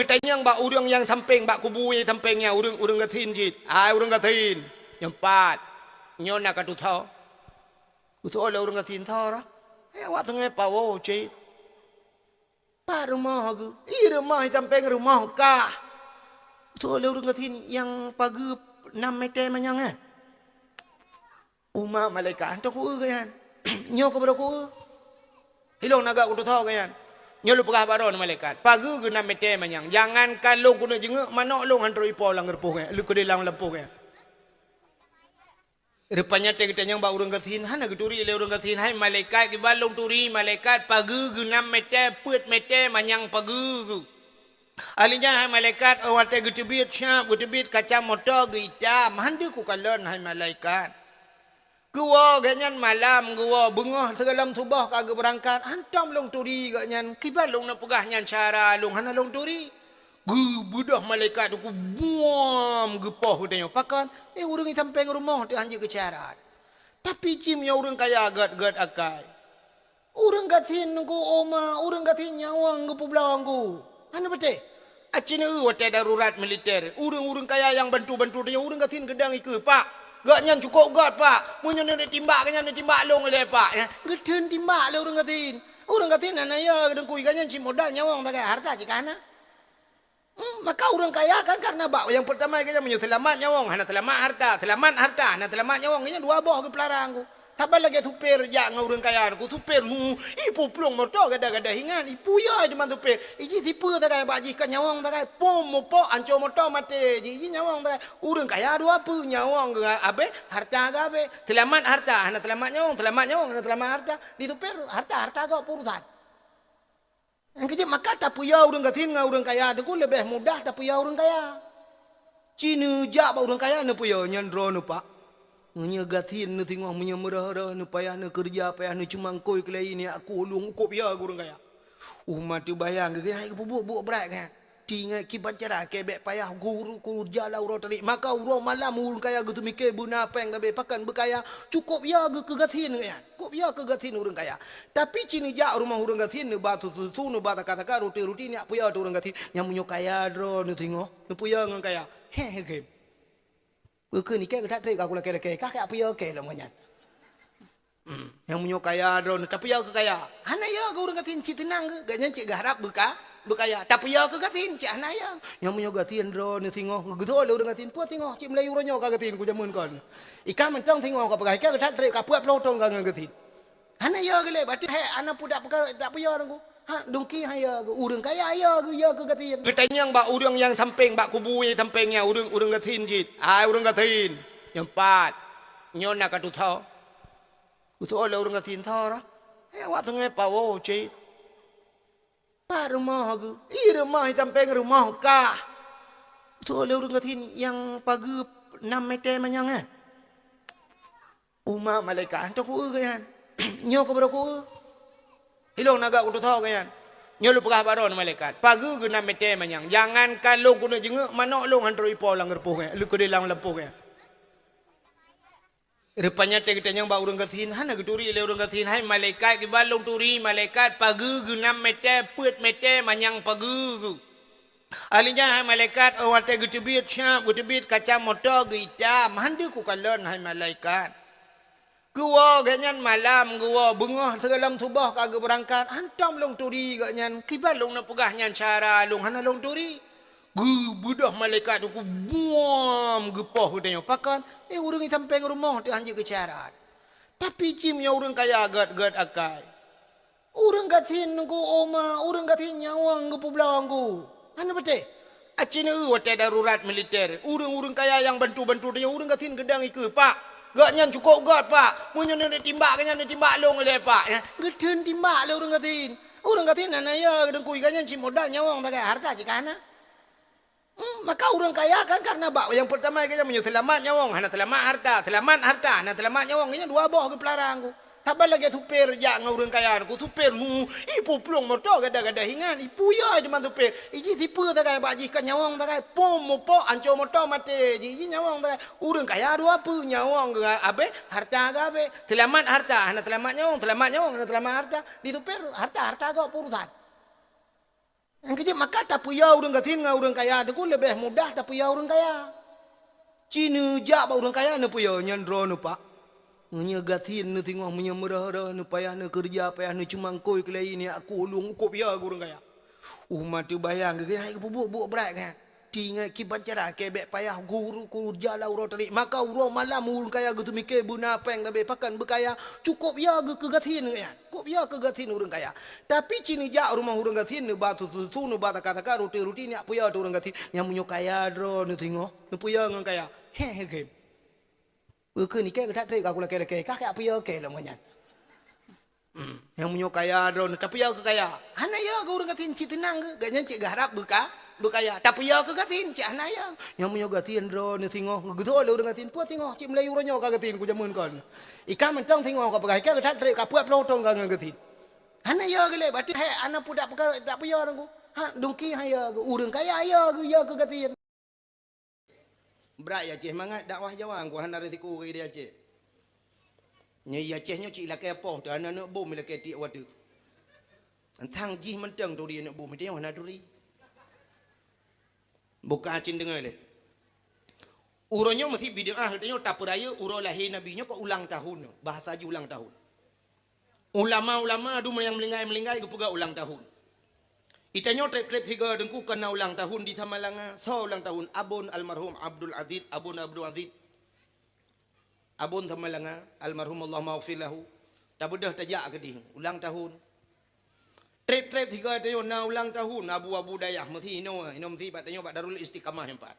Ketanya bak urang yang samping bak kubu yang sampingnya urang gatin jit. Urang gatin. Yang empat. Nyona ka tu thao. Tu thao le urang gatin thao ra. Awak tengah pawo jit. Pa rumah ke. Rumah yang samping rumah ka. Tu le urang gatin yang pagi 6 meter manyang Umat malaikat hantar ku kan. Nyo kepada ku. Hilong naga ku tu thao kan. Nyolu pegah baron malaikat. Pagi ke 6 meter manyang. Jangan kalau guna jenguk manok long hantar ipo lang repuh lu ke dalam lempuh kan. Rupanya kita yang ba urang gatin hana geturi le urang gatin hai malaikat ke balong turi malaikat pagi ke 6 meter put meter manyang pagi ke. Alinya hai malaikat awat getebit syap getebit kaca motor ge hitam handu ku kalon hai malaikat. Gua ganyan malam gua bengah segalam tubah kagak berangkat hantam long turi ganyan kibat long nak pegah nyan cara long hana long turi gu budah malaikat ku buam gepoh tanya pakan urang sampai rumah tu anjing ke cara tapi cim ya urang kaya gad akai urang gatin ku oma urang gatin nyawang ku publawang ku hana bete acina wate darurat militer urang kaya yang bantu dia urang gatin gedang iku pak gak nyan cukup gak pak munyo nak timbak kan nyan timbak long le pak ya geden timbak le urang gatin ana ya gedeng kui kan nyan ci modal nyawang tak harta cikana maka orang kaya kan karena bak yang pertama kaya menyo selamat nyawang hana selamat harta hana selamat nyawang nya dua boh ke pelarang ku tabal lagi tuper jak ngau urang kaya ku tuper ipu plong motor gada-gada hingan ipu ya cuma tuper iji tipu tak kaya bak jikan nyawang tak kaya pom mopo anco motor mate iji nyawang tak urang kaya dua pu nyawang abe harta gabe selamat harta hana selamat nyawang hana selamat harta di tuper harta gak urusan. Yang kecil maka tak punya orang gatin ngau orang kaya tu lebih mudah tak punya orang kaya. Cina jak ba orang kaya ne punya nyandro ne pak. Nya gatin ne tengok punya merah ne payah ne kerja payah ne cuma koi kelai ni aku ulung kop ya orang kaya. Umat tu bayang ke hai bubuk berat kan. Tingat kibat cara kebek payah guru jala urang tarik maka urang malam urang kaya gitu mikir buna peng gabe pakan berkaya cukup ya ke gatin kan. Cukup ya ke gatin urang kaya. Tapi cini jak rumah urang gatin ne batu tu ne bata kata ruti ni apa ya urang gatin yang munyo kaya dro ne tengok ne puya ngan kaya. He ke. Ke ni ke tak tarik aku lah ke kak apa ya ke lah manyan. Yang munyo kaya dro ne tapi ya ke kaya. Hana ya ke urang gatin ci tenang ke ganya cik garap berkaya tapi ya ke gatin cik hana ya yang punya gatin dro ni tengok ngedol urang gatin puat tengok cik Melayu ronyo ka gatin ku jamun kon ikan mentang tengok ka pakai ka tak trek ka puat pelotong ka gatin hana ya gele bati he ana pudak perkara tak puya orang ku dongki haya urang kaya ya ke gatin ketanya bak urang yang samping bak kubu yang sampingnya urang gatin jit urang gatin yang empat nyona ka tu thao le urang gatin thao ra awak tengah pawo cik pa rumah ke rumah sampai rumah ka tu le urang gatin yang pagi 6 meter manyang umat malaikat hantar ku kan nyo kepada ku hilong naga ku tu thao kan nyolu pegah baron malaikat pagi ke 6 meter manyang jangan kalau guna jenguk manok long hantar ipo lang repuh kan lu ke dalam lempuh kan. Rupanya kita yang ba urang gatin hana geturi le urang gatin hai malaikat ke balong turi malaikat pagi ke 6 meter put meter manyang pagi ke. Alinya hai malaikat awat getebit syap getebit kaca motor ge hitam handu ku kalon hai malaikat. Gua ganyan malam gua bengah segalam tubah kagak berangkat hantam long turi ganyan kibat long nak pegah nyan cara long hana long turi. Budah malaikat tu buam gepoh tanya pakan urang sampai rumah tu anjing ke cara tapi cim ya urang kaya gad akai urang gatin ku oma urang gatin nyawang ku publawang ku hana bete acina wate darurat militer urang kaya yang bantu dia urang gatin gedang iku pak gak nyan cukup gad pak munyo nak timbak kan nyan timbak long le pak ya geden timbak le urang gatin ana ya gedeng kui kan nyan ci modal nyawang tak harta cikana. Maka orang kaya kan karena bak yang pertama kaya menyo selamat nyawang hana selamat harta hana selamat nyawang nya dua boh ke pelarang ku tabal lagi tuper jak ngau urang kaya ku tuper ipu plong motor gada-gada hingan ipu ya cuma tuper iji tipu tak kaya bak jikan nyawang tak kaya pom mopo anco motor mate iji nyawang tak urang kaya dua pu nyawang abe harta gabe selamat harta hana selamat nyawang hana selamat harta di tuper harta gak urusan. Kerja maka tak puyah orang katin dengan orang kaya. Itu lebih mudah tak puyah orang kaya. Cina jak orang kaya ni puyah nyandro ni pak. Nya gatin ni tengok menyemurah ni payah ni kerja payah ni cuma koi kelai ni aku ulung kop ya orang kaya. Mati bayang ke hai bubuk berat kan. Tinggal kibat cara kebek payah guru jala uro tarik maka uro malam urang kaya gitu mikir buna peng gabe pakan berkaya cukup ya ke gatin ya. Cukup ya ke gatin urang kaya. Tapi cini jak rumah urang gatin ni batu tu nu bata kata ruti ni apa ya urang gatin yang munyo kaya dro ni tengok. Ni puya ngan kaya. He. Ke ni ke tak tarik aku laki kak apa ya ke lah manyan. Yang munyo kaya dro tapi ya ke kaya. Hana ya ke urang gatin ci tenang ke gaknya cik garap berkaya tapi ya ke gatin cik hana ya. Yang munyo gatin dro ni tengok ngegdo le urang gatin puat tengok cik Melayu ronyo ka gatin ku jamun kon. Ikan mentang tengok ka pakai ke tak tarik ka puat pelotong ka ngan gatin. Hana ya ke le berarti hai anak pudak perkara tak payah aku. Ha dongki haya ke urang kaya ya ke gatin. Berat ya cik mangat dakwah jawang ku hana retiku ke dia cik. Nyai Acehnya cik lakai apa tu anak bom lakai tik wadu. Antang jih mentang tu dia nak bom dia mana duri. Buka cin dengar le. Uronya masih bid'ah katanya tak peraya uro lahir nabinya kok ulang tahun. Bahasa aja ulang tahun. Ulama-ulama adu yang melinggai ke pega ulang tahun. Itanya trep-trep tiga dengku kena ulang tahun di Tamalanga. So ulang tahun abun almarhum Abdul Aziz, abun Abdul Aziz. Abun Tamalanga, almarhum Allah maghfirlahu. Tak bedah tajak ke dia, ulang tahun. Trip-trip tiga tayo na ulang tahun, abu-abu dayah, mesti ino mesti pat tayo pat Darul Istiqamah empat.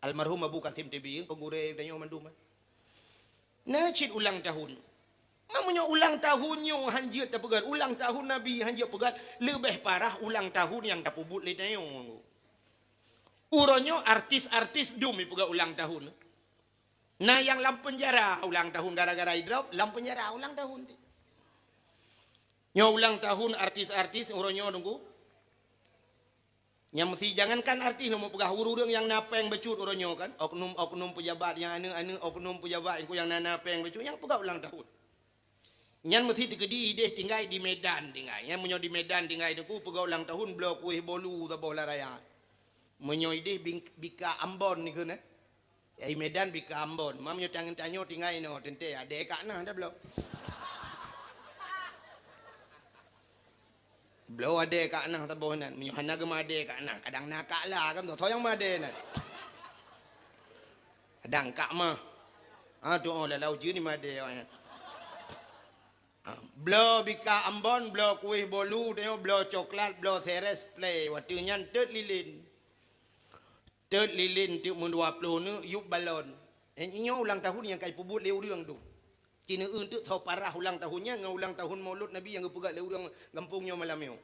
Almarhum Abu Kasim TB, pegure tayo mandum. Na cit ulang tahun. Mamanya ulang tahunnya hanjir tak pegat, ulang tahun Nabi hanjir pegat, lebih parah ulang tahun yang tak pubut le tayo. Uronyo artis-artis dumi pegat ulang tahun. Nah yang lam penjara ulang tahun gara-gara drop lam penjara ulang tahun. Nyo ulang tahun artis-artis uronyo nunggu. Yang mesti jangankan artis mau pegah urang yang napeng becut uronyo kan. Oknum pejabat yang anu oknum pejabat yang napeng becut yang pegah ulang tahun. Yang mesti digedi deh tinggal di Medan tinggal. Yang menyo di Medan tinggal nunggu pegah ulang tahun blok kuih bolu ta bola raya. Menyo ide bika Ambon ni kan. Ai Medan bika Ambon. Mamnyo tangan-tanyo tinggal no tente ade kak nah dah blok. Belo ada kak nah tabonan. Menyo hana ge made kak nah. Kadang nakak lah kan tu. Toyang made nah. Kadang kak mah. Tu oh lalau je ni made. Belo bika Ambon, belo kuih bolu, belo coklat, belo seres play. Waktu nyan tet lilin. Tet lilin tu mun 20 ni yuk balon. Inyo ulang tahun yang kai pubut le urang tu. Cina untuk tau parah ulang tahunnya dengan ulang tahun Maulud Nabi yang pegat le urang kampungnya malam yo.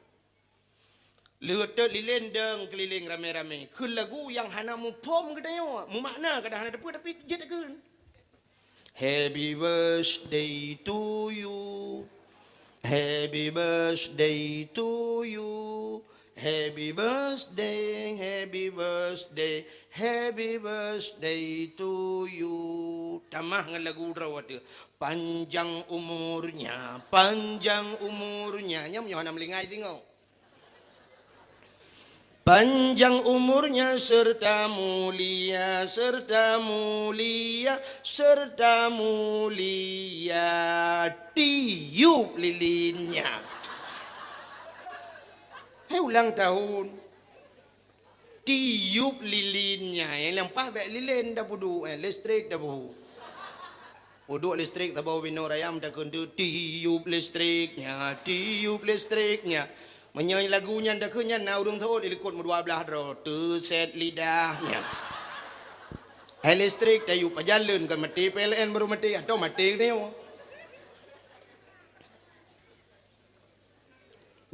Le tet lilin deng keliling rame-rame. Ke lagu yang hana mu pom katanya. Mu makna kadang hana depa tapi je tak keun. Happy birthday to you. Happy birthday to you. Happy birthday, happy birthday, happy birthday to you. Tamah dengan lagu rawat dia. Panjang umurnya, panjang umurnya. Nya menyo hana melingai tengok. Panjang umurnya serta mulia, serta mulia, serta mulia. Tiup lilinnya. Ulang tahun tiup lilinnya yang lempah bek lilin dah pudu listrik dah bu pudu listrik tak bawa bino rayam dah kundu tiup listriknya menyanyi lagunya dah kenyan na urung tahu dilikut dua belah dro tu set lidahnya listrik dah yup jalan kan mati PLN baru mati atau mati ni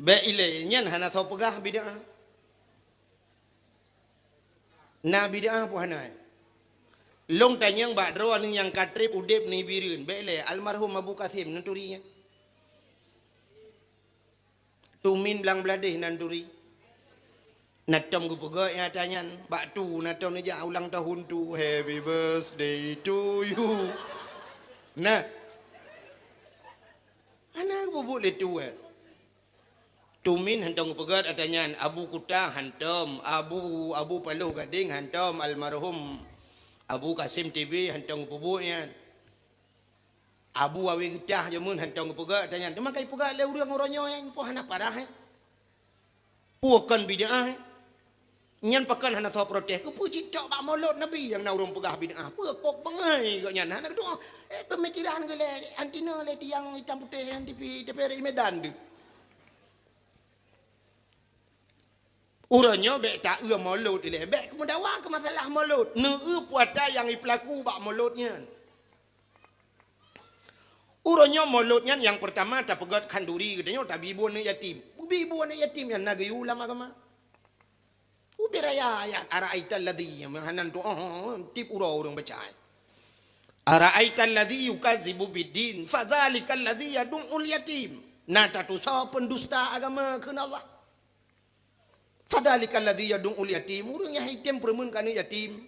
Baik ile nyan hana tau pegah bid'ah. Na bid'ah pun hana. Long tanyang bak dro ning yang katrip udip ni bireun. Baik ile almarhum Abu Kasim nanturinya. Tumin belang beladih nanturi. Natom gu pegak yang tanyan bak tu natom ni ja ulang tahun tu happy birthday to you. Nah. Ana bubuk le tu Tumin hantong pegat adanya Abu Kuta hantam, Abu Paluh Gading hantam almarhum Abu Kasim TV hantong pubuknya. Abu Awi Gecah jamun hantong pegat adanya. Dia makai pegat le urang oronyo yang po hana parah. Puakan bid'ah. Nyan pakan hana so protes ku puji tok bak maulud Nabi yang naurung pegah bid'ah. Puak bangai gak nyan hana tu pemikiran gele antina le tiang hitam putih yang di TPRI Medan tu. Urangnya bek tak maulud ile bek kemudawan ke masalah maulud. Neu puata yang pelaku bak mauludnya. Urangnya mauludnya yang pertama tak pegat kanduri katanya tabibun yatim. Bibun yatim yang nagi ulama agama. Ubiraya ayat ara'aital ladzi hanan tu tip urang baca. Ara'aital ladzi yukadzibu biddin fadzalikal ladzi yad'ul yatim. Nata tu saw pendusta agama keuna Allah. Fadzalikal ladzi yad'ul yatim. Urang yang yatim peremun kana yatim.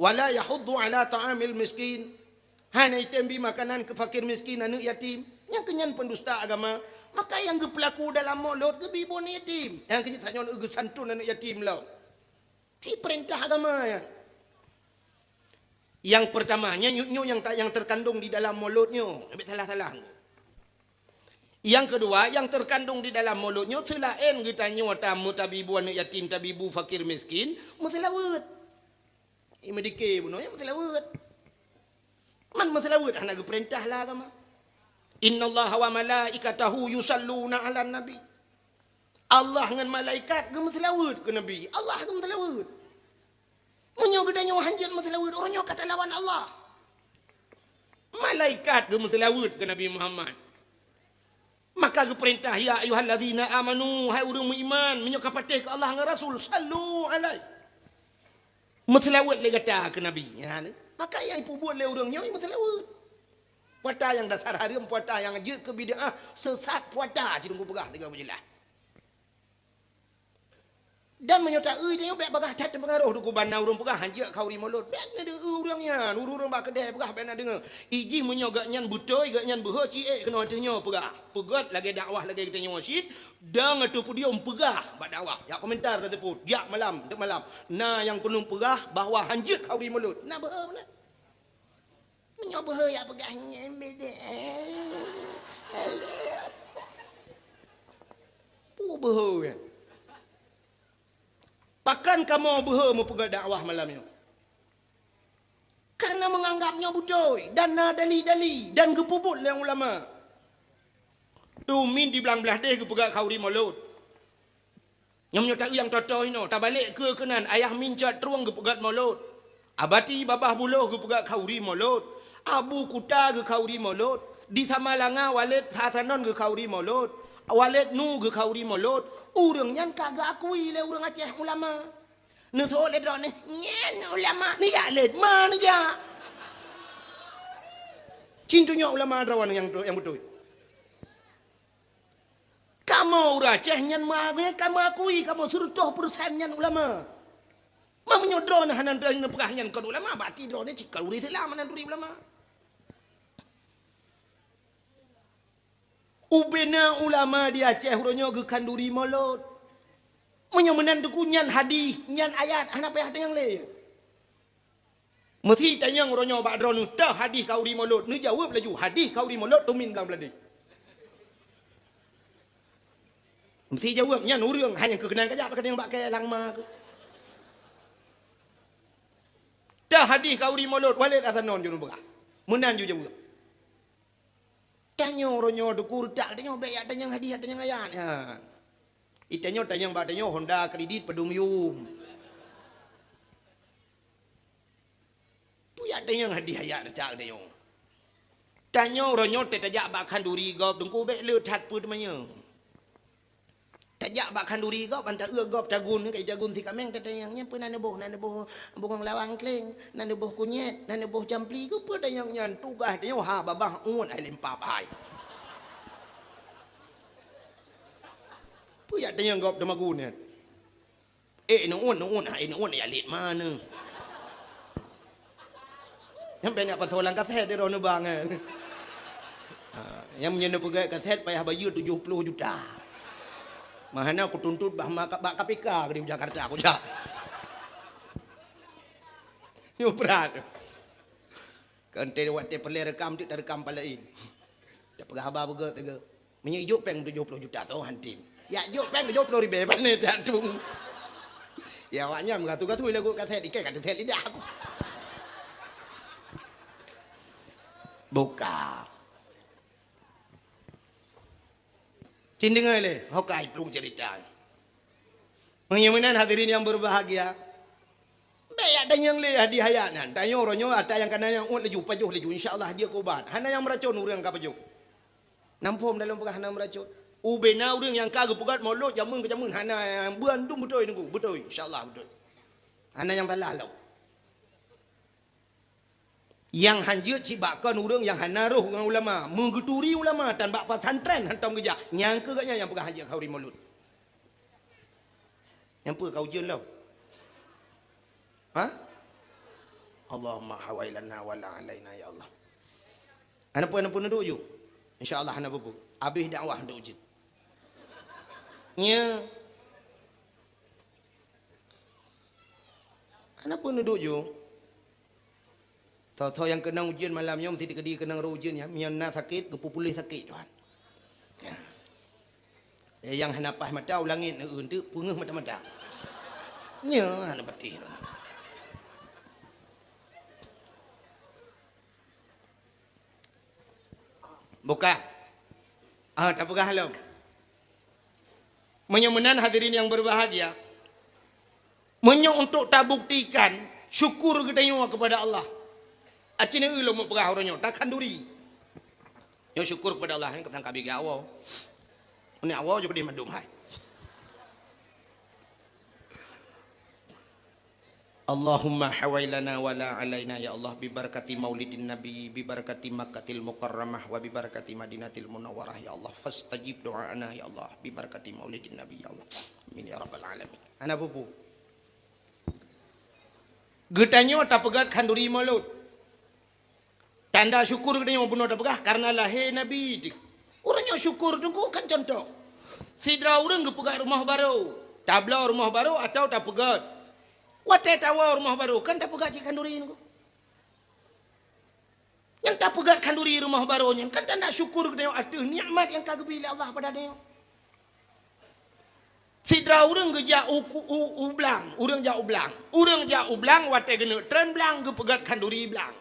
Wala yahuddu ala ta'amil miskin. Hana yatim bi makanan ke fakir miskin anu yatim. Yang kenyan pendusta agama, maka yang gepelaku dalam maulud ke bibun yatim. Yang kenyan tanya ge santun anak yatim lah. Ini perintah agama ya. Yang pertamanya nyutnyo yang terkandung di dalam mauludnya, lebih salah-salah. Yang kedua, yang terkandung di dalam mauludnya selain kita tanya tamu tabibu anak yatim, tabibu fakir miskin, masalawat. Ini medike bunuh ya masalawat. Man masalawat anak perintah lah agama. Inna Allah wa malaikatahu yusalluna ala nabi. Allah dengan malaikat gemeselawut ke Nabi. Allah gemeselawut. Munyo gedanya hanjat meselawut orangnya kata lawan Allah. Malaikat gemeselawut ke Nabi Muhammad. Maka geperintah ya ayyuhalladzina amanu hai urang iman munyo kapatih ke Allah dengan Rasul sallu alaihi. Meselawut le kata ke Nabi. Ya, maka yang ibu buat le urangnya meselawut. Puata yang dasar haram, puata yang je ke bid'ah, sesat puata cidung pegah tiga berjelas. Dan menyata dia bek bagah tat pengaruh du kubana urang pegah hanja kau ri maulud. Bek na de urangnya, urang bak kedai pegah bek na dengar. Iji menyo gak nyan butoi gak nyan beuh ciek kena tanya pegah. Pegat lagi dakwah lagi kita nyo masjid, dang atu pudium pegah bak dakwah. Ya komentar dah teput. Ya malam, dek malam. Nah yang penuh pegah bahawa hanja kau ri maulud. Nah beuh mana? Menyoba ya pegahnya beda. Beuh kan. Pakan kamu beuh mau pegang dakwah malamnya. Karena menganggapnya budoi dan dali-dali dan gepubut yang ulama. Tu min di belang-belah deh pegang kauri maulud. Yang tak yang toto ino tak balik ke kenan ayah mincat ruang gepegat maulud. Abati babah buluh gepegat kauri maulud. Abu Kuta ke kauri maulud. Di Samalanga Walid Hasanon ke kauri maulud. Walid Nu ke kauri maulud. Urang nyan kagak akui le urang Aceh ulama. Nuso le drone nyen ulama ni ya le mana ya. Cintunya ulama rawan yang betul. Kamu urang Aceh nyan mah kamu akui kamu 100% nyan ulama. Mamnyo drone hanan drone pegah nyan kon ulama bati drone cikal uri Islam hanan uri ulama. Ubena ulama di Aceh huronyo ke kanduri maulud. Menyemenan tu nyan hadis, nyan ayat, hana payah ada yang lain. Mesti tanya huronyo bak drone tah hadis kauri maulud. Ni jawab laju hadis kauri maulud tumin belang beladi. Mesti jawab nyan urang hanya kekenal kajak pakai yang bak ke langma ke. Tah hadis kauri maulud Walid Hasanon jurung begah. Menan ju jawab. Tanya orang dukur tak tanya baik ada yang hadiah ada yang ayat ya. Itanya tanya mbak tanya Honda kredit pedum tu ya ada yang hadiah ayat tak tanya. Tanya orang tajak bakhan duri gop dengku baik le tat pun namanya. Tajak bakhan duri gop anta gop jagun kai jagun ti kameng tanya pun nana boh bukang lawang kleng nana boh kunyet nana boh jampli ku pun tanya nyan tugas tanya ha babah un ai lempap hai. Pu ya tanya gop demagun ni. No un ya lit mana. Yang banyak pasolan kaset dia rono bang. Yang menyentuh pegat kaset payah bayar 70 juta. Mahana aku tuntut bah KPK di Jakarta aku jak. Yo berat. Kante wate perle rekam tik rekam palain. Dak pegah haba bega tega. Menye juk peng 70 juta tu hantim. Ya juk peng 70 ribu pane jantung. Ya awaknya gatu-gatu lagu kaset ikai kat tel lidah aku. Buka. Cindengai le, hokai pelung cerita. Menyemenan hadirin yang berbahagia. Baik ada yang le hadi hayanan. Tanya orangnya ada yang kena yang leju pajuh leju insyaallah dia kubat. Hana yang meracun urang ka pajuh. Nampum dalam pegah hana meracun. Ubena urang yang kagu pegat molot jamun ke jamun hana yang buandung betul nunggu betul insyaallah betul. Hana yang talalau. Yang hanjut cibakan urang yang hana roh dengan ulama, mengguturi ulama dan bak pesantren hantam kerja. Nyangka katnya yang pegah hanjut khauri mulut. Yang apa kau ujian lau? Ha? Allahumma hawailana wala alaina ya Allah. Ana pun duduk je. Insya-Allah ana bubu. Habis dakwah duk ujian. Nya. Ana pun duduk je. Tahu-tahu yang kena ujian malamnya mesti dikedi kena ujian ya. Mianna sakit, kepupulih sakit tuan. Yang hanapah mata ulangin tu pungeuh mata-mata. Nya ana patih. Buka. Tak pegah halam. Menyemenan hadirin yang berbahagia. Menyo untuk tak buktikan syukur kita kepada Allah. Acina ulo mo pegah orangnya takkan duri. Yo syukur kepada Allah yang ketang kabi ke awal. Ini awal juga dia mendum hai. Allahumma hawailana wala alaina ya Allah bi barakati maulidin nabi bi barakati Makkahil Mukarramah wa bi barakati Madinatil Munawwarah ya Allah fastajib doana ya Allah bi barakati maulidin nabi ya Allah amin ya rabbal alamin. Ana bubu getanyo tak pegat khanduri malut tanda syukur getanyo bunuh tak pegah karena lahir nabi orangnya syukur tunggu kan contoh sidra urang gepegat rumah baru tabla rumah baru atau tak pegat wate tawa rumah baru kan tak pegat cik kanduri ni. Yang tak pegat kanduri rumah baru ni kan tak nak syukur dia ada nikmat yang kagak pilih Allah pada dia. Sidra urang geja ublang, urang ja ublang. Urang ja ublang wate gena tren blang ge pegat kanduri blang.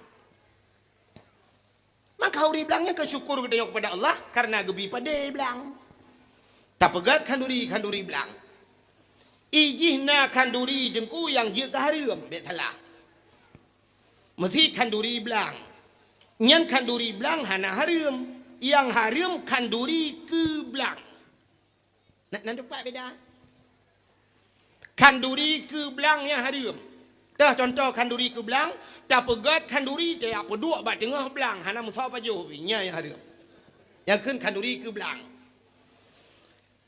Maka uri blangnya ke syukur dia kepada Allah karena gebi pada blang. Tak pegat kanduri blang. Ijihna kanduri dengku yang dia keharum betala. Mesti kanduri belang. Nyan kanduri belang hana harum. Yang harum kanduri ke belang. Nak dapat beda. Kanduri ke belang yang harum. Dah contoh kanduri ke belang. Tak pegat kanduri tak apa dua bat tengah belang. Hana musa pajuh nya yang harum. Yang kan kanduri ke belang.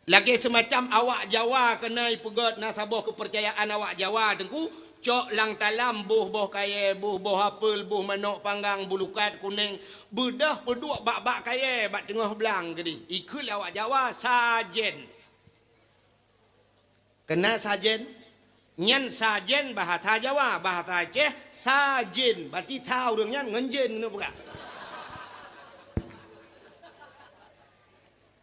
Lagi semacam awak Jawa kena pegat nasabah kepercayaan awak Jawa tengku cok lang talam buh kaya buh apel buh manok panggang bulukat kuning bedah peduk bak kaya bak tengah belang gedi ikut awak Jawa sajen kena sajen nyan sajen bahasa Jawa bahasa Aceh sajen berarti tahu dengan ngenjen ngono bukan.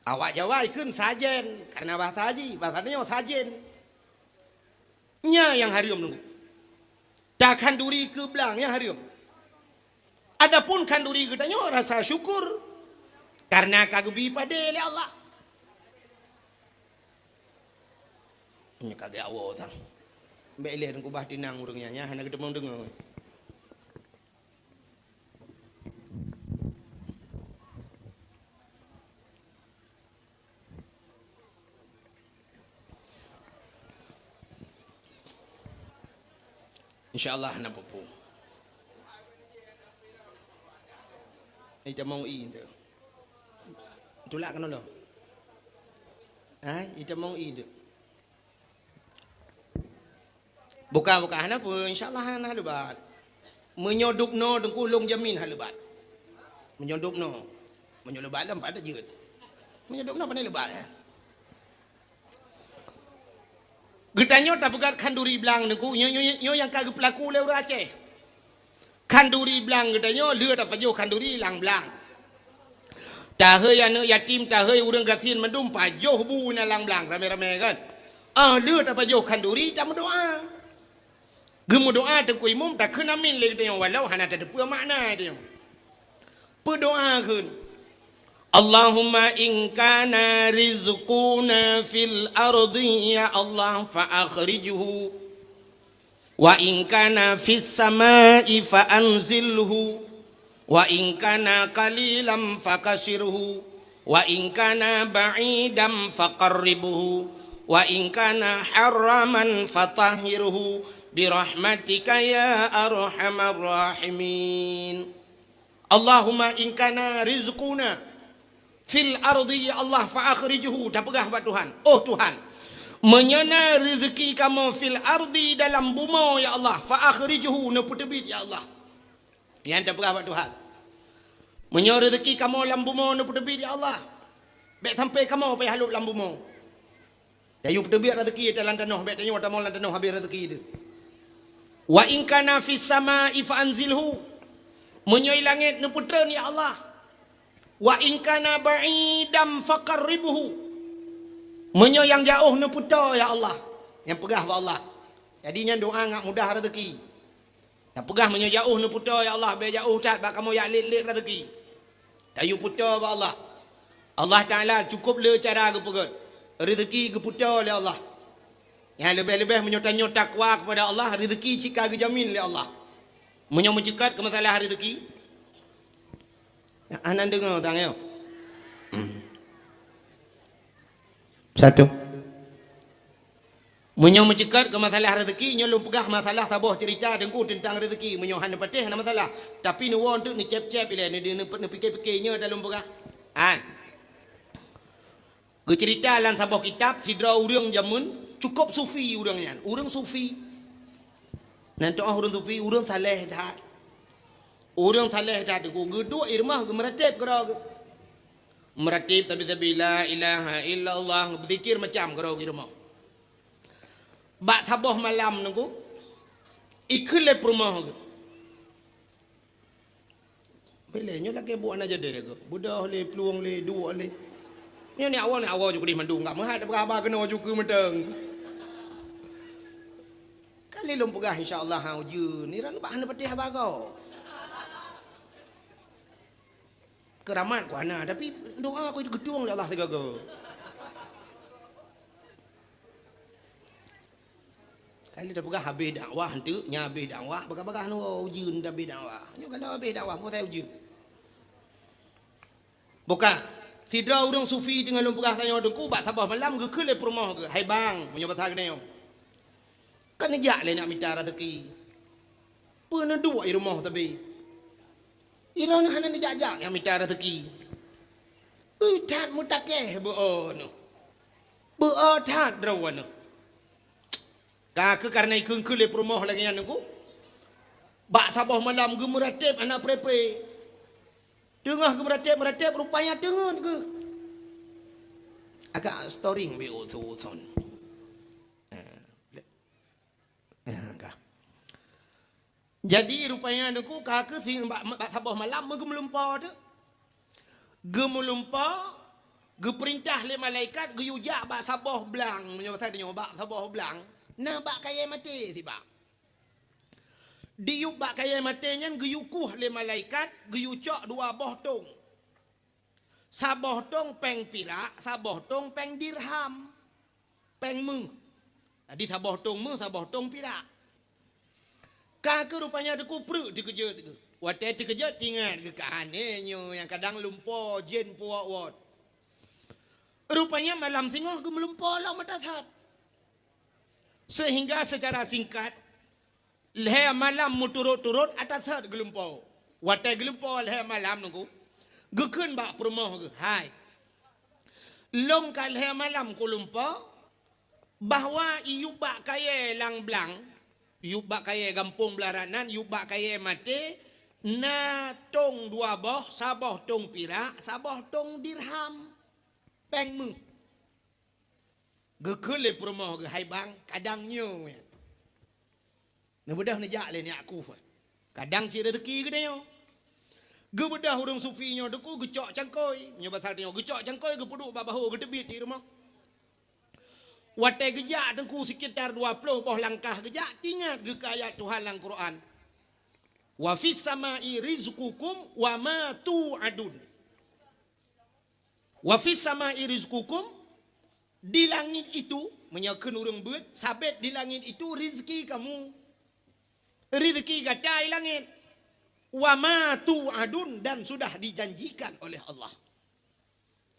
Awak Jawa ikut sajen karena bahasa haji bahasanya sajen nya yang harium nunggu tak kanduri ke belang yang harium adapun kanduri katanya rasa syukur karena kagubi pada oleh Allah nya kagak awak tang mbak ilih nunggu bah tinang urangnya nya hana ketemu dengar. InsyaAllah nak pupu. Ini jamong i tu. Itulah kan lo. Ini jamong i tu. Buka hana pun insyaAllah hana lebat. Menyoduk no dengku long jamin hana lebat. Menyoduk no. Menyoduk lebat dah pada je. Menyoduk no pandai lebat. Getanyo tak pegat kanduri belang niku nyo yang kagak pelaku le ura Aceh. Kanduri belang getanyo leur tak pajo kanduri lang belang. Tahe ya yatim tahe urang gasin mendum pajo bu na lang belang rame-rame kan. Leur tak pajo kanduri tak mendoa. Gemu doa tu ku imum tak kena min le getanyo walau hana tak apa makna dia. Berdoa kun. Allahumma in kana rizquna fil ardi ya Allah fa akhrijhu wa in kana fis samai fa anzilhu wa in kana qalilan fakashirhu wa in kana ba'idan faqarribhu wa in kana haraman fatahhirhu birahmatika ya arhamar rahimin. Allahumma in kana rizquna fil ardi ya Allah fa akhrijhu, tak pegah buat Tuhan. Oh Tuhan, menyana rezeki kamu fil ardi dalam bumi ya Allah fa akhrijhu, ne putebit ya Allah. Yang tak pegah buat Tuhan. Menyana rezeki kamu dalam bumi ne putebit ya Allah. Baik sampai kamu pai halup dalam bumi. Dayu putebit rezeki dalam tanah, baik tanyo tamu dalam tanah habis rezeki itu. Wa in kana fis samai fa anzilhu, menyoi langit ne putern ya Allah. Wa in kana ba'idam faqarribhu, menyo yang jauh ne putar ya Allah, yang pegah wa Allah. Jadinya doa ngak mudah rezeki. Tak pegah menyo jauh ne putar ya Allah, be jauh tat bak kamu ya lit rezeki. Tayu putar wa Allah. Allah Taala cukup le cara ke pegot. Rezeki ke putar le Allah. Yang lebih-lebih menyo tanyo takwa kepada Allah, rezeki cika ke jamin le Allah. Menyo mencekat ke masalah rezeki. Anak dengar tangyo. Satu. Menyo mencekat ke masalah rezeki, nyo lu pegah masalah sabah cerita dengku tentang rezeki, menyo hana patih na masalah. Tapi ni won tu ni cep-cep ile ni fikir-fikirnya dalam pegah. Ge cerita lan sabah kitab sidra urang jamun cukup sufi urangnya. Urang sufi. Nanti urang sufi, urang saleh dah. Orang saleh tadi ku geduk irmah ke meratib kera ke. Meratib tapi la ilaha illallah berzikir macam kera ke irmah. Bak sabah malam nunggu ikut le rumah ke. Belenya lagi buat aja deh ke. Budah le peluang le dua le. Ni awal juga di mandung enggak mahal apa khabar kena juga menteng. Kali lom pegah insyaallah hau je. Ni ran bahan patih abang keramat ku ana tapi doa aku gedung ya Allah segaga. Kali dah pegah habis dakwah henteu nya habis dakwah bagah-bagah nu ujun dah habis dakwah. Nyo kada habis dakwah pun saya ujun. Bukan sidra urang sufi dengan lum pegah tanya dengku bak sabah malam ke le rumah ke. Hai bang, menyo pasal kene. Kan nejak le nak minta rezeki. Pernah dua di rumah tapi irona hana ni jajak yang minta rezeki. Tat mutakeh beono. Beo tat drawana. Ka ke karena ikun kule rumah lagi yang aku. Bak sabah malam ge meratib anak prepe. Tengah ge meratib rupanya tengah ke. Agak storing be othon. Jadi rupanya aku kakak sing bak sabah malam gemelumpa tu. Gemelumpa geperintah le malaikat geyujak bak sabah belang menyo pasal dia bak sabah belang. Nah bak kaya mati si bak. Diuk bak kaya mati nyan geyukuh le malaikat geyucok dua boh tong. Sabah tong peng pirak, sabah tong peng dirham. Peng mu. Jadi sabah tong mu, sabah tong pirak. Kakak rupanya ada kupru dikejut tu. Waktu dikejut tinggal ke kahannya yang kadang lumpur jen puak wat. Rupanya malam singoh ke melumpur lah mata saat. Sehingga secara singkat leher malam muturut-turut atas saat gelumpur. Waktu gelumpur leher malam nunggu. Gekun bak perumah ke. Hai. Long ka leher malam ku lumpur. Bahawa iu bak kaya lang belang. Yuk bak kaya gampung belaranan, yuk bak kaya mati, na tong dua boh, sabah tong pirak, sabah tong dirham. Peng mu. Gekele permoh ge hai bang kadang nyo. Ne bedah ne jak le ni aku. Kadang ci rezeki ge nyo. Ge bedah urang sufi nyo deku ge cok cangkoi. Nyo basal nyo ge cok cangkoi ge puduk babahu ge tebit di rumah. Watai gejak tengku sekitar 20 boh langkah gejak ingat ge ayat Tuhan dalam Quran. Wa fis samai rizqukum wa ma tu'adun. Wa fis samai rizqukum, di langit itu menyakeun urang beut sabet di langit itu rezeki kamu. Rezeki gatai langit. Wa ma tu'adun, dan sudah dijanjikan oleh Allah.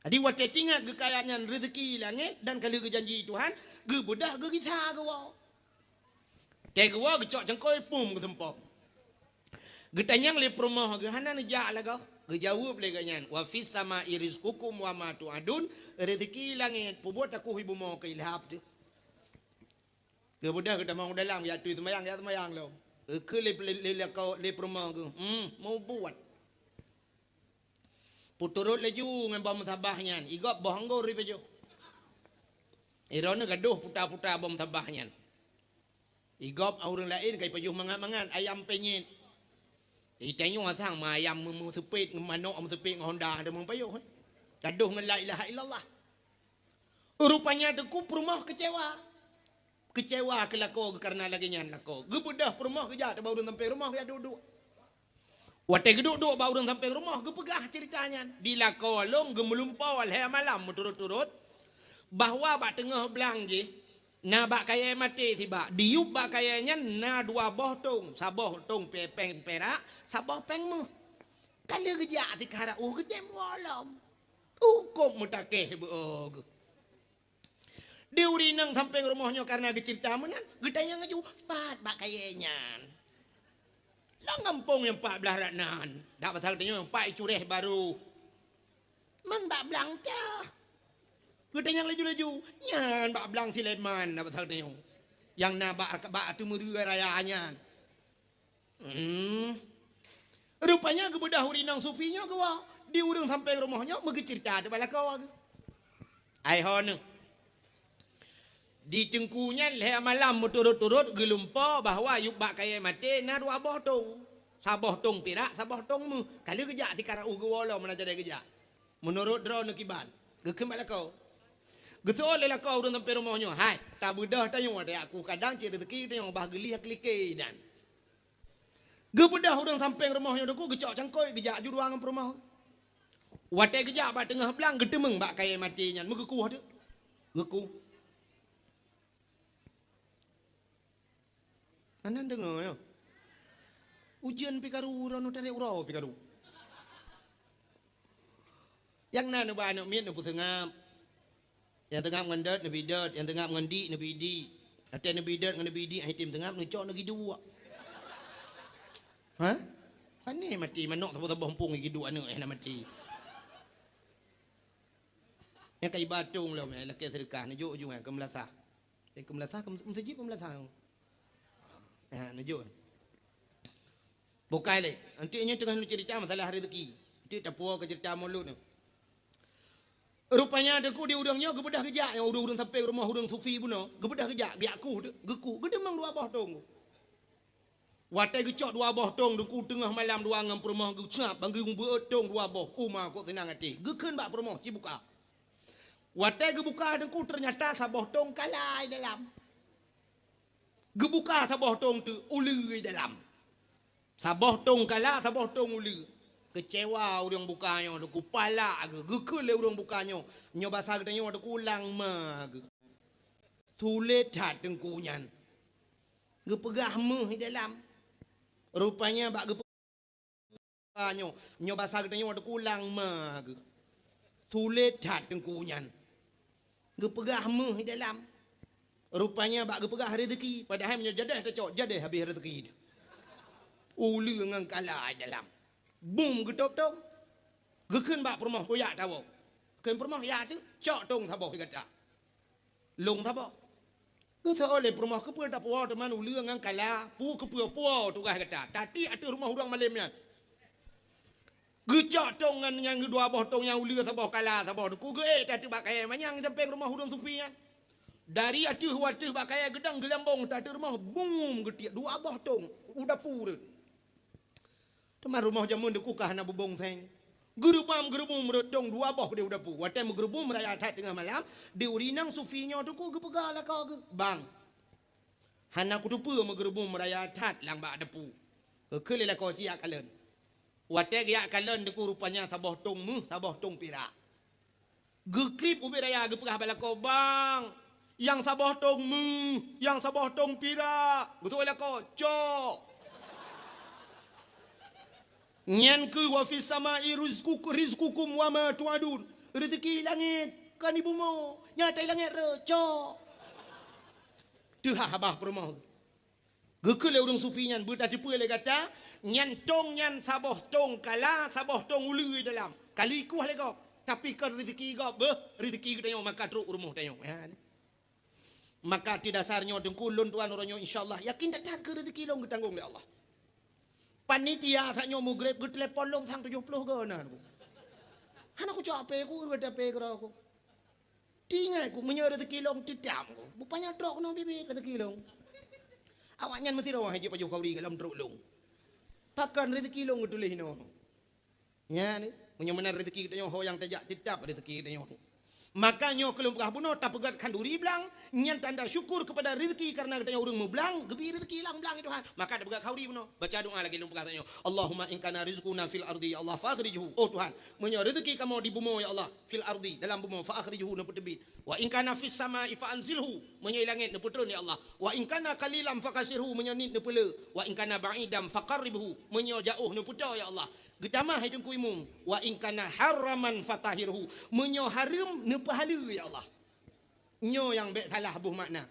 Jadi watai ingat kekayaan rezeki langit dan kalau janji Tuhan, ge bedah ge kita ge wa. Teh ge wa ge cok cangkoi pum ge tempok. Ge tanyang le perumah ge hanan ja lah ge. Ge jawab le ganyan. Wa fis samai rizqukum wa ma tu'adun, rezeki langit pubuat aku ibu mau ke ilhap tu. Ge bedah ge tamang dalam ya tu semayang lo. Ke le kau le perumah ge. Mau buat. Puturut laju ngan bom tabahnya, igop bohonggo ri bejo. Irona gaduh puta-puta bom tabahnya. Igop orang lain kai pejuh mangan-mangan ayam penyit. Itanyo atang ma ayam mu sepit manok mu sepit Honda ada mung payuh. Gaduh ngan la ilaha illallah. Rupanya deku perumah kecewa. Kecewa kelako karena lagi nyan lako. Gebedah perumah kerja baru sampai rumah dia duduk. Watai geduk-duk baru sampai rumah, gepegah ceritanya. Dilako long gemelumpau alhai malam turut-turut. Bahawa bak tengah belang je, na bak kaya mati tiba. Diup bak kayanya na 2 boh tong. Saboh tong peng perak, saboh peng mu. Kalau gejak ti kara gede mualam. Ukum mutakeh beog. Diuri nang sampai rumahnya karena cerita menan. Gedanya ngaju pat bak kayanya. Lang kampung yang 14 ratnan. Dak pasal tanya yang 4 cureh baru. Man bak belang cah. Kita yang laju-laju. Nyan bak belang si Leman. Dak pasal tanya. Yang na bak tu merua rayanya. Rupanya kebedah urinang sufinya kawa. Di urang sampai rumahnya. Megi cerita ada bala kawa. Aihon. Di cengkunya leher malam turut-turut gelumpa bahawa yuk bak kaya mati na 2 boh tong. Saboh tong pirak, saboh tong mu. Kalau kejak di karau gewala mana jadi kejak. Menurut drone kiban. Gekembal kau. Getul le kau urang sampai rumahnya. Hai, tak bedah tanya ada aku kadang ciri rezeki tanya bah gelih klike dan. Gebedah urang sampai rumahnya deku gecok cangkoi gejak ju ruangan rumah. Watai gejak bak tengah belang getemeng bak kaya mati nyan megeku ada. Geku. Anan dengar ya. Ujian pikaru urang utare urau pikaru. Yang na ba anak miet na putengap. Yang tengap ngandat nabi dat, yang tengap ngandi nabi di. Ate nabi dat ngan nabi di ai tim tengap ni cok lagi 2. Ha? Ane mati manok tabu-tabu hempung lagi 2 ane na mati. Yang kai batung lo me laki sedekah ni jo ju ke melasah. Ke melasah ke masjid ke melasah. Najun. Bukai le. Nantinya tengah cerita masalah rezeki. Nanti tapua ke cerita mulut ni. Rupanya deku di udangnya gebedah kejak yang udang sampai rumah udang sufi pun no. Gebedah kejak biakku geku. Gede mang 2 boh tong. Watai gecok 2 boh tong deku tengah malam 2 ngam rumah gecap banggung beutong 2 boh. Uma kok tenang hati. Gekeun bak rumah cibuka. Watai gebuka deku ternyata saboh tong kalai dalam. Gebuka saboh tong tu ulu dalam. Saboh tong kala saboh tong ulu. Kecewa orang bukanya deku pala ge gekele orang bukanya. Nyo bahasa gedanya deku ulang mag. Tulet hat dengkunyan. Gepegah meh dalam. Rupanya bak gepegahnya. Nyo bahasa gedanya deku ulang mag. Tulet hat dengkunyan. Gepegah meh dalam. Rupanya bak gepegah rezeki padahal menyo jadah tecok jadah habis rezeki dia. Ulu ngan kala dalam. Bum getop tong. Gekeun bak rumah boyak tawo. Keun rumah ya tu cok tong saboh kata. Long saboh. Geto oleh rumah kepeu tak puau teman ulu ngan kala pu kepeu puau tu kata. Tadi atu rumah urang malemnya. Gecok tong ngan yang 2 boh tong yang ulu saboh kala saboh ku ge tadi bak kaya manyang sampai rumah urang sufinya. Dari atuh watuh bakaya gedang gelambong tak ada rumah bum getiak dua abah tong udah pura. Teman rumah jamun de kukah na bubong teng. Gerubam merotong dua abah dia udah pu. Watai gerubum meraya tat tengah malam di urinang sufinya tu ku gepegala kau ke bang. Hana ku tu pu gerubum meraya tat lang ba ada pu. Kelela kau cia kalen. Watai ya kalen de ku rupanya sabah tong mu sabah tong pira. Gekrip ubi raya gepegah bala kau bang. Yang sabah tong mu, yang sabah tong pira. Betul lah kau, cok. Nyan ke wa fis sama'i rizqukum wa ma tu'adun. Rezeki langit kan ibu mau. Nyatai langit re, cok. Tu habah permau. Gekele urang sufi nyan bertati pu le kata, nyan tong nyan sabah tong kala sabah tong ulu dalam. Kali ku le kau. Tapi kan rezeki kau, rezeki kita yang maka truk rumah tayong. Ya. Maka di dasarnya dengkulun tuan orangnya insyaAllah yakin tak ke rezeki long ditanggung oleh Allah. Panitia saknya mugrib ke telepon long sang 70 ke na. Han aku capek aku kata pe kira aku. Tinggal aku menyo rezeki long tidam aku. Bupanya trok no bibit rezeki long. Awaknya mesti rawah haji paju kauri dalam truk long. Pakan rezeki long tulis no. Ya ni, menyo rezeki kita yo yang tajak tidap rezeki kita yo. Makanya kalau pegah bunuh tak pegat kanduri belang nyan tanda syukur kepada rezeki karena katanya orang mau belang gebi rezeki lang belang itu han maka tak pegat kauri bunuh baca doa lagi lu pegah tanya Allahumma in kana rizquna fil ardi ya Allah fakhrijhu oh Tuhan menyo rezeki kamu di bumi ya Allah fil ardi dalam bumi fakhrijhu na terbit wa in kana fis samai fa anzilhu menyo langit na putrun ya Allah wa in kana qalilan fakasirhu menyo nit na pele wa in kana ba'idam faqarribhu menyo jauh na putra ya Allah Getama hidung kuimung wa in kana haraman fatahirhu menyo haram ne pahala ya Allah. Nyo yang baik salah buh makna.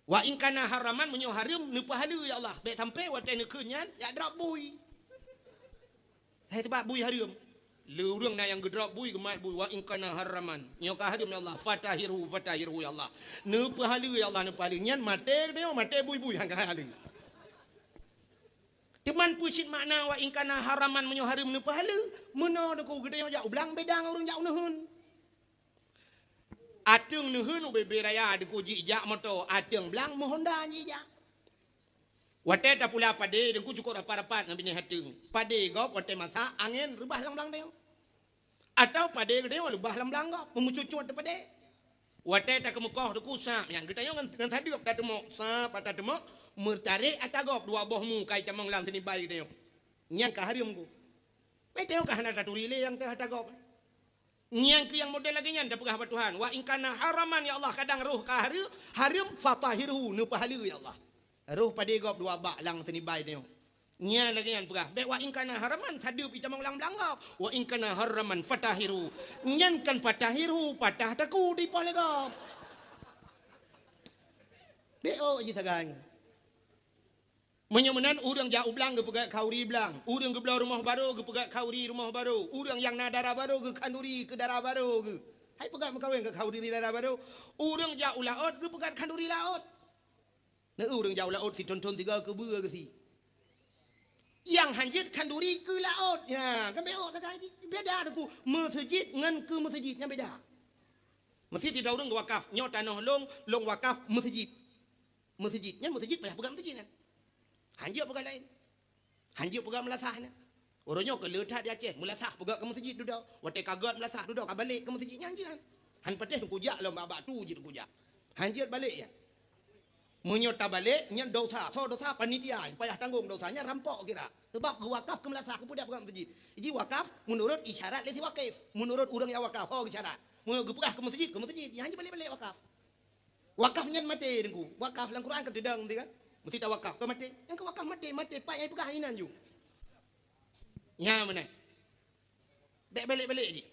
Wa in kana haraman menyo haram ne pahala ya Allah. Baik sampai watai ne kenyan ya drop bui. Hai sebab bui haram. Lu urang na yang gedrop bui kemat bui wa in kana haraman. Nyo ka haram ya Allah fatahirhu ya Allah. Ne pahala ya Allah ne pahala nyan mate dia mate bui hang pahala. Teman pucit makna wa in kana haraman menyo haram ne pahala. Meno deku gede jak ublang bedang urang jak nuhun. Atung nuhun ube beraya deku jijak moto atung belang mohonda jijak. Wate ta pula pade deku cukup rapat-rapat nabi ni hatung. Pade gop wate masa angin rubah lang-lang dia. Atau pade gede lubah lang-lang gop memucucut te pade. Wate ta kemukoh deku sa yang gede ngan tadi gop ta demok sa pata demok mertarik atagop dua bohmu kai camang lam sini bayi dia. Nyang ka harium ku. Meteo ka hana taturi le yang teh atagop. Nyang ke yang model lagi nyan dah pegah Tuhan. Wa in kana haraman ya Allah kadang roh ka harim fatahirhu nu pahala ya Allah. Roh pada gop dua bak lang sini bayi dia. Nyang lagi nyan pegah. Be wa in kana haraman sadu pi camang lam belangap. Wa in kana haraman fatahiru. Nyan kan fatahiru patah taku di pole gop. Beo je sagan. Menyemenan orang jauh belang ke pegat kauri belang. Orang ke belah rumah baru ke pegat kauri rumah baru. Orang yang nak darah baru ke kanduri ke darah baru ke. Hai pegat mengkawin ke kauri di darah baru. Orang jauh laut ke pegat kanduri laut. Nah orang jauh laut si tonton tiga ke bua ke si. Yang hanjit kanduri ke laut. Ya kan beo tak lagi. Beda aku. Masjid ngan ke masjidnya beda. Masjid tidak orang wakaf. Nyot tanah long wakaf masjid. Masjidnya masjid payah pegat masjid kan. Hanjir pegang lain. Hanjir pegang melasah ni. Orangnya ke letak di Aceh. Melasah pegang ke masjid duduk. Watai kagat melasah duduk. Balik ke masjidnya hanjir kan. Han patih kujak lah. Babak tu je kujak. Hanjir balik ya. Menyota balik. Nyan dosa. So dosa panitia. Payah tanggung dosanya rampok kira. Sebab ke wakaf ke melasah. Ke pudak pegang masjid. Jadi wakaf menurut isyarat lesi wakif. Menurut orang yang wakaf. Oh isyarat. Menurut pegah ke masjid. Ke masjid. Hanjir balik-balik wakaf. Wakaf nyan mati dengku. Wakaf dalam Quran ketedang nanti kan. Mesti tak wakaf kau mati. Yang kau wakaf mati pak yang pegah hinan ju. Ya mana? Balik je.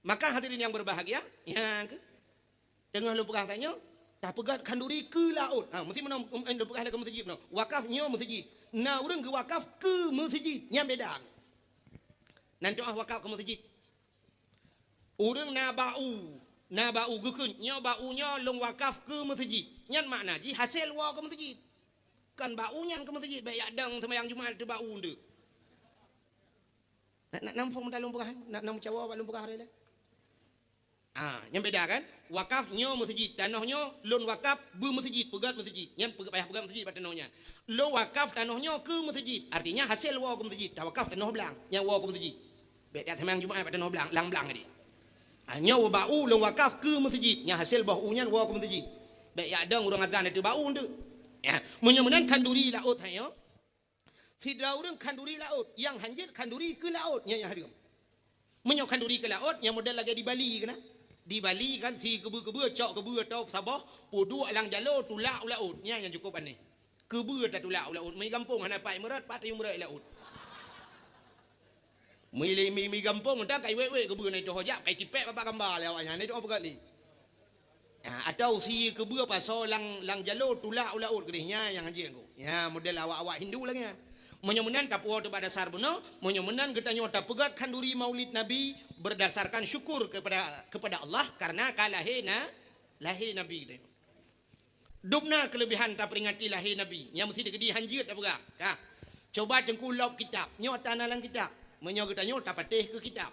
Maka hadirin yang berbahagia, ya ke? Tengah lu pegah tanya, tak pegat kanduri ke laut. Mesti mana lu pegah ke masjid no. Wakafnya masjid. Nah orang ke wakaf ke masjid, yang beda. Nanti wakaf ke masjid. Orang nabau gukun, baunya long wakaf ke masjid. Nyan makna ji hasil wa ke masjid. Kan baunya ke masjid baik adang sama yang Jumaat tu bau tu. Nak nampung dalam pegah, nak nam cawa dalam pegah dia. Yang beda kan? wakaf nyo masjid, tanahnya lon wakaf bermasjid, pegat masjid. Nyan payah pegat masjid pada tanahnya. Lo wakaf tanahnya ke masjid. Artinya hasil wa ke masjid. Tak wakaf tanah belang, yang wa ke masjid. Bet tak semang Jumaat pada tanah belang, lang-belang tadi. Hanya bau lon wakaf ke masjid, yang hasil bau nya wa ke masjid. Bet ya ada orang azan itu bau tu. Ya, menyemenan kanduri laut hayo. Sidra orang kanduri laut, yang hanjit kanduri ke laut nya yang hadir. Menyok kanduri ke laut, yang model lagi di Bali kena. Di Bali kan si kebu-kebu cok kebu atau Sabah pudu alang jalo tulak laut nya yang cukup aneh. Kebu tak tulak laut mai kampung hana pai merat pat yung merat laut. Mi kampung tak kai we kebu nai to hojak kai tipek bapak gambar lawanya ni tu apa kali. Atau si kebu pasal lang jalo tulak laut gedehnya yang anjing aku. Ya model awak-awak Hindu lagi. Menyemenan tapuo pada dasar beno, menyemenan kita nyota pegat kanduri Maulid Nabi berdasarkan syukur kepada Allah karena kalahena lahir Nabi dia. Dubna kelebihan tak peringati lahir Nabi, yang mesti digedi hanjir tak pegat. Coba cengkulop kitab, nyota nalang kitab, menyo kita nyota patih ke kitab.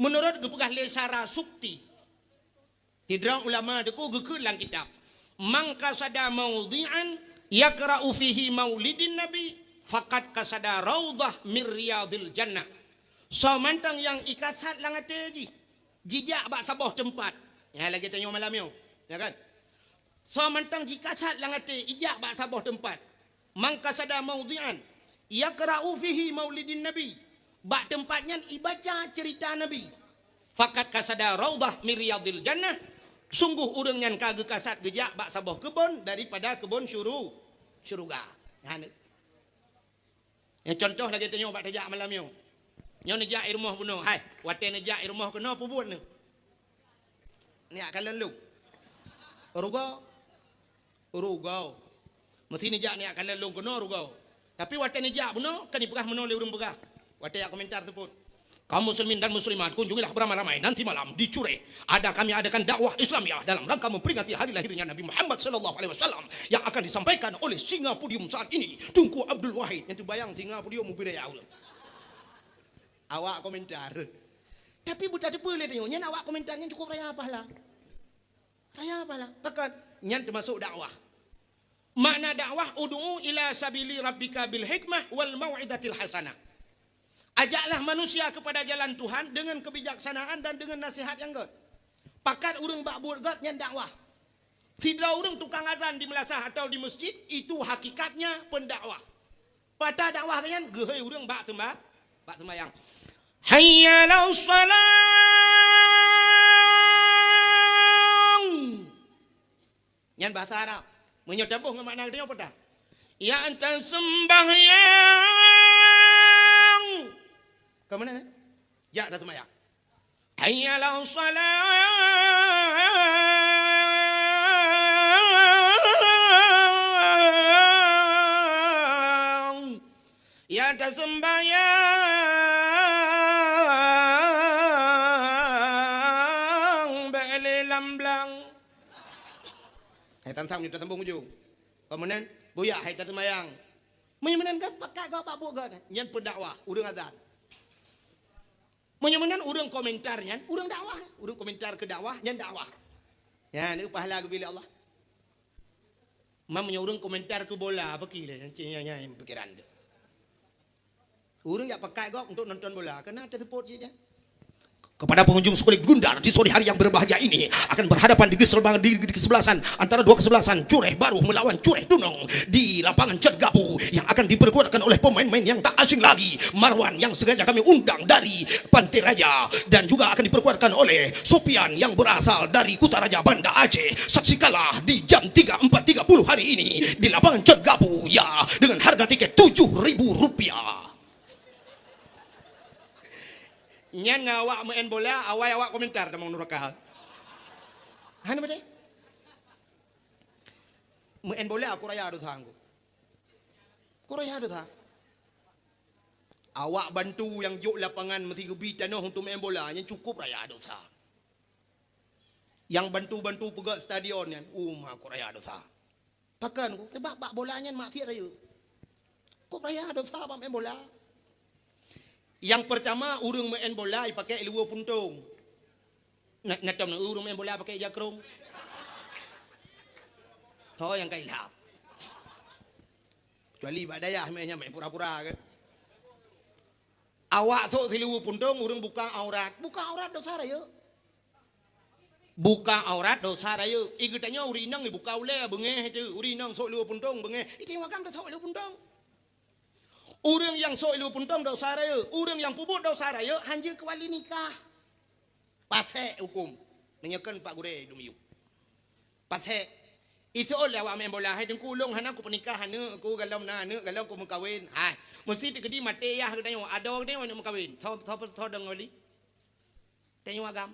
Menurut kepegah lesara sukti, tidra ulama deku gekut lang kitab. Mangka sada maudhi'an yakra'u fihi maulidin nabi faqad kasada raudah min riyadil jannah. So mantang yang ikasat langate jijak bak saboh tempat. Ya lagi tanya malam yo, ya kan? So mantang jikasat langate ijak bak saboh tempat. Mangka sada maudhi'an yakra'u fihi maulidin nabi. Bak tempatnya ibaca cerita nabi. Faqad kasada raudah min riyadil jannah. Sungguh urang nyan kage kasat gejak bak saboh kebon daripada kebon syurga. Yang contoh lagi tanya bak tajak malam yo. Nyo nejak rumah buno. Hai, wate nejak rumah kena apa buat ni? Ni akan lalu. Rugau. Mesti nejak ni akan lalu kena rugau. Tapi wate nejak buno kan dipegah meno le urang pegah. Wate ya komentar tersebut. Kaum muslimin dan muslimat kunjungilah beramai-ramai nanti malam di Cureh. Kami adakan dakwah Islamiah dalam rangka memperingati hari lahirnya Nabi Muhammad sallallahu alaihi wasallam yang akan disampaikan oleh singa podium saat ini, Tunku Abdul Wahid. Yang tu bayang singa podium mubiraya ulang. Awak komentar. Tapi buta depa le tengok, nyan awak komentarnya cukup raya apalah. Raya apalah. Takkan nyan termasuk dakwah. Makna dakwah ud'u ila sabili rabbika bil hikmah wal mau'izatil hasanah. Ajaklah manusia kepada jalan Tuhan dengan kebijaksanaan dan dengan nasihat yang god. Pakat urang bak buat god nyan dakwah. Sidra urang tukang azan di melasah atau di masjid itu hakikatnya pendakwah. Pada dakwah kan gehei urang bak sembahyang. Hayya 'alas salam. Nyan bahasa Arab. Menyotabuh dengan makna dia apa dah? Ya anta sembahyang. Ke mana ni? Ya dah sembahyang. Hayya 'alas salam. Ya dah sembahyang. Ba'li lamblang. Hai tam-tam ni sambung ujung. Kemudian buyak hai tak sembahyang. Menyemenan kan pakat kau apa buat kan? Nyan pendakwah, urang azan. Menyemenan urang komentar nyan, urang dakwah, urang komentar ke dakwah, nyan dakwah. Ya, ni pahala bila Allah. Mamanya urang komentar ke bola, apa kira nyan pikiran dia. Urang ya pakai kau untuk nonton bola, kena ada support je dia. Kepada pengunjung sekolah Gundar di sore hari yang berbahagia ini akan berhadapan di kesebelasan antara dua kesebelasan Cureh Baru melawan Cureh Tunong di lapangan Cetgabu yang akan diperkuatkan oleh pemain-pemain yang tak asing lagi, Marwan yang sengaja kami undang dari Pantai Raja dan juga akan diperkuatkan oleh Sopian yang berasal dari Kutaraja Banda Aceh. Saksikanlah di jam 4.30 hari ini di lapangan Cetgabu ya dengan harga tiket Rp7.000. Nyan ngawak main bola, awak komentar damang nurakah. Hana macam? Main bola aku raya dosa aku. Aku raya dosa. Awak bantu yang juk lapangan mesti gebi tanah untuk main bola, yang cukup raya dosa. Yang bantu-bantu pegak stadion kan, aku raya dosa. Takkan aku sebab bak bolanya mak tiada raya. Aku raya dosa bak main bola. Yang pertama urang main bola pakai luar puntung. Nak tahu nak urung main bola pakai jakrung. Toh yang kai lap. Kecuali badaya mainnya main pura-pura ke. Awak sok silu puntung urung buka aurat. Buka aurat dosa raya. Buka aurat dosa raya. Iku tanya urinang buka ule bengeh tu. Urinang sok lu puntung bengeh. Itu yang wakam dah sok lu puntung. Urang yang sok lu puntung dosa raya. Urang yang pubut dosa raya hanya kewali nikah. Pasek hukum. Menyekan Pak Gure dumiu. Pasek. Isu oleh awak main bola hai dengku long hana ku pernikahan ku galam na galam ku mengkawin. Hai, mesti tekedi mate ya tanya ada orang tengok nak mengkawin. Tho deng wali. Tengok agam.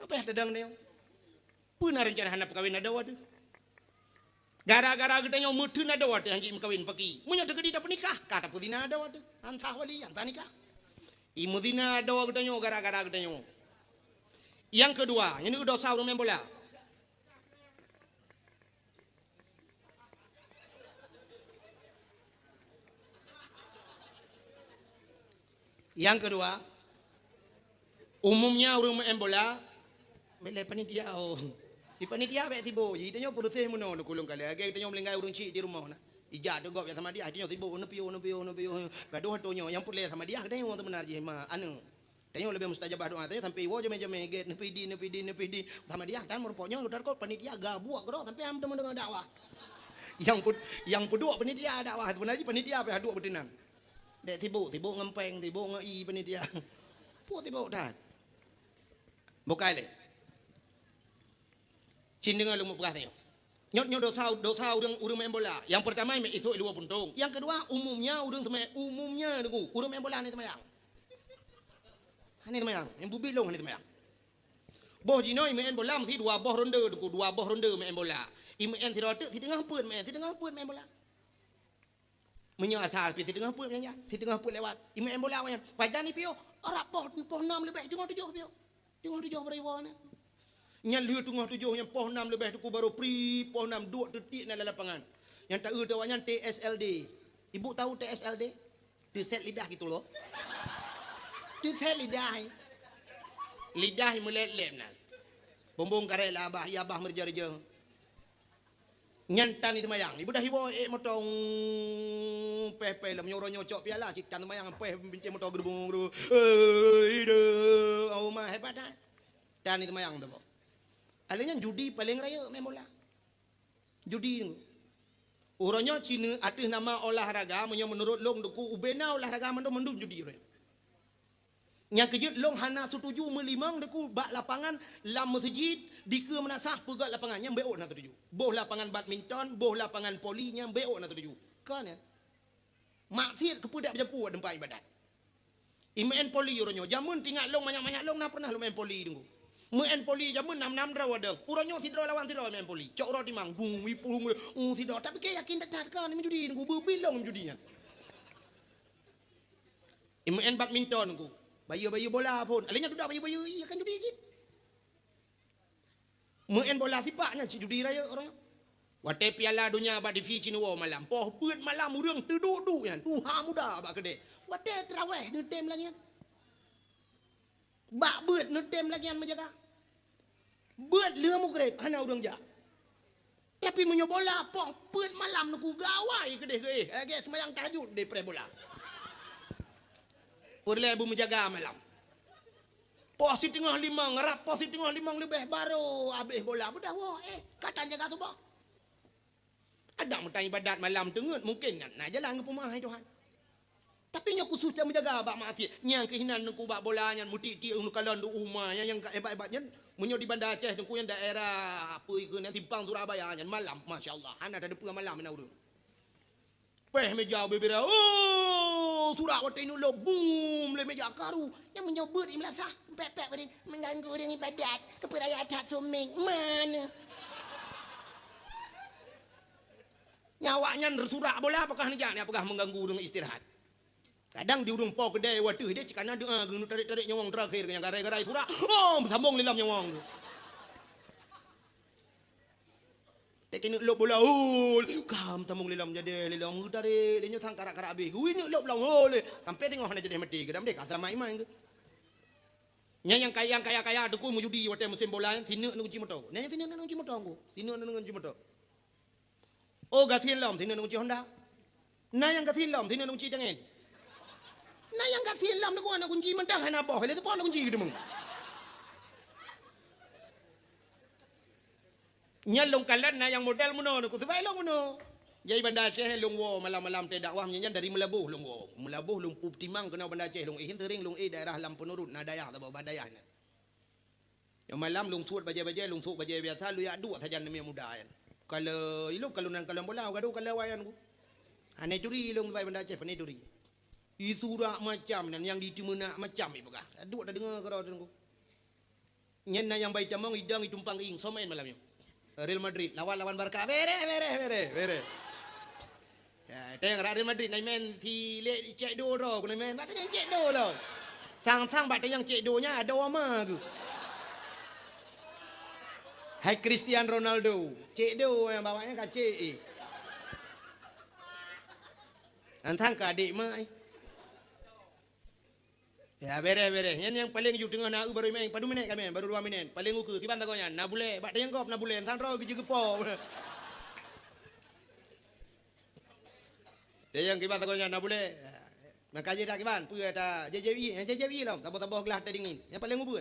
Apa yang tedang tengok? Puna rencana hana perkawin ada wad. Gara-gara kita tengok mutun ada wad hanji mengkawin pagi. Munyo tekedi dah pernikah, kata pudina ada wad. Antah wali, antah nikah. Imudina ada wad tengok gara-gara kita tengok. Yang kedua, ini udah sahur main bola. Yang kedua, umumnya orang main bola, melek panitia. Di panitia baik tibo. Jadi tanya proses mana nak kulung kali. Agak tanya melenggai orang cik di rumah na. Ijat tu gop ya sama dia. Tanya tibo, nepiu. Gaduh tanya yang pulih sama dia. Tanya orang benar je mah. Anu. Tanya lebih mustajabah doa. Tanya sampai wo jam get nepi di sama dia. Tanya merupakan udah kau panitia gabuak kau sampai am dengan dakwah. Yang kedua panitia dakwah. Sebenarnya panitia apa dua betinang. Dek tibo ngempeng, tibo ngei panitia. Pu tibo dah. Bukai le. Cin dengan lu bekas tengok. Nyot dosa urang main bola. Yang pertama main esok dua puntung. Yang kedua umumnya urang niku, urang main bola ni semayang. Hani semayang, yang bubi long hani semayang. Boh jinoi main bola mesti dua boh ronde main bola. Imen si tengah pun main bola. Menyasar pi tengah pun nyanyi, tengah pun lewat. Main bola kan. Wajan ni pio, ora poh 6 lebih tengah 7 pio. Tengah 7 beriwan. Yang lihat tengah 7 yang poh 6 lebih tu baru pri poh 6 2 detik dalam lapangan. Yang tak ada awaknya TSLD. Ibu tahu TSLD? Tiset lidah gitu loh. Tiset lidah. Lidah melelem nah. Bombong karela abah ya abah merja-reja. Nyantan itu mayang. Ibu dah hibo motong peh lam nyoro nyocok piala cik tan mayang peh binti motor gerbung. Oh mah hebat dah. Tan itu mayang tu. Alanya judi paling raya main bola. Judi ni. Orangnya Cina atas nama olahraga menurut long duku ubena olahraga mendum judi raya. Yang kejut long hana setuju melimang deku bak lapangan lam masjid dika menasah pegak lapangannya beok nak setuju. Boh lapangan badminton, boh lapangan polinya beok nak setuju. Kan ya? Maksiat kepudak berjampu tempat ibadat. Main poli orangnya jamun tinggal long banyak-banyak long nak pernah main poli tunggu. Main poli jamun 6 draw ada. Orangnya sidra lawan sidra main poli. Cok ora timang bung wipung sidra tapi ke yakin tak kan ni judi tunggu berbilong judinya. Main badminton tunggu. Bayu bola pun. Alanya duduk bayu iya kan judi je. Main bola sipaknya judi raya orang. Wate piala dunia abad di Fiji nuwo malam. Poh beut malam urang terduduk yan. Tuha muda abad kedai. Wate terawih nu tem lagi yan. Bak beut nu tem lagi yan menjaga. Beut leu mugrib hana urang ja. Tapi menyo bola poh beut malam nu ku gawai kedai ke. Lagi semayang tahajud de pre bola. Purle ibu menjaga malam. Posi tengah 5 ngerap posi tengah 5 lebih baru habis bola. Budah wo kata jaga tu bah. Ada mentang ibadat malam tengut mungkin nak jalan ke rumah Tuhan. Tapi nya khusus menjaga bak maksiat. Yang kehinan ku bak bola nya muti-ti unu kalon du umah yang hebat-hebatnya menyo di Banda Aceh ku yang daerah apa iku nanti Simpang Surabaya nya malam masya-Allah. Ana ada pulang malam na urang. Peh meja bebera. Oh, surat waktu ini lo boom le meja karu yang menyebut di melasah pepek beri mengganggu dengan ibadat keperayaan tak suming mana nyawanya surat bola apakah ni apakah mengganggu dengan istirahat. Kadang di urung po kedai waduh dia cikana doa gunu tarik-tarik nyawang terakhir yang garai-garai surat sambung lilam nyawang tu. Tak kena lop bola kam tamung lilam jadi lilam tarik dia nyusang karak-karak habis hui ni lop long sampai tengok hana jadi mati ke dalam dia kata mai ke Nya yang kaya tu ku mu judi hotel musim bola thinu nu kunci motor. Nya thinu nu kunci motor ku. Thinu nu kunci motor. Oh gatin lom thinu nu kunci Honda. Na yang gatin lom thinu nu kunci jangan. Na yang gatin lom tu ku na kunci mentang hana boh le tu pon kunci gitu mung. Nya long kalan na yang model muno ku sebai long muno. Jadi Banda Aceh long wo malam-malam te dakwah nya dari Melabuh long wo. Melabuh long Pup Timang kena Banda Aceh long hintering long daerah Lampung Nurut na daya ta badaya na. Yang malam long tuat baje-baje long tuat baje biasa lu ya dua saja namanya muda kan. Kalau nan kalau bola gaduh kalau wayan ku. Ane duri long bai Banda Aceh pane duri. Isura macam nan yang di timuna macam ibu kah. Dua dah dengar karo ku. Nyen na yang bai tamang idang itumpang ing somain malamnya. Real Madrid lawan Barca. Bere. Ya, tengok Real Madrid nai men thi le cek do ro ku nai men bat yang cek do lo. Sang bat yang cek do nya ada ama ku. Hai Cristiano Ronaldo, cek do yang bawanya ka cek. Antang ka adik mai. Ya bere. Yang paling ujung tengah na baru main padu minit kami baru 2 minit. Paling uku tiban takonya na bule bat yang kop na bule san ro gigi gepo. Dia yang kiban takonya na bule. Makaje dak kiban pu ta JJB lah tabo gelas ta dingin. Yang paling ubu.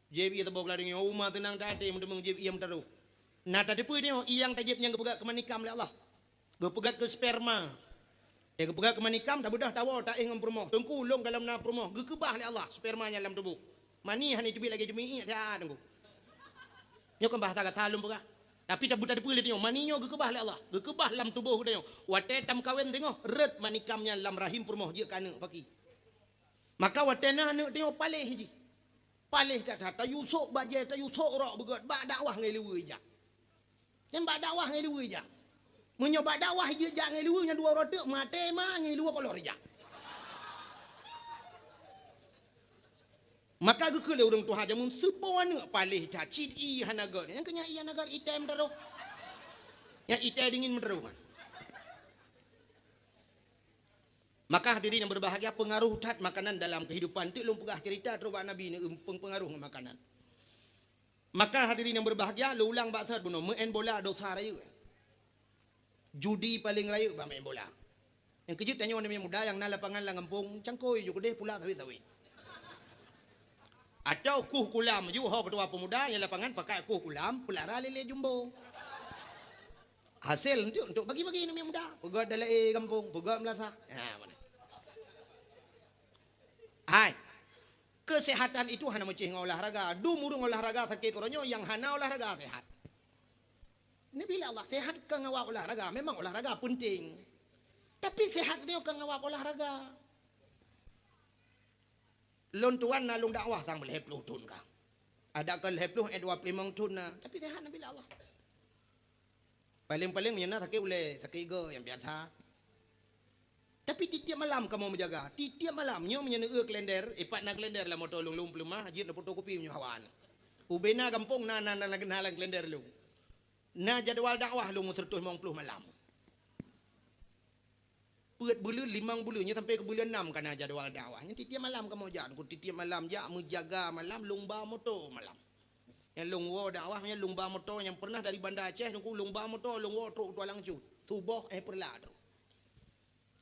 JB tabo gelas dingin uma tenang tadi mun JB yang taru. Na tadi pu dia yang tajib yang gepegat ke manikam le Allah. Gepegat ke sperma. Dia kepegat ke manikam dah bedah tawa tak ingam permoh. Tengku long dalam na permoh. Gekebah le Allah spermanya dalam tubuh. Mani hani jebit lagi jemi tak tengku. Nyo kan bahasa kat salum pegak. Tapi tak buta depu le tengok maninyo gekebah le Allah. Gekebah dalam tubuh dia. Wate tam kawin tengok red manikamnya dalam rahim permoh je kana pagi. Maka wate na anak tengok palih ji. Palih tak tayu sok baje tayu sok rok begot bak dakwah ngai lewe je. Yang bak dakwah ngai lewe je. Menyoba dakwah je jak ngai lewe nya dua rotek mate ma ngai lewe kolor je. Maka ke le urang Tuhan jamun sebon palih ca cid i hanagar yang kenya i hanagar item daro yang item dingin menderu kan. Maka hadirin yang berbahagia pengaruh tat makanan dalam kehidupan tu long pegah cerita terubah Nabi ni pengaruh makanan. Maka hadirin yang berbahagia lu ulang baksa buno main bola dosa raya. Judi paling raya ba main bola. Yang kejut tanya orang muda yang na lapangan lang kampung cangkoi ju kedeh pula tawit-tawit. Atau kuh kulam ju ho ketua pemuda yang lapangan pakai kuh kulam pelara lele jumbo. Hasil untuk bagi-bagi ni muda. Pegat dalai kampung, pegat melasa. Ha mana. Hai. Kesehatan itu hana macam olahraga. Du murung olahraga sakit koronyo yang hana olahraga sehat. Ini bila Allah sehat kan ngawak olahraga. Memang olahraga penting. Tapi sehat dia kan ngawak olahraga. Lon tuan na long dakwah sang boleh 10 tun ka. Ada kan 10 25 tun na. Tapi sehat Nabi Allah. Paling-paling menyana sakit boleh sakit go yang biasa. Tapi tiap malam kamu menjaga. Tiap malam nyo menyana kalender, ipat na kalender lah motor long pelumah hajit na fotokopi menyo hawan. Ubena kampung na kenalan kalender lu. Na jadual dakwah lu 150 malam. Pet bulan 5 bulannya sampai ke bulan 6 kana jadual dakwahnya tiap malam kamu jalan ku tiap malam ja menjaga malam lomba motor malam yang longwo dakwahnya lomba motor yang pernah dari Banda Aceh ku lomba motor longwo truk tualang cu tuboh perla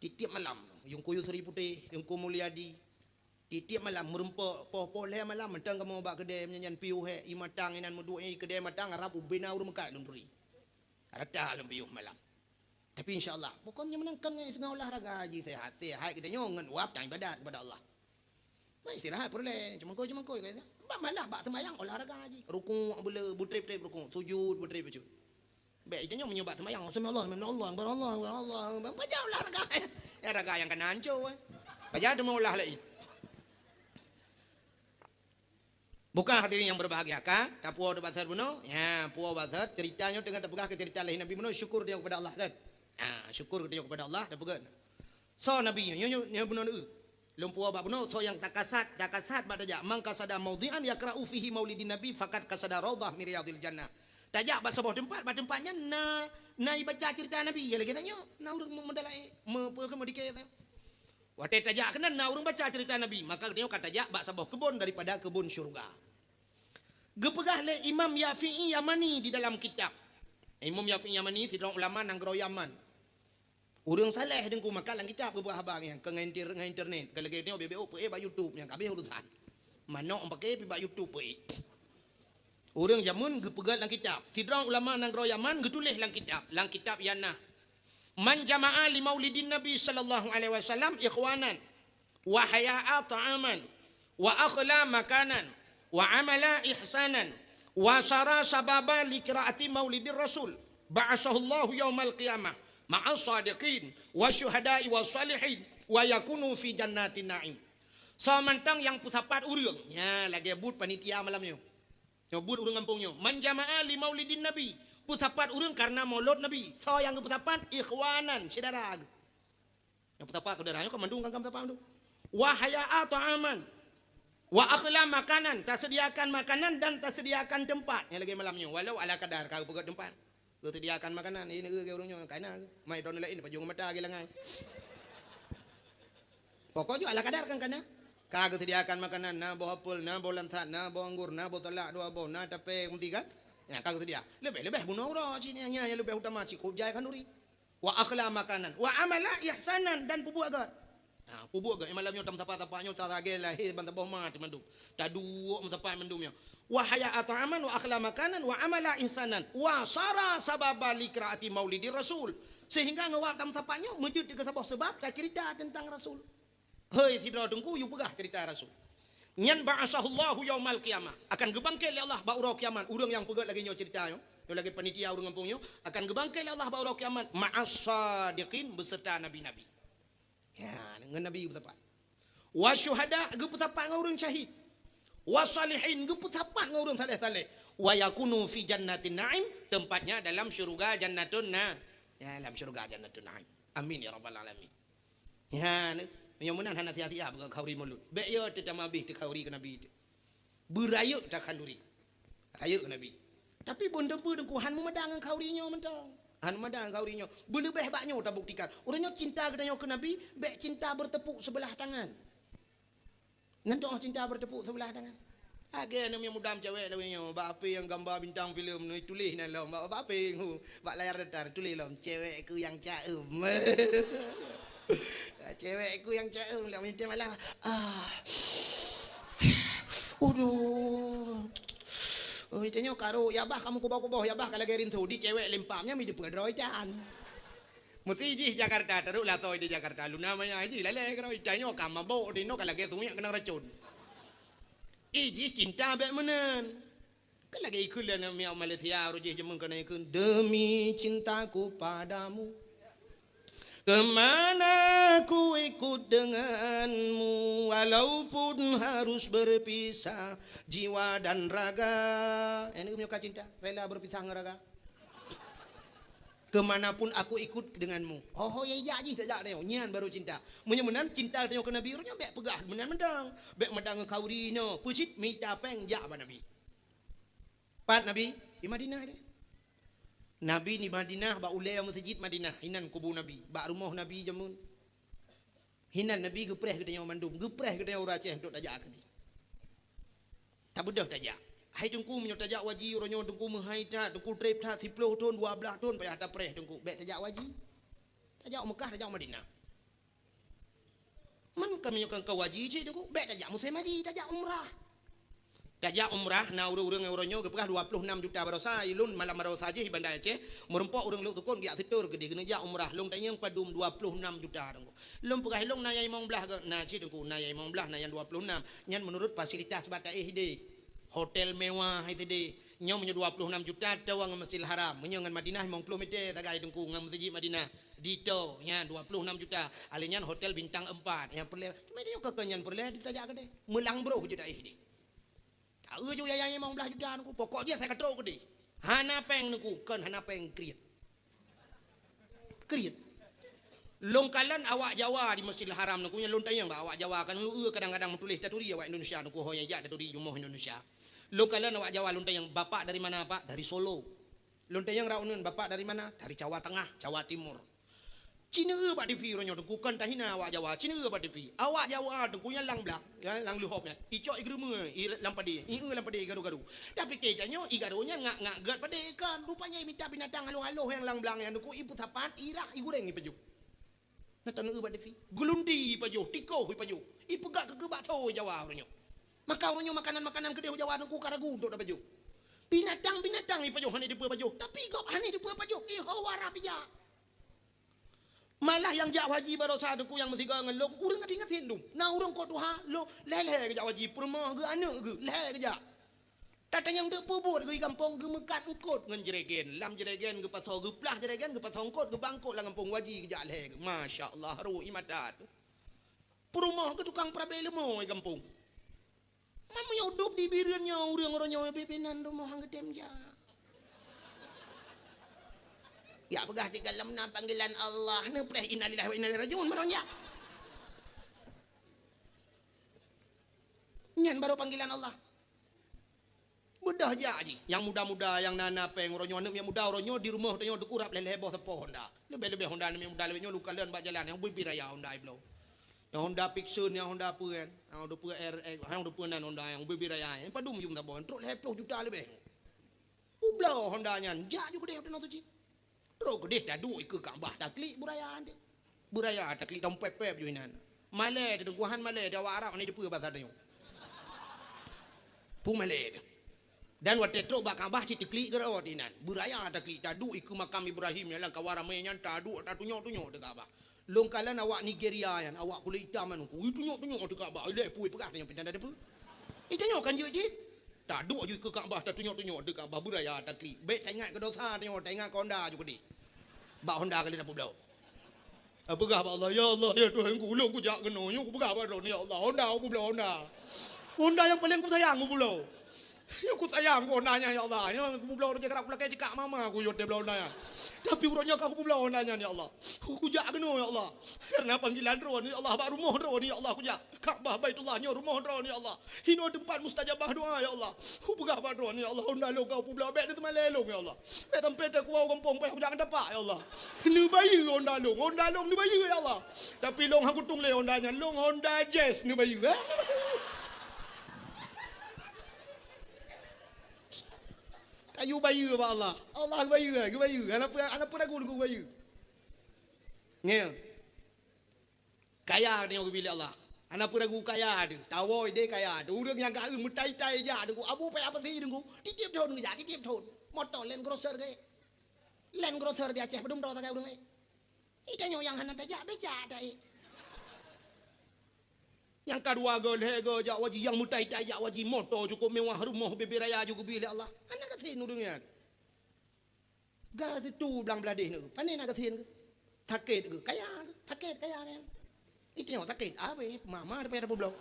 tiap malam yung kuyu Seri Putih yung ku Mulyadi tiap malam merempok poh le malam mentang kamu bak kedai menyanyian piu he imatang inan mudu kedai matang arab ubena urung ka lunduri arata lembiu malam. Tapi insyaAllah, pokoknya menangkan dengan olahraga haji sehat. Sehat kita nyongan wap dan ibadat kepada Allah. Baik istirahat perlahan. Cuma kau. Bak malah bak semayang olahraga haji. Rukuk boleh butrip-trip rukuk. Sujud butrip baju. Baik kita nyong menyubat semayang. Bismillah, Allah. Baca olahraga. Olahraga yang kena hancur. Baca tu olah lagi. Bukan hadirin yang berbahagia kan? Tak puas debat buno. Ya, puas bazar ceritanya tengah terpegah ke cerita lain Nabi buno syukur dia kepada Allah kan. Syukur dia kepada Allah dah pegan. So Nabi nyo buno nu. Lumpua ba buno so yang takasat badaja mangkasada maudhi'an yaqra'u fihi maulidin nabi faqad kasada raudhah min riyadil jannah. Tajak ba sebuah tempat tempatnya na baca cerita Nabi ya lagi tanya na urang mendalai me dikait. Watai tajak kena na urang baca cerita Nabi, maka dia kata tajak bak sabah kebun daripada kebun syurga. Gepegah le Imam Yafi'i Yamani di dalam kitab. Imam Yafi'i Yamani sidang ulama nang gero Yaman. Urang saleh dengku makan lang kitab gepegah abang yang ke internet. Kalau dia BBO pe ba YouTube yang kabeh urusan. Manok pakai pi ba YouTube pe. Urang jamun gepegah lang kitab. Sidang ulama nang gero Yaman getulis lang kitab yana. Man jama'a li maulidin Nabi sallallahu alaihi wasallam ikhwanan wa haya'a ta'aman wa akhla makanan wa amala ihsanan wa sara sababa li qiraati maulidir rasul ba'asahu Allah yaumal qiyamah ma'a sadiqin wa syuhada'i wa salihin wa yakunu fi jannatin na'im. Samantang yang putapat urang nya lagi but panitia malam nyo. Nyobut urang kampung nyo. Man jama'a li maulidin Nabi putapat urang karena maulud Nabi. So yang putapat ikhwanan saudara. Yang putapat saudaranya kau mandung kan putapat mandung. Wa haya'a ta'aman wa akhla makanan, tak sediakan makanan dan tak sediakan tempat. Yang lagi malamnya walau ala kadar kau pegat tempat. Kau sediakan makanan ini ke urangnya kana mai don lain pajung mata gilangan. Pokoknya ala kadar kan kana. Kau sediakan makanan na bawa apel na bawa lantan na bawa anggur na bawa telak dua bawa na tape mentikan. Ya kagak dia. Lebih bunuh orang sini yang lebih utama cik kujai kanuri. Wa akhla makanan, wa amala ihsanan dan pubu agar. Nah, pubu agar malamnya tam tapa-tapanya tarage lahir ban tabah mat mandum. Tadu matapai mandumnya. Wa haya'a ta'aman wa akhla makanan wa amala ihsanan wa sara sababa liqraati maulidir rasul. Sehingga ngawak tam tapanya mujud ke sebab tak cerita tentang rasul. Hei tidra dengku you pegah cerita rasul. Nyan ba'asahullahu yaumal qiyamah, akan gebangkit oleh Allah baurau kiamat. Urang yang pegat lagi nyo cerita nyo lagi panitia urang kampung nyo akan gebangkit oleh Allah baurau kiamat ma'as sadiqin beserta nabi-nabi. Ya, dengan nabi bertepat. Wa syuhada bertepat dengan urang syahid. Wa salihin bertepat dengan urang saleh-saleh. Wa yakunu fi jannatin na'im, tempatnya dalam syurga jannatun ya, dalam syurga jannatun na'im. Amin ya rabbal alamin. Ya, menyamunan hana hati-hati ke kauri mulut. Baik yo tetama bih te kauri ke nabi. Berayuk tak kanduri. Rayuk ke nabi. Tapi benda dengku han memedang kauri nyo mentang. Han medang kauri nyo. Benda beh baknyo tak buktikan. Urangnya cinta ke nabi, baik cinta bertepuk sebelah tangan. Nanti orang cinta bertepuk sebelah tangan. Aga nam yang mudam cewek lawinyo, bak apa yang gambar bintang filem ni tulis nan lom. Bak apa bak layar datar tulis lom cewekku yang caem. Cewekku yang caem lah minta malam. Aduh. Oh, itanya karo ya bah kamu kubah-kubah ya bah kalau gerin tu di cewek lempamnya mi dipedroi can. Mesti ji Jakarta terus lah toy di Jakarta. Lu namanya ji lele karo itanya kamu bawa di no kalau getunya kena racun. Iji cinta bek menen. Kan lagi ikut lah nama Malaysia rojih jemun kena ikut demi cintaku padamu. Kemana ku ikut denganmu walaupun harus berpisah jiwa dan raga. Ini punya cinta, rela berpisah dengan raga. Kemanapun aku ikut denganmu. Oh ya jadi tak ada nyan baru cinta. Menyemenan cinta tengok ke Nabi runya bek pegah menang-menang. Bek medang kauri no. Pucit minta peng ja ba Nabi. Pat Nabi di Madinah dia. Nabi di Madinah ba ulai masjid Madinah hinan kubu Nabi ba rumah Nabi jamun hinan Nabi gepreh ke tanya mandum gepreh ke tanya orang Aceh duk tajak ke ni tak bedah tajak hai tungku menyo tajak waji ronyo tungku menghai ta tungku trip ta 10 tahun 12 tahun payah ta preh tungku bek tajak waji tajak Mekah tajak Madinah man kami kan ke waji je tungku bek tajak musim haji tajak umrah. Tajak umrah na urang uronyo gepegah 26 juta barosa ilun malam barosa je di Bandar Aceh merempok urang luk tukun dia setor gede kena jak umrah long tanyang padum 26 juta dengku lum pegah long na yai mong belah ke na ci dengku na yai mong belah na yang 26 nyan menurut fasilitas batai hide hotel mewah hide nyong menyo 26 juta tawang Masjidil Haram menyo ngan Madinah 50 meter tagai dengku ngan masjid Madinah dito nya 26 juta alinyan hotel bintang 4 yang perle medio ke kenyan perle ditajak gede melang bro je dai hide. Uju yang mau belah jutaan ku pokok dia saya katrok gede. Hana peng nuku kan hana peng kriat. Longkalan awak Jawa di Masjidil Haram nuku nya lontayang ba awak Jawa kan lu kadang-kadang menulis taturi awak Indonesia nuku hoya ja taturi jumoh Indonesia. Longkalan awak Jawa lontayang bapak dari mana Pak? Dari Solo. Lontayang raunun bapak dari mana? Dari Jawa Tengah, Jawa Timur. Cina ba TV ronyo tu ku kan tahina awak Jawa. Cina ba TV. Awak Jawa tu ku yang lang blak, ya lang luhop nya. Icok igreme i lampadi. I lampadi garu-garu. Tapi kejanyo i garunya ngak gat pade kan rupanya minta binatang halo-halo yang lang blang yang ku ipu tapan irah i goreng ni paju. Natan ba TV. Gulundi paju, tiko paju. Ipu gak ke bakso Jawa ronyo. Maka ronyo makanan-makanan kedai Jawa tu ku karagu untuk paju. Binatang-binatang ni paju hani di paju. Tapi kau hani di paju. I hawara pija. Malah yang jak haji barosa tu yang mesti kau ngelong urang ngat-ngatin tu. Nah urang kau tu lo lele ke jak haji permah ke anak ke lele ke jak. Tata yang dek pebut ke kampung ke mekat engkot ngan jeregen, lam jeregen ke pasau ke plah jeregen ke pasau engkot ke bangkot lah kampung haji ke jak lele. Masya-Allah ru imatat. Permah ke tukang prabe lemo ke kampung. Mam nyodok di biriannya urang-urangnya pepenan rumah hang gedem jak. Ya pegah di dalam panggilan Allah ne preh innalillahi wa inna ilaihi rajiun maronya. Nyan baru panggilan Allah. Mudah aja aji. Yang muda-muda yang nana peng ronyo anak yang muda ronyo di rumah ronyo dekurap lele boh tepo Honda. Lebih-lebih Honda ni muda lebih luka leun bak jalan yang bui raya Honda iblo. Yang Honda Pixun yang Honda apa kan. Yang Honda R yang Honda nan Honda yang bui raya. Yang padum jum tabon truk 10 juta lebih. Ublo Honda nyan. Ja juga dia tu ji. Terus gede dah duit ke Kaabah taklik buraya ande. Buraya taklik dompet-pep jo inan. Malay tu kuhan Malay Jawa Arab ni depa bahasa dia. Pu Malay. Dan waktu terus bak Kaabah ci taklik ke rawat inan. Buraya taklik dah duit ke makam Ibrahim yang kawara menyan ta duit ta tunyo-tunyo de Kaabah. Long kalan awak Nigeria yan, awak kulit hitam anu. Tunyo-tunyo de Kaabah. Le pui pegah tanya pindah depa. Itanyo kan je ji. Tak duk je ke Kaabah tak tunjuk-tunjuk de Kaabah buraya taklik. Baik saya ingat ke dosa tengok tak ingat Honda juga di. Bak Honda kali dah belau. Apakah Allah ya Allah ya Tuhan ku ulung ku jak kena yo ku pegah pada ni ya Allah Honda aku belau Honda. Honda yang paling ku sayang ku belau. Ya ku sayang ku Hondanya ya Allah. Ya ku belau dia gerak pula kayak cekak mama aku yo de belau Honda. Tapi urangnya aku belau Hondanya ya Allah. Ku jak kena ya Allah. Karena panggilan ro ni Allah bak rumah ro ni ya Allah ku jak. Kaabah Baitullahnya rumah ro ni ya Allah. Hino tempat mustajabah doa ya Allah. Ku pegah pada ni ya Allah Honda lo kau belau bek tu malelong ya Allah. Bek tempat aku au kampung pai aku jangan dapat ya Allah. Ni bayi Honda long ni bayi ya Allah. Tapi long aku tung le Hondanya long Honda Jazz ni bayi. Ayu bayu ba Allah. Allah bayu ke bayu. Anak pun aku dengan bayu. Ngel. Kaya tengok bilik Allah. Anak pun aku kaya tu. Tawoi dia kaya tu. Urang yang gak mutai-tai ja tu. Abu pai apa sih tu. Titip thon ja, titip thon. Motor Land Cruiser ke. Land Cruiser di Aceh belum tahu tak urang ni. Itanyo yang hana beja tai. Yang kedua gol jak waji yang mutai-tai jak waji motor cukup mewah rumah bebe raya juga bilik Allah. Anak kasin urangnya. Gas itu belang beladih ni. Pandai nak kasin ke? Sakit ke? Kaya ke? Sakit kaya kan? Itu yang sakit. Apa? Mama ada apa belum?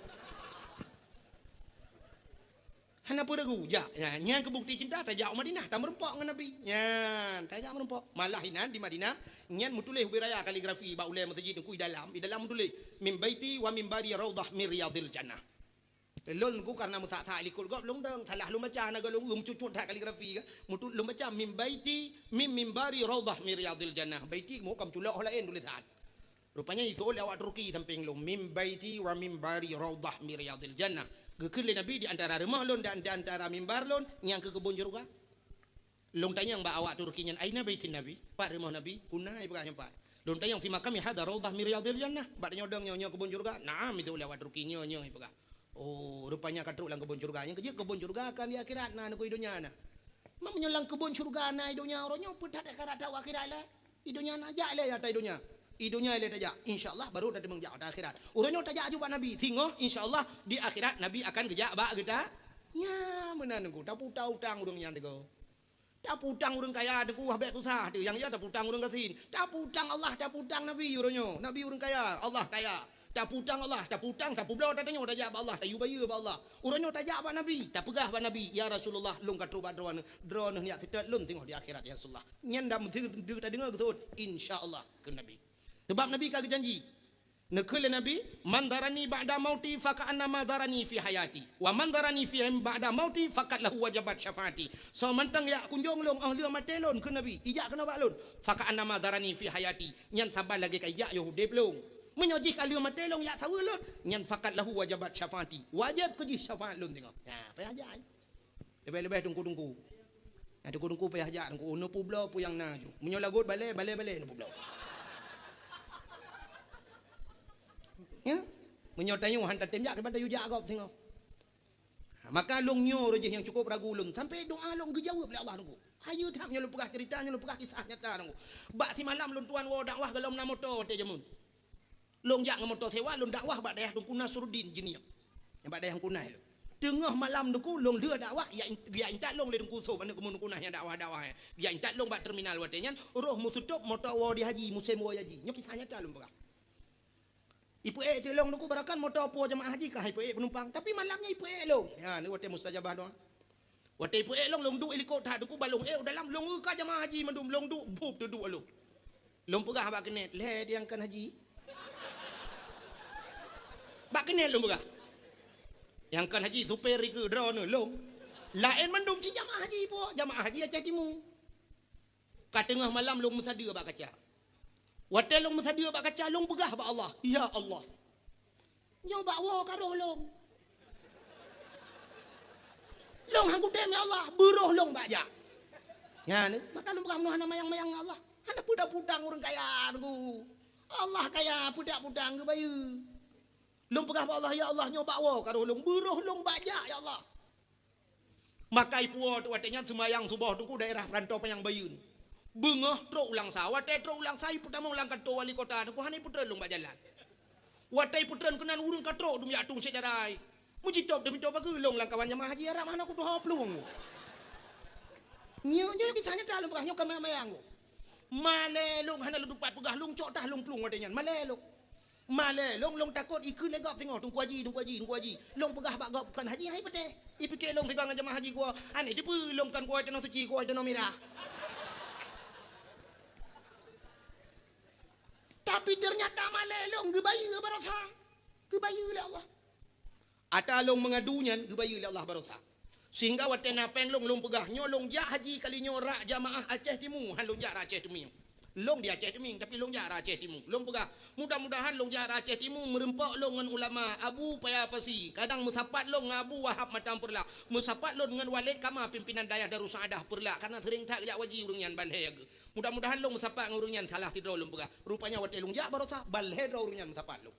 Hana pun ragu. Ya, yang kebukti cinta tajak Madinah, tak merempak dengan Nabi. Ya, tajak merempak. Malah hinan di Madinah, nyan mutulih ubiraya kaligrafi ba ulai masjid ku di dalam mutulih min baiti wa min bari raudah min riyadil jannah. Lon ku karena mutak tak likut gop long dong salah lu baca na galung cucut tak kaligrafi ka mutul lu baca min baiti min bari raudah min riyadil jannah. Baiti mu kam tulah lain tulisan. Rupanya itu oleh awak Turki samping lu min baiti wa min bari raudah min riyadil jannah. Gekele Nabi di antara rumah lon dan di antara mimbar lon yang ke kebun jeruk. Long tanya yang awak Turki nyan aina baitin Nabi? Pak rumah Nabi, punai bukan pak. Long tanya yang fi makami hada raudah min riyadil jannah. Bak nyodong nyonya kebun jeruk. Naam itu oleh awak Turki nyonya ibaga. Oh, rupanya katruk lang kebun surga. Yang kerja kebun surga kan di akhirat na ku idunya na. Mam menyolang kebun surga na idunya orangnya putat akhirat tahu akhirat lah. Idunya na jak le ya ta idunya. Idunya le tajak. Insyaallah baru dah mengjak ta akhirat. Orangnya tajak juga Nabi. Tengok insyaallah di akhirat Nabi akan kerja bak kita. Ya, mana nunggu tak putar utang urang yang tego. Tak putang urang kaya deku habis susah tu. Yang ya tak putang urang kasin. Tak putang Allah, tak putang Nabi orangnya. Nabi urang kaya, Allah kaya. Tak putang Allah, tak putang, tak pulau tak tengok tajak ba Allah, tak yubaya ba Allah. Urangnya tajak ba Nabi, tak pegah ba Nabi. Ya Rasulullah, lung katru ba drone ni setet lun tengok di akhirat ya Rasulullah. Nyen dah mesti tak dengar betul. Insyaallah ke Nabi. Sebab Nabi kagak janji. Nekul Nabi, man darani ba'da mauti faka'annama darani fi hayati. Wa man darani fi ba'da mauti faqad lahu wajabat syafaati. So mantang ya kunjung long ahli matelon ke Nabi. Ijak kena baklon. Faka'annama darani fi hayati. Nyan sabar lagi ka ijak yo hudip long. Menyojih kali matelong ya sawulun. Nyan faqad lahu wajabat syafaati. Wajib ke syafaat lun tengok. Nah, payah ajak. Lebih-lebih tunggu-tunggu. Ya tunggu-tunggu payah ajak tunggu. No publo pu yang naju. Menyolagut balik no publo. Ya, menyotayu hantar temjak kepada yujak kau tengok. Maka long nyo roje yang cukup ragu long sampai doa long dijawab oleh Allah nunggu. Hayu tamnya lu pegah ceritanya lu pegah kisah nyata nunggu. Bak si malam lu tuan wo dakwah galom na motor te jamun. Long jak motor sewa long dakwah bak dayah dungku Nasruddin jiniak. Yang bak dayah kunai lu. Tengah malam dungku long dia dakwah ya intak long le dungku so ban kemun kunah yang dakwah ya intak long bak terminal watenyan roh musutup motor wo di haji musim wo haji. Nyo kisah nyata lu pegah. Ibu tolong lu barakan motor apa jemaah haji kah ibu penumpang tapi malamnya ibu long ya ni wate mustajabah doang wate ibu long long du helikopter du balong dalam long ka jemaah haji mandum long du bup duduk long pegah bak kenet le dia kan haji bak kenet long pegah yang kan haji super ke drone long lain mandum si jemaah haji po jemaah haji Aceh Timur ka tengah malam long musadir bak kaca Watel long masadia bak kaca long pegah bak Allah. Ya Allah. Nyo bak wo karo long. Long hang kudem ya Allah, buruh long bak ja. Ya ni, maka long pegah menuh mayang-mayang Allah. Hana pudang-pudang orang kaya nunggu. Allah kaya pudak-pudang ke bayu. Long pegah bak Allah ya Allah nyo bak wo karo long buruh long bak ja ya Allah. Maka ipu tu watenya semayang subuh tunggu daerah perantau Panyang Bayun. Bengah truk ulang sa watai truk ulang sa ipu tamang ulang kanto wali kota ku hani putra long bak jalan watai putran kenan urung ka truk dum yatung sedarai muji top demi top bagi long lang kawan jemaah haji arab mana ku doh plung nyo kisahnya dalam pegah nyo kamayang male long hana ludupat pegah long cok tah long plung watenyan male long takut ikut legap tengok tunggu haji long pegah bak gop kan haji hai pete ipike long tengok jemaah haji ku ane dipu long kan ku tenok suci ku tenok mirah. Tapi ternyata malelong gebayu barosa. Gebayu oleh Allah. Atalong mengadunya gebayu oleh Allah barosa. Sehingga watena penglong long pegah nyolong ja haji kali nyorak jamaah Aceh Timur, halong ja Aceh Timur. Long di Aceh Timur tapi long ja Aceh Timur. Long pegah mudah-mudahan long ja Aceh Timur merempak long dengan ulama Abu Payapasi. Kadang musapat long Abu Wahab Matam Perla. Musapat long dengan Walid Kama pimpinan dayah Darussadah Perla karena sering tak jak waji urunyan balhe. Mudah-mudahan long musapat ngurunyan salah tidur long pegah. Rupanya wate long ja barosa balhe urunyan musapat long.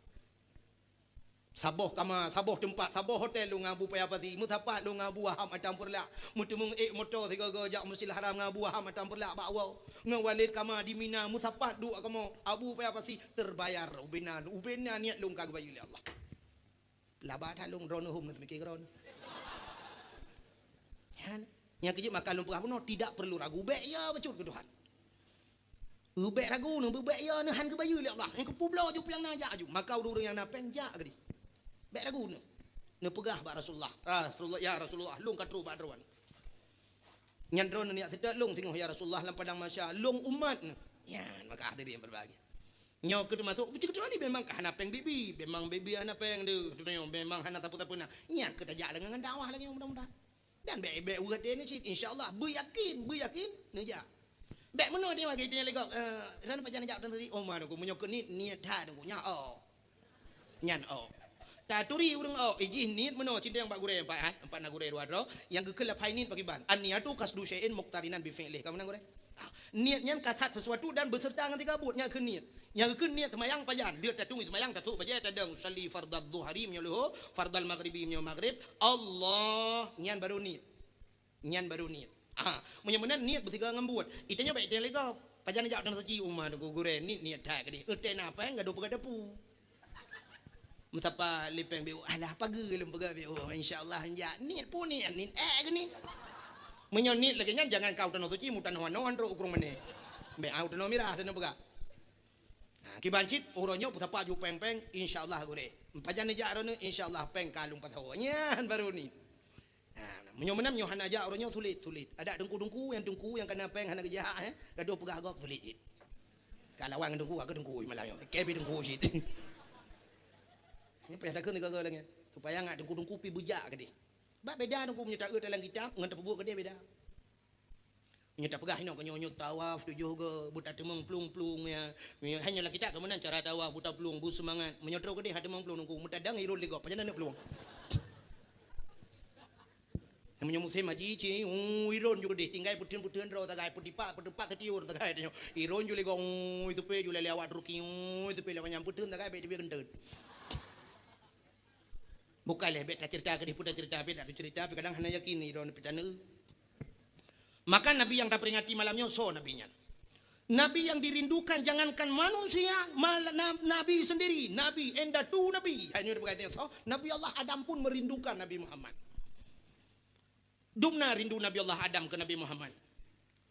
Saboh kama, saboh tempat, saboh hotel lu ngabu payapati, mutapat lu ngabu Wahab Matam Perla. Mutumung motor tiga gojak Masjidil Haram ngabu Wahab Matam Perla bawa. Ngawalid kama di Mina mutapat du kama Abu Payapati terbayar ubena niat lung kag bayu Allah. Labat halung drone hum nak mikir drone. Kan? Yang kejut makan lumpur apa tidak perlu ragu bek ya becut ke Tuhan. Ubek ragu nu ubek ya nu han ke bayu Allah. Engko publo ju piang najak ju. Maka urang yang napen jak gedi. Bek ragu nu. Nu pegah ba Rasulullah. Ya Rasulullah lung katru ba drone. Nyan drone ni sedak lung tengok ya Rasulullah lam padang masya lung umat. Ya maka hadirin yang berbahagia. Nyo ke masuk betul ni memang hana peng bibi, memang bibi hana peng de. Memang hana tapu-tapuna. Nya ke tajak dengan dakwah lagi mudah-mudahan. Dan bek urat ni insyaallah beryakin ni ja. Bek mana dia bagi dia legok ran pajan jak tadi oh mana ku menyok ni niat tha ku nya nyan ta turi urang iji niat mana cinta yang bak gure empat na gure dua ro yang kekel pai ni bagi ban an niatu kasdu syai'in muqtarinan bi fi'lih kamu nang gure niatnya kasat sesuatu dan beserta dengan tiga buatnya ke niat yang ke niat semayang pajan dia tatung semayang tatuk baca tadang usalli fardad dhuhri mnyuluh fardal maghribi mnyo maghrib Allah nyan baru niat menyemenan niat bertiga ngambuat itanya baik dia lega pajan jak dan saji umah ku gure niat tha ke di na apa ngado pegadapu Mutapa lipeng be alah pagi lem pega be insyaallah ya niat pun ni ke ni menyonit lagi nya jangan kau tano tuci mutan honon ro ukrung mene be au tano mirah tano pega kibancit uronyo mutapa ju peng insyaallah gure pajan ja ro insyaallah peng kalung patahonya baru ni menyomenam nyo hana ja uronyo tulit ada dengku yang kena peng hana geja gaduh pega gok tulit kalawang dengku malah yo kebi dengku sit Ni payah dah ke negara lagi. Supaya ngak dengku pi bujak ke dia. Bab beda dengku punya tak dalam kitab ngan terbuat ke dia beda. Nya tak pegah nak nyonyot tawaf tujuh ke buta temeng plung-plung ya. Hanyalah kita ke mana cara tawaf buta plung bu semangat. Menyotro ke dia ada temeng plung nungku mutadang irul ligo pajan nak plung. Yang menyambut saya maji ci iron juga deh tinggal putin-putin ro tagai putipak tetiur tagai dia. Iron juga ligo itu pe juga lewat ruki itu pe lewat nyamputin tagai be dia kentet. Bukan lah bet cerita ke dia putar cerita bet ada cerita tapi kadang hanya yakin iron petana. Maka Nabi yang tak peringati malamnya so nabinya. Nabi yang dirindukan jangankan manusia, Nabi sendiri, Nabi endatu Nabi. Hanya berkata so, Nabi Allah Adam pun merindukan Nabi Muhammad. Dumna rindu Nabi Allah Adam ke Nabi Muhammad.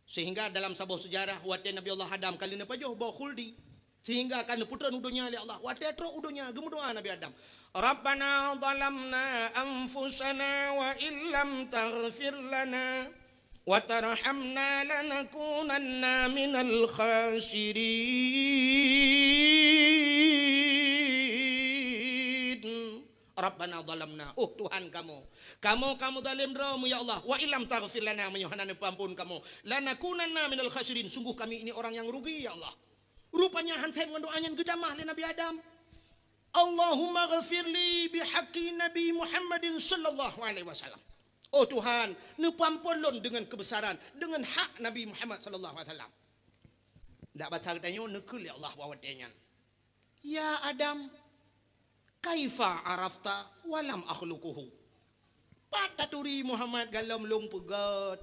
Sehingga dalam sebuah sejarah wate Nabi Allah Adam kali napa joh bawa khuldi. Sehingga akan putra nudunya oleh Allah. Wate tro udunya gemudoa Nabi Adam. Rabbana zalamna anfusana wa illam taghfir lana وَتَرْحَمْنَا لَنَكُونَنَّ مِنَ الْخَاسِرِينَ Rabbana zalamna. Oh Tuhan kamu zalim ramu ya Allah. Wa illam taghfir lana menyuhanana ampun kamu. Lanakunanna minal khasirin. Sungguh kami ini orang yang rugi ya Allah. Rupanya hantai mendoanya gedamah li Nabi Adam. Allahumma ghafirli bihaqqi Nabi Muhammadin sallallahu alaihi wasallam. Oh Tuhan, nepampolon dengan kebesaran, dengan hak Nabi Muhammad sallallahu alaihi wasallam. Dak baca katanya nekul ya Allah wawatenya. Ya Adam, kaifa arafta walam akhluquhu. Pataturi Muhammad galam long pegat.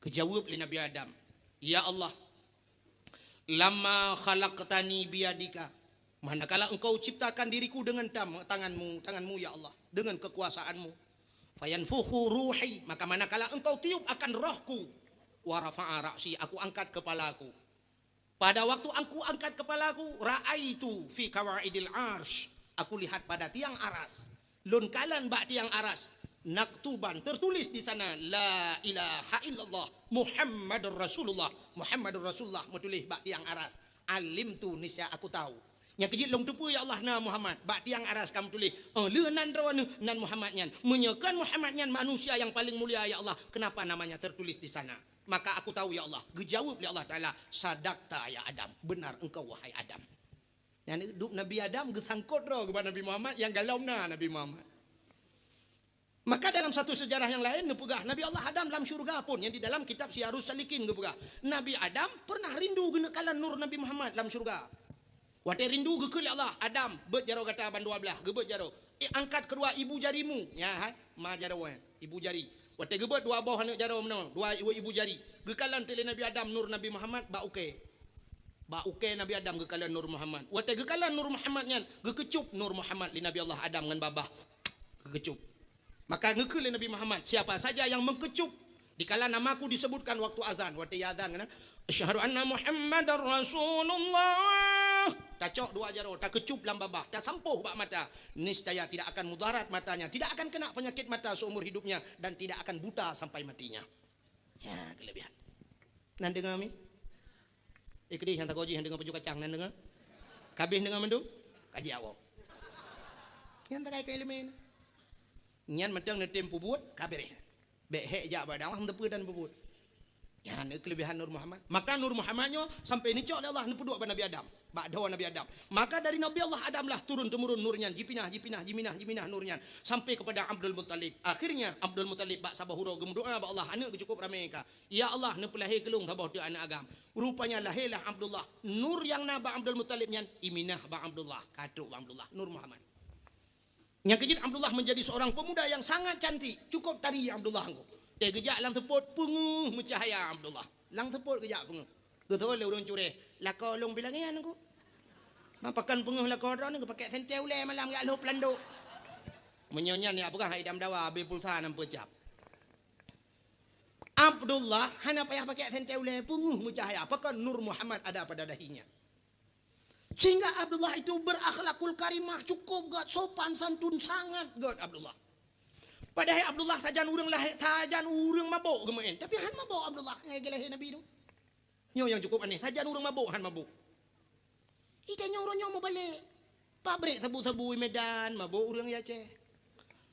Kejawab li Nabi Adam, ya Allah, lama khalaqtani biyadika. Manakala engkau ciptakan diriku dengan tanganmu ya Allah, dengan kekuasaanmu. Fayanfukhu ruhi, maka manakala engkau tiup akan rohku, wa rafa'a ra'si, aku angkat kepalaku. Pada waktu aku angkat kepalaku, ra'aitu fi kawaidil arsh, aku lihat pada tiang aras. Lun kalan bak tiang aras, naktuban tertulis di sana la ilaha illallah Muhammadur Rasulullah. Muhammadur Rasulullah metulis bak tiang aras. Alimtu nisya aku tahu. Yang kejit long tupu ya Allah na Muhammad. Bak tiang aras kamu tulis. Leunan rawana nan Muhammadnyan. Menyekan Muhammadnyan manusia yang paling mulia ya Allah. Kenapa namanya tertulis di sana? Maka aku tahu ya Allah. Gejawab ya Allah Ta'ala. Sadaqta ya Adam. Benar engkau wahai Adam. Yang hidup Nabi Adam gesangkut roh kepada Nabi Muhammad. Yang galau na Nabi Muhammad. Maka dalam satu sejarah yang lain nepegah Nabi Allah Adam dalam syurga pun yang di dalam kitab Syiarus Salikin nepegah Nabi Adam pernah rindu guna kalan nur Nabi Muhammad dalam syurga. Wate rindu gekul Allah Adam bet jaro kata ban dua belah gebet jaro angkat kedua ibu jarimu ya hai ma jaro ibu jari wate gebet dua bawah anak jaro meno dua ibu jari gekalan tele Nabi Adam nur Nabi Muhammad ba uke Nabi Adam gekalan nur Muhammad wate gekalan nur Muhammad nyan gekecup nur Muhammad li Nabi Allah Adam ngan babah gekecup maka ngekul Nabi Muhammad siapa saja yang mengkecup dikala namaku disebutkan waktu azan wate ya azan kan asyhadu anna Muhammadar Rasulullah. Tak cok dua jaro, tak kecup dalam babah, tak sampuh bak mata. Niscaya tidak akan mudarat matanya, tidak akan kena penyakit mata seumur hidupnya dan tidak akan buta sampai matinya. Ya, kelebihan. Nan dengar mi? Ikri yang tak koji yang dengar peju kacang nan dengar. Kabeh dengar mendung? Kaji awak. Yang tak kai elemen. Nyan mentang netem pubut kabeh. Bek hek jak badang tepu dan pubut. Ya, ini kelebihan Nur Muhammad. Maka Nur Muhammadnya sampai ni cok Allah ni puduk pada Nabi Adam. Bak dawa Nabi Adam. Maka dari Nabi Allah Adam lah turun-temurun nurnya. Jiminah nurnya. Sampai kepada Abdul Muttalib. Akhirnya Abdul Muttalib bak sabah hurau gemdoa bak Allah. Anak cukup ramai ka. Ya Allah ni pelahir kelung sabah dia anak agam. Rupanya lahirlah Abdullah. Nur yang naba Abdul Muttalib nyan. Iminah bak Abdullah. Katuk bak Abdullah. Nur Muhammad. Yang kejut Abdullah menjadi seorang pemuda yang sangat cantik. Cukup tari Abdullah anggo. Dia kejak lang teput penguh mencahaya Abdullah. Lang teput kejak penguh. Ketua le urang cure. Laka long bilangian aku. Mapakan penguh laka ron aku pakai sentel le malam gak lo pelando. Menyonyan ya apakah idam dawa be pulsa nam pecap. Abdullah hanya payah pakai sentel le penguh mencahaya. Apakah Nur Muhammad ada pada dahinya. Sehingga Abdullah itu berakhlakul karimah cukup gak sopan santun sangat gak Abdullah. Padahal Abdullah tajan urang mabuk gemain. Tapi han mabuk Abdullah ngegelahe Nabi tu. Nyo yang cukup aneh, tajan urang mabuk han mabuk. Ita nyo orang nyo mau balik. Pabrik tabu-tabu Medan, mabuk orang di Aceh.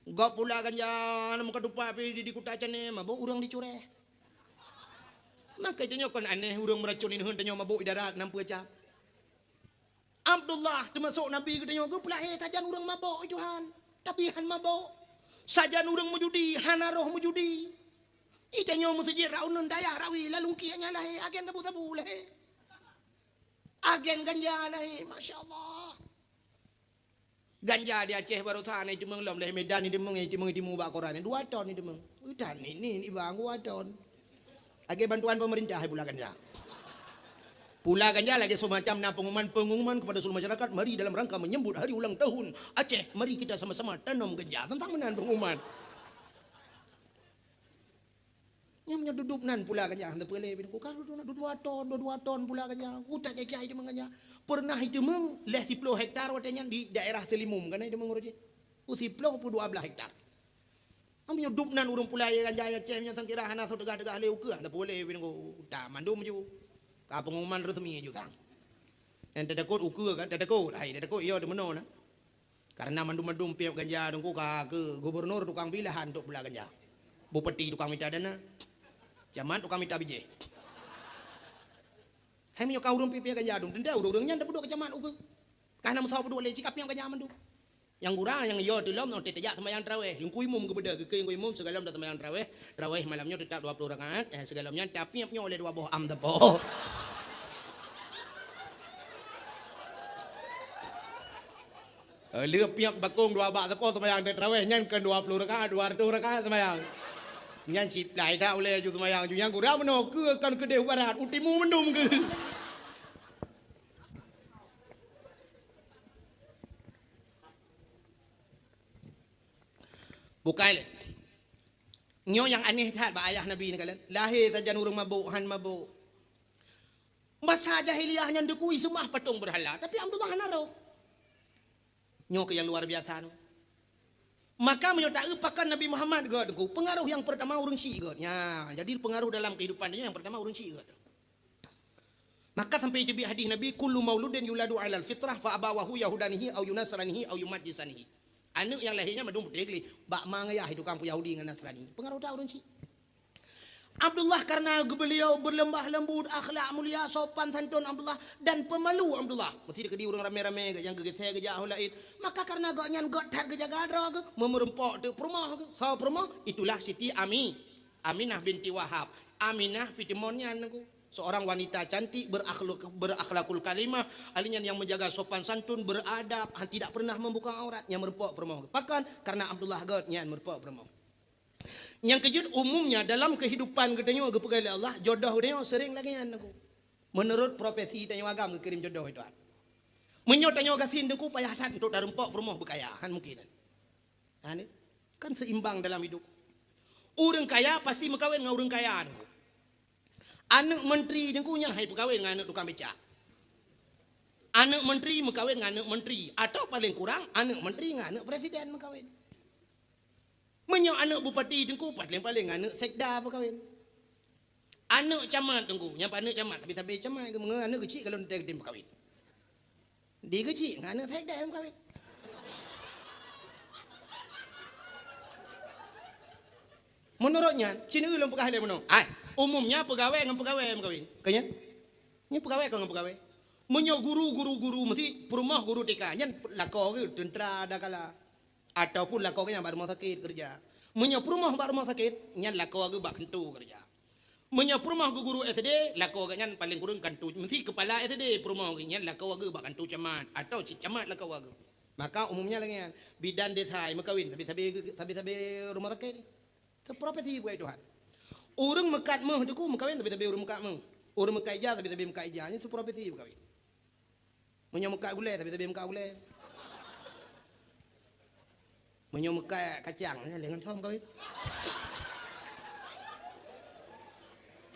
Gak pula ganja, nama kedupa di kota Aceh ni, mabuk orang di Cureh. Maka itu kan aneh, orang meracunin hentanyo mabuk di darat, nampu acap. Abdullah termasuk Nabi katanya, gue pula sajan orang mabuk Tuhan. Tapi han mabuk. Sajan orang mujudi, hana roh mujudi. Itanya musjid raunan dayah rawi, lalu kianya lah, agen tabu-tabu lah. Agen ganja lah, Masya Allah. Ganja di Aceh baru sana itu mengelam dari Medan itu timu bakoran 2 ton itu meng. Udah ini bang 2 ton. Lagi bantuan pemerintah pula ganja. Pula ganja lagi semacam pengumuman kepada seluruh masyarakat. Mari dalam rangka menyambut hari ulang tahun Aceh. Mari kita sama-sama tanam ganja. Tentang menahan pengumuman. Yang duduk nan pula ganja. Hendak boleh. Kalau duduk 2 ton pula ganja. Udah jajah itu menganja. Pernah itu meng leh 10 hektar watanya di daerah Selimum kan itu mengurusi 10 12 hektar. Amnya dupnan urang pula ya ganja cemnya sang kira hana degah-degah leu ke tak boleh bingo tak mandum ju. Ka pengumuman resmi ju tang. Ente takut uke kan takut ai takut iyo de meno na. Karena mandum-mandum piap ganja dengku ka ke gubernur tukang pilihan untuk pula ganja. Bupati tukang minta dana. Camat tukang minta biji. Hemi kau urung pipi ganja dum tenda urung-urungnya ndak buduk kecaman uke. Karena mutau buduk le cikap yang ganja mandum. Yang gurang yang iyo tilom non tetejak sembahyang tarawih. Yung kuimum ke beda ke kuimum segalam dah sembahyang tarawih. Tarawih malamnya tetap 20 rakaat. Segalamnya tapi piapnya oleh 2 buah am tepo. Lihat piap bakung 2 bak tepo sembahyang tarawih nyan ke 20 rakaat 200 rakaat sembahyang. Nyan sip lai dah oleh ju sembahyang ju yang gurang meno ke kan ke deu barat utimu mendum ke. Bukan le. Nyo yang aneh tak ba ayah Nabi ni kalian. Lahir saja urang mabuk, han mabuk. Masa jahiliyahnya ndekui semua patung berhala, tapi Abdullah hanaro. Nyo ke yang luar biasa nu. Maka menyertai pakan Nabi Muhammad god pengaruh yang pertama urang Syi'i god. Ya, jadi pengaruh dalam kehidupan dia yang pertama urang Syi'i god. Maka sampai itu hadis Nabi kullu mauludin yuladu 'alal fitrah fa abawahu yahudanihi au yunasranihi au yumajjisanihi. Anak yang lahirnya madum putih bak mangayah itu kampung Yahudi dengan Nasrani. Pengaruh dah orang Syi'i. Abdullah karena beliau berlembah lembut, akhlak mulia, sopan santun Abdullah dan pemalu Abdullah. Mesti dia orang rame-rame yang gegese gejah lain. Maka karena gak nyan got tar geja gadra ke memerempok tu perumah ke. Saw perumah itulah Siti Aminah binti Wahab. Aminah pitimonnya aku. Seorang wanita cantik berakhlakul kalimah, alinya yang menjaga sopan santun, beradab, tidak pernah membuka auratnya merpok permau. Bahkan karena Abdullah god nyan merpok permau. Yang kejut umumnya dalam kehidupan gedenya kepegali Allah, jodoh dia sering lagi nyan aku. Menurut profesi tanya agam kirim jodoh itu. Menyot tanya gasin deku payahan untuk darempok permau bekayahan mungkin. Ini kan seimbang dalam hidup. Orang kaya pasti mengkawin dengan orang kaya. Anak menteri dengkunya hai pekawin dengan anak tukang becak. Anak menteri mengkawin dengan anak menteri atau paling kurang anak menteri dengan anak presiden mengkawin. Menyo anak bupati dengku paling anak sekda mengkawin. Anak camat dengku yang anak camat tapi camat anak kecil kalau dia mengkawin. Dia kecil dengan anak sekda mengkawin. Menurutnya, sini ulung pegawai dia menong. Umumnya pegawai dengan pegawai mengkawin. Kayaknya, ini pegawai dengan pegawai. Menyo guru mesti perumah guru TK. Nyan lako ke tentera ada kala. Ataupun lako ke yang baru rumah sakit kerja. Menyo perumah baru rumah sakit, nyan lako ke bak kentu kerja. Menyo perumah guru SD, lako ke nyan paling kurang kantu. Mesti kepala SD perumah ke nyan lako ke bak kantu camat atau cik camat lako ke. Maka umumnya lagi nyan bidan desa mengkawin tapi rumah sakit. Seprofesi gue Tuhan. Orang mekat meh deku mengkawin tapi orang mekat meh. Orang mekat ija tapi mekat ija. Ini seprofesi berkawin. Menyo mekat gulai tapi mekat gulai. Menyo mekat kacang dengan thom kawin.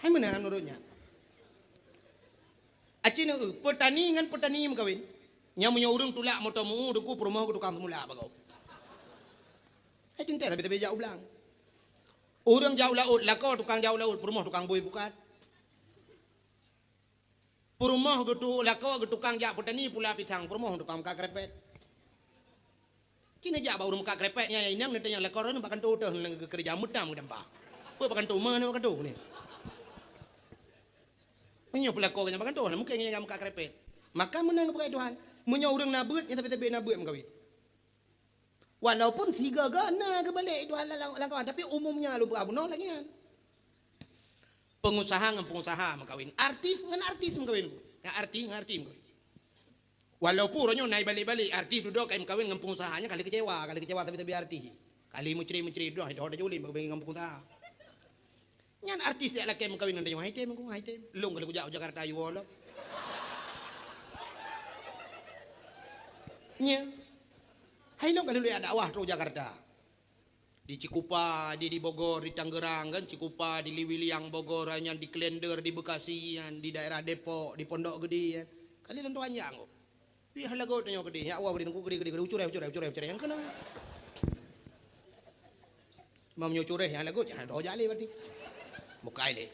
Hai mana menurutnya? Acina petani dengan petani mengkawin. Nya menyo orang tulak motomu deku perumah ke tukang semula bagau. Hai cinta tapi jauh belang. Orang jauh laut, lako tukang jauh laut, perumah tukang bui bukan. Perumah gitu, lako tukang jak petani pula pisang, perumah tukang kakrepet. Cina aja baru muka krepeknya yang nanti yang lekoran bahkan tuh kerja mutam ke dempa. Apa bahkan tuh mana bahkan tuh nih. Menyo pelakon bahkan tuh mungkin yang muka krepek. Maka menang kepada Tuhan. Menyo orang nabut yang tapi nabut mengkawin. Walaupun tiga gana kebalik Tuhan langkawan tapi umumnya lu abu nol lagi kan. Pengusaha dengan pengusaha mengkawin. Artis dengan artis mengkawin. Arti mengkawin. Walaupun orangnya naik balik-balik artis duduk kayak kawin dengan pengusahanya kali kecewa tapi artis kali menceri doang itu ada julim dengan pengusaha nyan artis dia laki kawin dengan dia haitem long kalau jauh Jakarta ayu wala nya hai long kalau ada dakwah tuh Jakarta di Cikupa di Bogor di Tangerang kan Cikupa di Liwiliang Bogor hanya di Klender di Bekasi di daerah Depok di Pondok Gede ya kali tentu hanya kok pi halago tanya gede ya awak gede ucurai yang kena mau nyucurai yang halago jangan doa jali berarti muka ini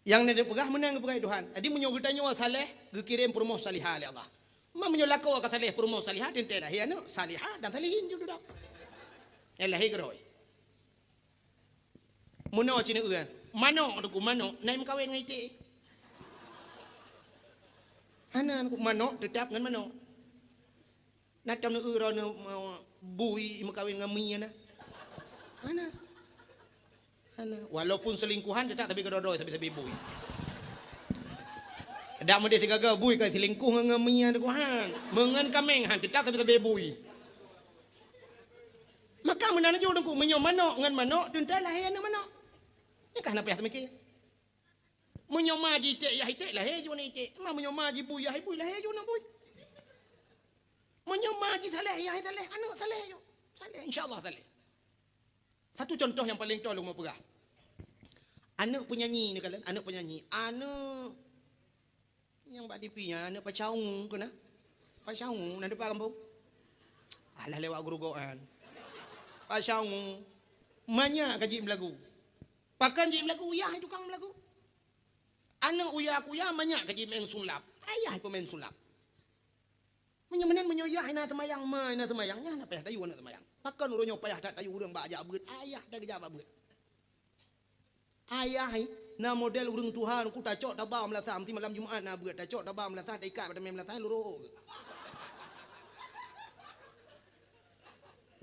yang nede pegah menang kepada Tuhan jadi menyogitanya wa saleh gekirim promosi salihah oleh Allah mau menyolako ka saleh promosi salihah dan tidak ya no salihah dan salihin juga dah elah higroi muno cina uan mano duku mano naim kawin ngaite anak mano tetap ngan mano natam nu uro nu bui makawin ngami ana walaupun selingkuhan tetap tapi kedodoi tapi bui ada mo dia tiga bui ka selingkuh ngami ana kuhan mengan kameng han tetap tapi bui maka menana jo dengku menyo mano ngan mano tentala he ana mano ni kana pa mikir menyo maji te ya hite lah he jo ni te ma menyo maji bui ya bui lah he jo na bui menyo maji saleh ya saleh anak saleh jo saleh insyaallah saleh satu contoh yang paling tolong mau pegah anak penyanyi ni kalian anak penyanyi anak yang bak tipinya anak pacaung kena pacaung nak depan kampung alah lewat gerugoan pacaung banyak kaji melagu pakan ji melagu ya tukang melagu anak uya kuya banyak kaji main sulap ayah pemain sulap menyamanan menyoyah ina semayang ina semayangnya apa ya tayu anak semayang pakan uronyo payah tak tayu urang bak ajak beut ayah dah gejaba beut ayah na model urang Tuhan ku tacok tabam la sam ti malam Jumaat na beut tacok tabam la sa ikat pada mem la sa luro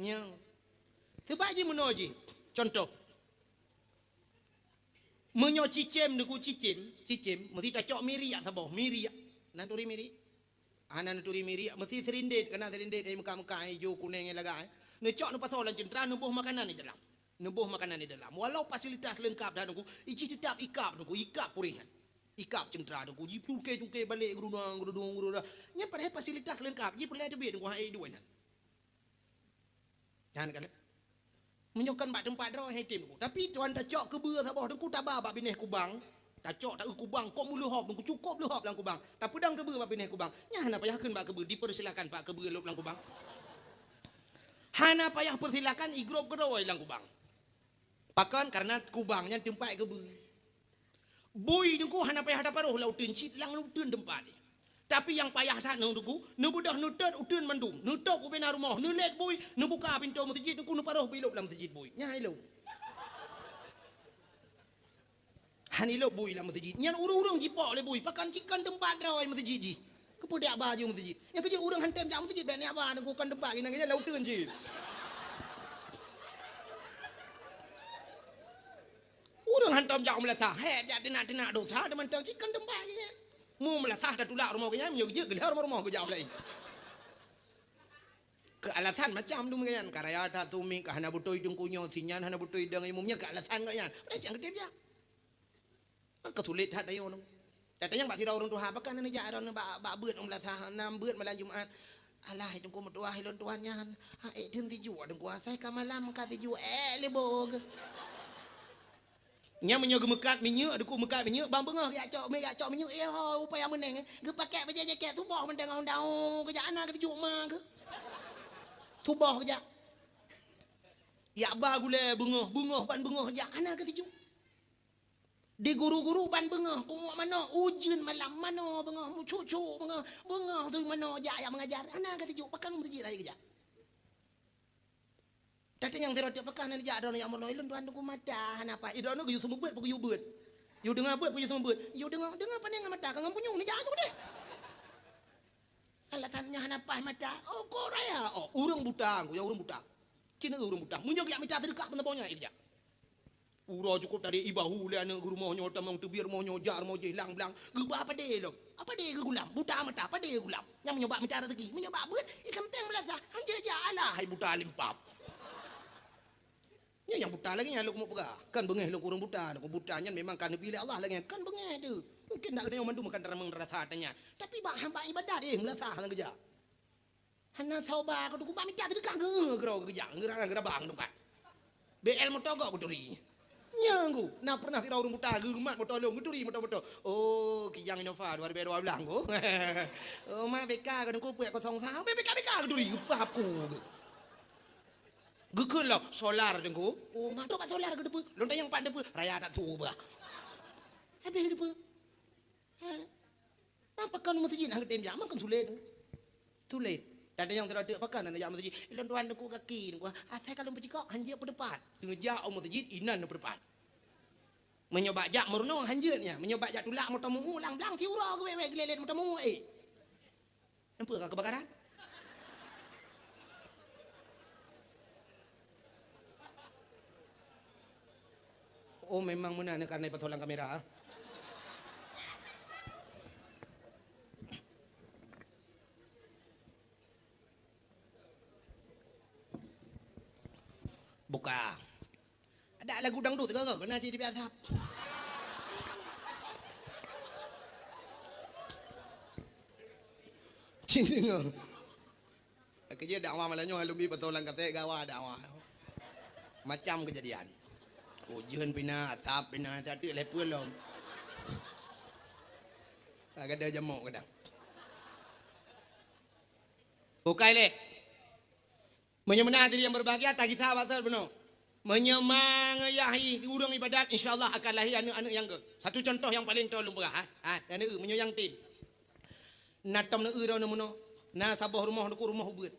nyang tebaji menoji contoh menyo cicem deku cicem mesti tacok miri ya saboh miri ya nanturi miri anan turi miri mesti serindet kena serindet dari muka-muka hijau kuning laga ne cok ne pasolan centra nubuh makanan di dalam walau fasilitas lengkap dah nunggu iji tetap ikap purihan ikap centra nunggu ji cuke balik gerudang nya pada fasilitas lengkap ji perlu tebet nunggu hai dua nan jangan kala menyokan bak tempat draw hai tim tapi tuan tak cok ke beur saboh nunggu tabah bak bineh kubang tak cok tak kubang kok mulu hop nunggu cukup lu hop lang kubang tak pedang ke beur bak bineh kubang nya hana payah keun bak ke beur dipersilakan pak ke beur lu lang kubang hana payah persilakan igrop geroi lang kubang pakan karena kubangnya tempat ke beur bui nunggu hana payah daparuh lautin cit lang lautin tempat dia tapi yang payah tak nunggu nu budah nu tet utun mandung nu tok u bena rumah nu lek bui nu buka pintu masjid nunggu nu paruh bilop dalam masjid bui nya hilo hanilo bui dalam masjid nya urang-urang jipok le bui pakan cikan tempat rawai masjid ji kepudak baju masjid yang kerja urang hantem jam masjid ben apa nunggu kan tempat ina nya lautin ji urang hantam jam melasa he jak tenak dosa teman tang cikan tempat nya mu melasah dah tulak rumah kenya menyuk gelar rumah ke jauh lain ke alasan macam tu mungkin karya tak tumi ke hana butoi dengkunyo sinyan hana butoi deng umumnya ke alasan kaya dah jangan ketep dia kesulit tak dayo no katanya bak sira urang Tuhan pakan ni jak ron bak beut melasah nam beut malam Jumaat alah itu ku metuah hilon tuannya ha den tiju deng kuasa ka malam ka tiju lebog nya menyo gemekat minyak deku mekat minyak bang bengah ya cok minyak upaya meneng ge pakai baja jaket tuboh mendang daun ke jana ke tujuk ma ke tuboh ke jak ya ba gule bengah ban bengah jak ana ke tujuk di guru-guru ban bengah ku mana ujian malam mana bengah mu cucu bengah tu mana jak yang mengajar ana ke tujuk pakan mu tujuk lagi ke jak Tadi yang tidak pekanan dia ada yang mulai lun tuan tu mata apa? Ido anu yu semua buat yu buat. Yu dengar buat yu semua buat. Yu dengar apa ni mata kang punya ni jangan deh. Alasannya apa mata? Oh Korea. Oh urang buta, ya urang buta. Cina urang buta. Munyo dia mata terdekat pun bonya dia. Uro cukup dari ibahu le anak guru mohnyo tamang tubir mohnyo jar mo jelang blang. Geba apa dia lo? Apa dia gulam? Buta mata apa dia gulam? Yang menyoba mencari rezeki, menyoba buat ikan peng melasa. Hanja ja alah hai buta limpap. Nya yang buta lagi nya lu mau pegah. Kan bengeh lu kurang buta. Ku butanya memang kan pilih Allah lagi kan bengeh tu. Mungkin nak dia mandu makan ramang rasa tanya. Tapi bah hamba ibadat melasa hang kerja. Hana sauba ku ba minta sedekah gero kerja ngerang bang tu kan. BL mo togok kuturi. Nyanggu, nak pernah kira orang buta gerumat motor long geturi motor. Oh, kijang Innova 2012 go. Oh, ma BK kan ku puyak 02 BK geturi apa aku. Gekul lah solar dengku. Oh, ngado pak solar ke depu. Lontai yang pandai depu raya tak tu bah. Habis depu. Apa kan masjid hang tem jam kan tulen. Tulen. Dan yang tidak pakan dan yang masjid. Ilon tuan aku kaki. Saya kalau pergi kau hanjir ke depan. Ngejak masjid inan ke depan. Menyoba jak meruno hanjirnya. Menyoba jak tulak motamu ulang blang si ura gue gelelen motamu nampak kebakaran? Oh memang mana karena patolang kamera. Buka. Ada lagu dangdut ke kena jadi biasa. Cinta ngah. Kerja dakwah malahnya alumni patolang kata gawa dakwah. Macam kejadian. Ujian pina, asap pina, satu lepul lom. Agak ada jamuk kadang. Bukai le. Menyemana diri yang berbahagia tak kita batal benar. Menyemangayahi urang ibadat insyaallah akan lahir anak-anak yang ke. Satu contoh yang paling tahu lumpah dan menyayang tin. Natam na ira na muno. Na sabah rumah ku rumah ubut.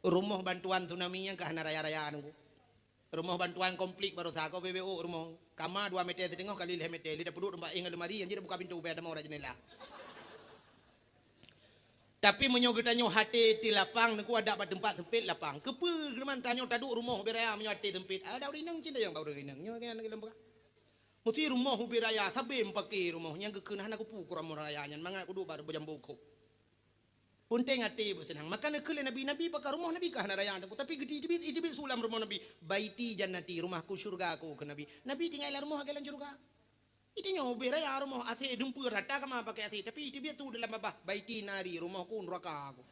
Rumah bantuan tsunami yang ke hana raya-raya anu. Rumah bantuan komplit baru sako BBO rumah. Kamar 2 meter tengok kali 5 meter. Lidah duduk tempat ingat lemari yang jadi buka pintu supaya ada mau jendela. Tapi menyoga tanyo hati ti lapang aku ada pada tempat sempit lapang. Kepe geman tanyo taduk rumah beraya menyo hati sempit. Ada urinang cinta yang baru urinang. Nyo kan lagi lembah. Muti rumah beraya sabe empake rumah yang kekenahan aku pu kurang raya nyan mangak kudu baru bojambuko. Punteng hati bersenang. Makan kele nabi pakar rumah nabi kah raya tapi gede idibit sulam rumah nabi. Baiti jannati rumahku surga aku ke nabi. Nabi tinggal rumah galan surga. Itu nyo beraya rumah ase dumpur rata kama pakai ase tapi itu biar tu dalam babah baiti nari rumahku neraka aku.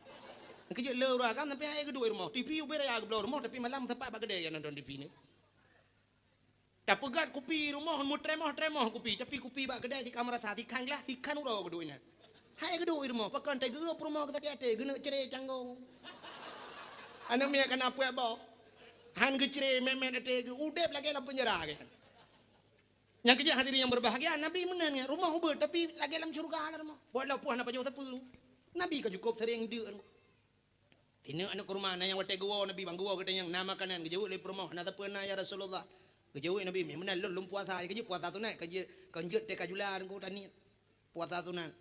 Kerja le neraka tapi ai kedua rumah. TV beraya ke rumah tapi malam tempat bak gede yang nonton TV ni. Tak pegat kopi rumah mu tremah kopi tapi kopi bak gede di kamera sati kan lah ikan ura kedua ni. Hai kedua rumah pakan teh geup rumah kita kete gena cere canggong. Anak mia kan apa ba? Han gecere memen ate udep lagi dalam penjara kan. Yang kerja hadirin yang berbahagia, Nabi menanya rumah ubah tapi lagi dalam surga lah rumah. Buatlah puan apa jauh sepuluh. Nabi kan cukup sering dia. Tina anak rumah na yang watai gua Nabi bang gua kata yang nama kanan kejauh le rumah na tapi na ya Rasulullah. Kejauh Nabi memang lum puasa kerja puasa tu naik kerja kanjut te kajulan ku tani puasa sunan.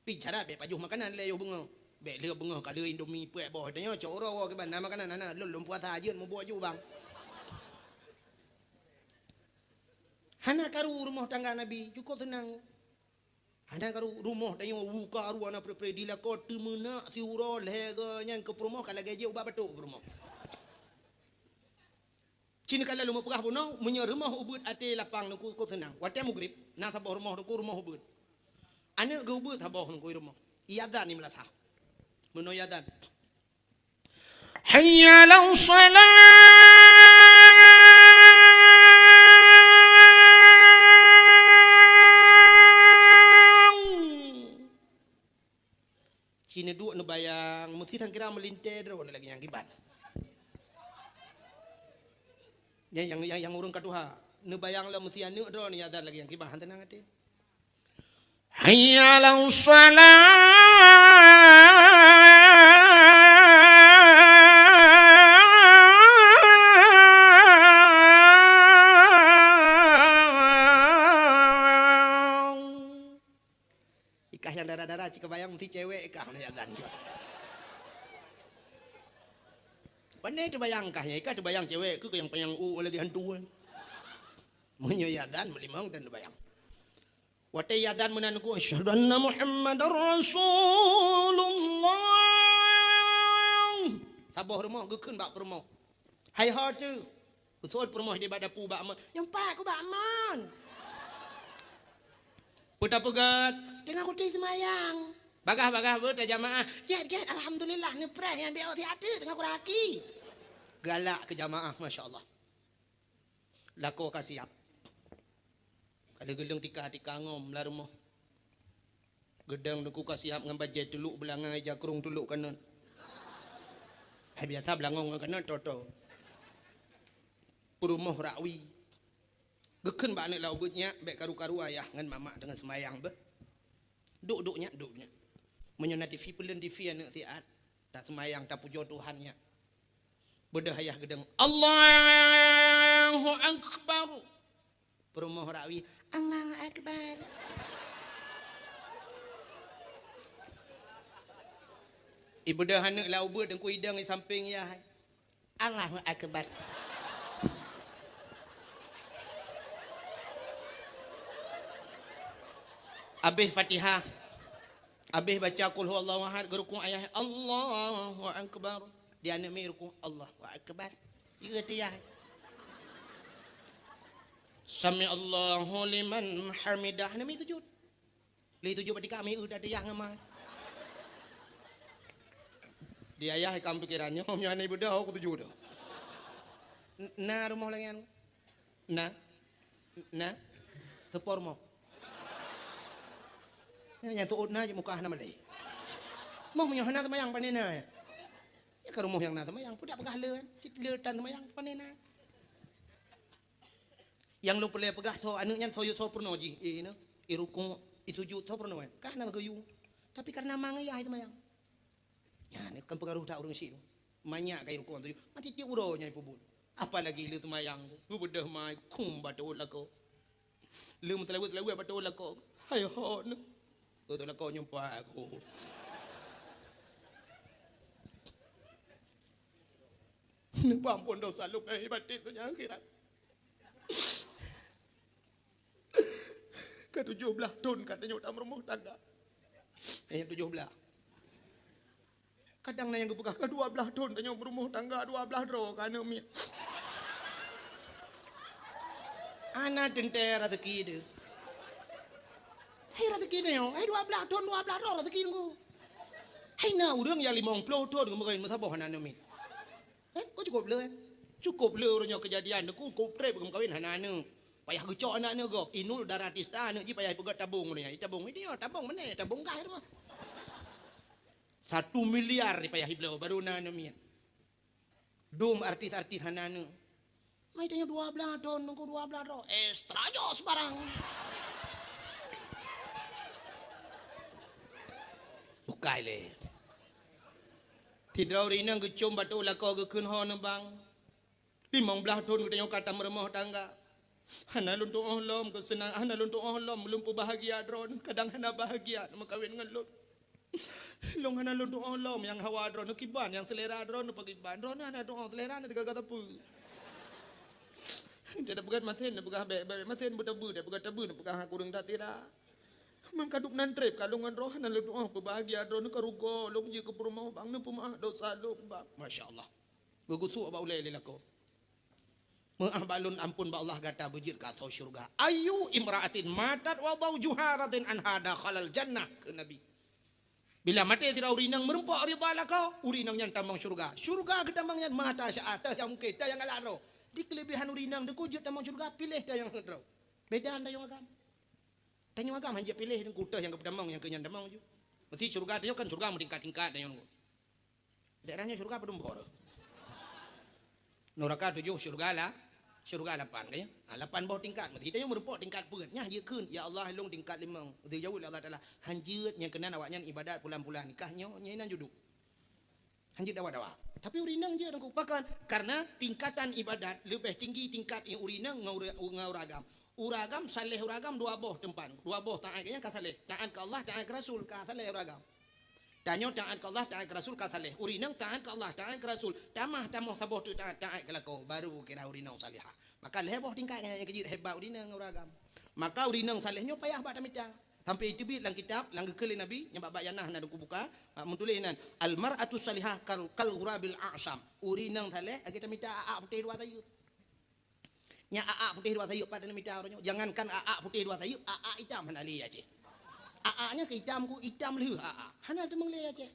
Bicara be pajuh makanan le yo bunga. Be le bunga kada Indomie puak boh tanya coro ke ban nama kanan ana lum puasa ajeun mau buat ju bang. Hana karu rumah tangga Nabi cukup tenang. Hana karu rumah dan yang buka aru anak prepredila kau temena si ura lega yang ke rumah kalau gaji ubah betul ke rumah. Cina kalau lu mau pegah punau menyer rumah ubud ate lapang nuku kau tenang. Watem mugrib na sabah rumah nuku rumah ubud. Anak ke ubud sabah nuku rumah. Iyadan ni melatah. Meno iyadan. Hayya lau salat. Cina dua nu bayang mesti tang kira melintir ro lagi yang kiban. Yang urung katuha nu bayang lah mesti anu ro ni ada lagi yang kiban tenang hati. Hayya lau salat cik kebayang mesti cewek kah na azan juga. Pandai terbayangkah ya, ika terbayang cewek ke yang payang lagi hantu. Munyo azan melimang dan terbayang. Watai azan menanku asyhadu anna Muhammadar Rasulullah. Sabah rumah gekeun bak rumah. Hai ha tu. Usut rumah di badapu bak aman. Yang pak ku bak aman. Putar pegat, tengah kuti semayang. Bagah betul jamaah. Ya, alhamdulillah ni pernah yang dia hati tengah kuraki. Galak ke jamaah, masya Allah. Lako kasih siap. Kalau gelung tika ngom lah rumah. Gedang aku kasih siap dengan bajai teluk belangai jakrung teluk kanan. Hai biasa belangong kanan toto. Perumah rakwi. Geken ba anak laubutnya baik karu-karu ayah dengan mamak dengan semayang be. Duduknya. Menyona TV pelen TV anak tiat. Tak semayang tak puja Tuhannya. Bedah ayah gedeng Allahu Akbar. Perumah rakwi Allahu Akbar. Ibu dah anak laubut dan kuidang di samping ya. Allahu Akbar. Habis Fatihah. Habis baca qul huwallahu ahad gerukung ayah Allahu Akbar. Dia anak mai rukung Allahu Akbar. Dia tiyah. Sami Allahu liman hamidah. Nami sujud. Li sujud pada kami udah tiyah ngamai. Dia ayah kam pikirannya om yang ibu dah aku sujud dah. Na rumah langan. Na. Sepor mau. Yang tuut na je muka hana malai. Mau punya hana semayang panena. Ya ke rumah yang na semayang pudak pegah le kan. Le tan semayang panena. Yang lu pelai pegah tho anu nyan tho yu tho pernoji. No. Irukung itu ju tho perno kan. Kah na geyu. Tapi karena mangai ya semayang. Ya ni kan pengaruh tak urang si. Banyak kai rukung tu. Mati ti uro nyai pubul. Apalagi le semayang. Bu bedah mai kum batul lako. Le mentelawu batul lako. Hai ho no. Itulah kau nyumpa aku. Nampak ampun dosa lu kai batin dunia akhirat. Ke-17 tahun katanya udah berumah tangga. Yang 17. Kadang yang kepegah ke-12 tahun katanya berumah tangga 12 roh kana mi. Ana tentera rezeki dia. Hai rezeki ni yo, hai 12 tahun 12 roh rezeki ku. Hai na urang yang 50 tahun kemarin masa boh hanan mi. Kau cukup le. Cukup le orangnya kejadian aku trip kawin hanan. Payah gecok anak ni go. Inul daratista anak ji payah pegat tabung ni. Tabung ini yo, tabung mana? Tabung gah tu. 1 miliar ni payah hiblau baru nan mi. Dum artis-artis hanan. Mai tanya 12 tahun nunggu 12 roh. Extra jos barang. Bukai le. Tidak rinang gecom batu lakau gekun hon bang. 15 tahun kita kata meremah tangga. Hana luntung ohlom kesenang hana luntung ohlom lumpuh bahagia dron kadang hana bahagia nama kawin dengan lu. Long hana luntung ohlom yang hawa dron kiban yang selera dron pakiban dron hana dron selera nanti kata pu. Jadi pegat masin pegah masin betabu dia pegat tabu pegah kurang tak tidak. Mangkaduk nan trip kalungan roh nan lu doa bahagia dron karugo long je ke rumah bang nu pemah dosa lu bang masyaallah gugusu ba ulai lelako maah balun ampun ba Allah gata bujir ka sau syurga ayu imraatin matat wa zawjuha radin anha dakhalal jannah ke nabi bila mati tidak urinang merempok ridha lakau urinang yang tambang syurga kita tambang yang mata syaatah yang kita yang alaro di kelebihan urinang de kujut tambang syurga pilih dah yang hendro beda anda yang agam tanya agam hanya pilih yang kutah yang kedamang yang kenyan damang ju mesti syurga tanya kan syurga meningkat-tingkat dah yang daerahnya syurga belum bor neraka 7 syurga 8 kayaknya 8 bawah tingkat mesti tanya merupok tingkat peutnya je keun ya Allah long tingkat 5 itu jauh Allah Taala hanjeut yang kena awaknya ibadat bulan-bulan nikahnya nyainan juduk hanjeut dawa-dawa tapi urinang je orang kupakan karena tingkatan ibadat lebih tinggi tingkat yang urinang ngauragam Uragam saleh uragam dua boh tempat. Dua boh taat ke ka saleh. Taat ke Allah, taat ke Rasul ka saleh uragam. Tanyo taat ke Allah, taat ke Rasul ka saleh. Urinang taat ke Allah, taat ke Rasul. Tamah saboh tu taat ke lako baru kira urinang salihah. Maka leboh tingkat yang kejit hebat urinang uragam. Maka urinang salehnya payah bak tamita. Sampai itu lang kitab lang kele nabi nya bak yanah na ku buka mentulinan al mar'atu salihah kal ghurabil a'sam. Urinang saleh kita minta aa putih dua tayu. Nya aa putih dua tayu pada minta orangnya. Jangankan aa putih dua tayu, aa hitam hanali aja. Aa-nya ke hitam ku hitam leh aa. Hana ada mengle aja.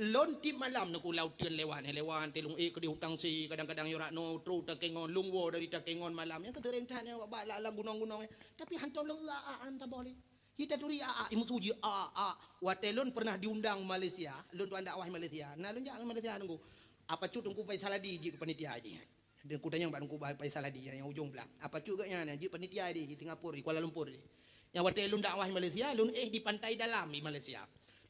Lon tip malam nak laut tien lewan telung ke di hutang si kadang-kadang yo rakno tru takengon lungwo dari takengon malam yang keterentane bak la gunong-gunong tapi hantar lo aa anta boleh. Kita turi aa imu suji aa watelon pernah diundang Malaysia, lon tu anda awah Malaysia. Nah lon jangan Malaysia nunggu. Apa cu tungku pai saladi ji panitia haji. Dan kudanya bak nungku pai saladi yang ujung belah. Apa cu gaknya ji panitia di Singapura, Kuala Lumpur di. Yang watelon dak awah Malaysia, lon di pantai dalam di Malaysia.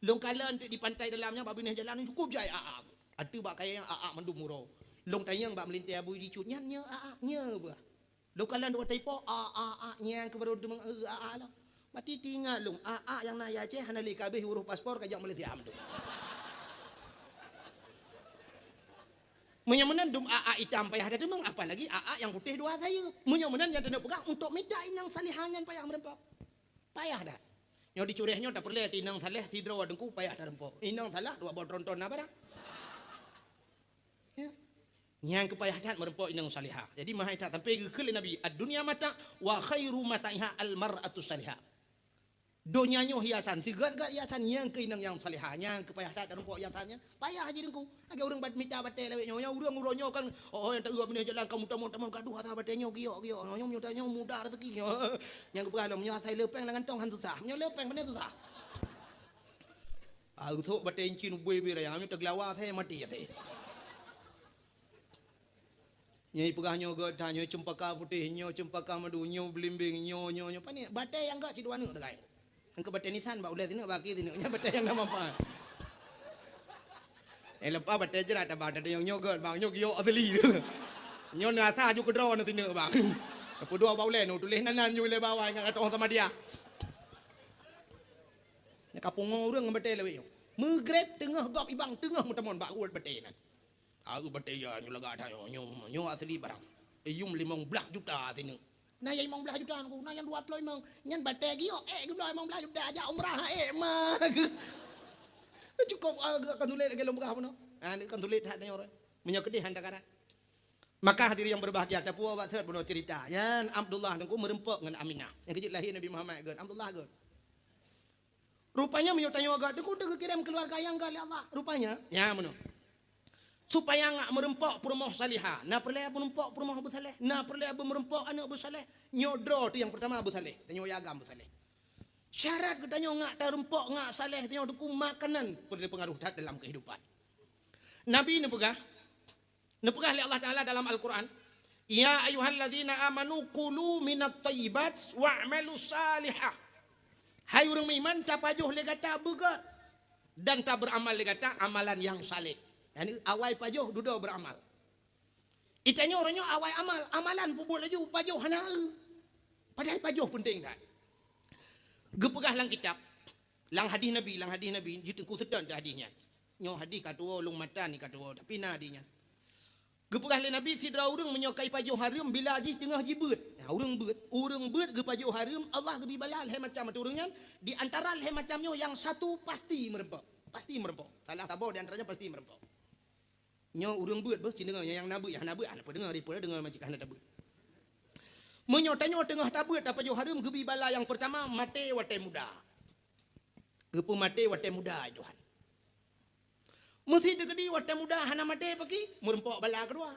Long kala di pantai dalamnya bak bineh jalan cukup jai aa. Atu bak kaya yang aa mendumuro. Long tayang bak melintai abu di cut nya aa nya bah. Long kala dua taipo aa nya ke baru demang aa lah. Mati tinggal long aa yang na Aceh hanali kabeh huruf paspor kajak Malaysia amdu. Menyamenan dum aa hitam payah ada demang apa lagi aa yang putih dua saya. Menyamenan yang tanda pegang untuk minta inang salihangan payah merempok. Payah dah. Nyo dicurehnya tak perlu inang saleh tidro dengku payah terempok. Inang salah dua bot ronton apa dah? Ya. Yang kepayahan merempok inang salihah. Jadi mahai tak sampai ke Nabi ad-dunya mata wa khairu mataiha al-mar'atu salihah. Donyanya hiasan, tiga-tiga hiasan yang keinang yang salihahnya kepayahan terempok hiasannya. Payah aja dengku. Agak orang bat minta batai lewet nyonya urang uronyo kan yang tak uap ni jalan kamu tamu gaduh atas batai nyo giok nyonya nyotanya muda rezeki nyo. Yang kepayahan nya saya lepeng dengan tong han susah. Nya lepeng benar susah. Usuk batai encin buih bir yang tak lawa saya mati saya. Nyai pegahnya gak tanya cempaka putih nyo cempaka madu nyo belimbing nyo pani batai yang gak ciduan tu kai. Engkau batai nisan ba ulah sini baki sini nya batai yang nama apa. Lepas batai jerat abang ada yang nyogot bang nyogio asli tu. Nyo nasa ju kedro nanti ne bang. Apa dua bau len tulis nanan ju le bawah ngan atong sama dia. Nya kapung urang batai lewe. Megrep tengah gop ibang tengah mutamon bak uat batai nan. Aku batai ya nyo lega ta nyo asli barang. Yum 15 juta sini. Nah yang 15 juta aku, nah yang 20 emang nyan batai gio, gelo 15 juta aja umrah mah. Cukup kan tulis lagi lomba apa no? Kan tulis tak ada orang. Menyokedi handa kana. Maka hadirin yang berbahagia, ada puas buat benar cerita. Yan Abdullah dengku merempok dengan Aminah. Yang kecil lahir Nabi Muhammad gan Abdullah gan. Rupanya menyotanya agak dengku dengku kirim keluarga yang gali Allah. Rupanya, ya mana? Supaya ngak merempok perumah salihah. Nah perlu apa merempok perumah Abu Saleh. Nah perlu apa merempok anak Abu Saleh. Nyodro tu yang pertama Abu Saleh. Dan nyoyagam Abu Saleh. Syarat katanya ngak terempok ngak saleh dia dukung makanan berpengaruh dalam kehidupan. Nabi ni pegah oleh Allah Taala dalam Al-Quran. Ya ayyuhalladzina amanu kulu minat thayyibat wa'malu salihah. Hai orang beriman tak pajuh le kata begat dan tak beramal le kata amalan yang saleh. Yani awai pajuh duda beramal. Itanya orangnya awai amal, amalan pun laju pajuh hana. Padahal pajuh penting tak. Gepegah lang kitab, lang hadis Nabi, jitu ku sedan hadisnya. Nyo hadis katua ulung mata ni katua tapi na hadisnya. Gepegah le Nabi sidra urang menyokai pajuh haram bila haji tengah jibut. Ya urang beut ge pajuh haram Allah gebi balal he macam tu urangnya di antara he macamnya yang satu pasti merempok. Salah tabau di antaranya pasti merempok. Nyo urang beut beuh cendengar yang nabi apa dengar daripada dengar macam kana tabut. Menyotanya tengah tabut apa jo harum gebi bala yang pertama mate wate muda. Gepu mate wate muda Tuhan. Mesti tegedi wate muda hana mate pagi merempok bala kedua.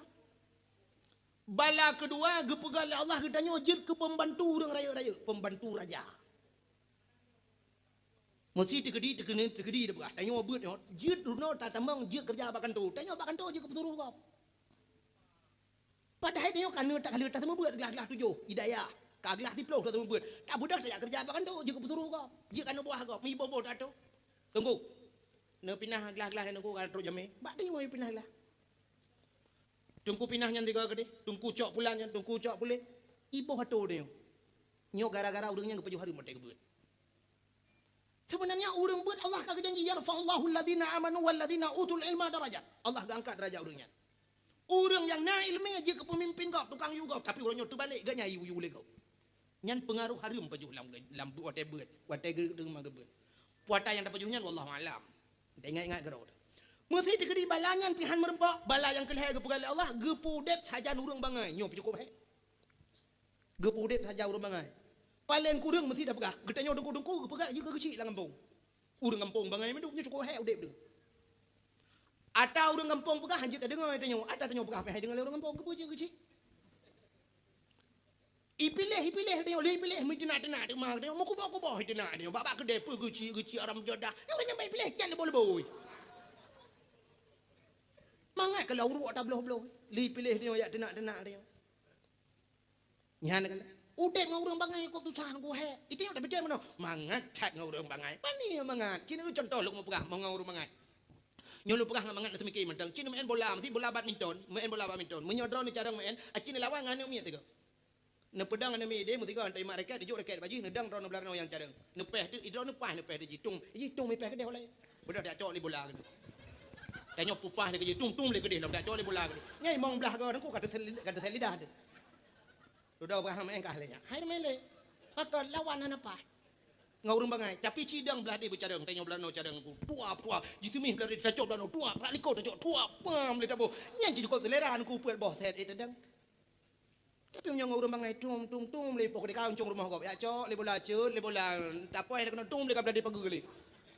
Bala kedua gepegal Allah ditanya jid ke pembantu urang raya-raya, pembantu raja. Mesti tegedi dah tanya beut jid runo tak tamang jid kerja bakan tu. Tanya bakan tu je ke pesuruh kau. Padahal dia kan tak kali tak semua buat gelas-gelas 7 hidayah. Ka gelas 10 tak semua buat. Tak budak tak kerja apa kan tu je pesuruh kau. Je kan buah kau. Mi bobo tak tu. Tunggu. Ne pindah gelas-gelas yang aku kan terus jame. Bak dia mau pindah lah. Tunggu pindah yang tiga gede. Tunggu cok pulannya, tunggu cok pulih. Ibu hatu dia. Nyo gara-gara urangnya kepajuh harum mate kebeut. Sebenarnya urang beut Allah kagak janji yarfa'allahu alladziina amanu walladziina utul ilma darajat. Allah angkat derajat urangnya. Urang yang na ilmu aja ke pemimpin kau, tukang yu kau, tapi urangnya tu balik gak nyai yu le kau. Nyan pengaruh harum pajuh lam wate beut, wate geung mah gebeut. Puata yang dapat pajuhnya wallahu alam. Ingat-ingat gerau. Mesti dikedi balangan pihan merembak, bala yang keleh ke pegal Allah, gepudep saja urang bangai, nyo cukup he. Gepudep saja urang bangai. Paling kurang mesti dah pegah. Getanya dengku-dengku pegah juga kecil lah kampung. Urang kampung bangai meduknya cukup he udep tu. Atau urang kampung pegah hanjit dah dengar tanya, ada tanya pegah pe dengar urang kampung ke kecil. Ipilih tanya, pilih mesti nak tu mah tanya, mau kubah itu nak tanya, babak kedai kecil orang jodoh. Orang yang baik pilih jangan boleh. Mangat kalau urut tak belah-belah. Pilih dia ya tenak dia. Nyan kan. Udep ngau urang bangai kok tusan ku he. Itu yang tak percaya mana? Mangat cat ngau urang bangai. Pani mangat. Cina contoh lu mau pegah mau ngau urang bangai. Nyolu pegah mangat nak semikir mentang. Cina main bola, mesti bola badminton, Menyodron ni cara main. Cina lawan ngane umi tega. Ne pedang ane mi de mesti kau antai mak raket dijuk raket baju nedang ron belakang yang cara. Nepeh tu idron nepah nepeh de jitung. Jitung mi peh ke dia oleh. Budak dak cok li bola ke. Tanya pupah dia kerja tung le kedih dak coli bola kedih. Nyai mong belah kau aku kata lidah dia. Sudah berah main kah lenya. Hai mele. Pakar lawan apa? Ngurung bangai. Tapi cidang belah dia bercadang. Tanya belah no cadang aku. Tua. Jitu mi belah dia cok belah no tua. Pak liko cok tua. Pam le tabo. Nyai jitu kau selerahan ku puat boh set itu dang. Tapi yang ngurung bangai tung le pok dekat uncung rumah kau. Ya cok le bola cut le bola. Tak apa kena tung le belah dia pagi le.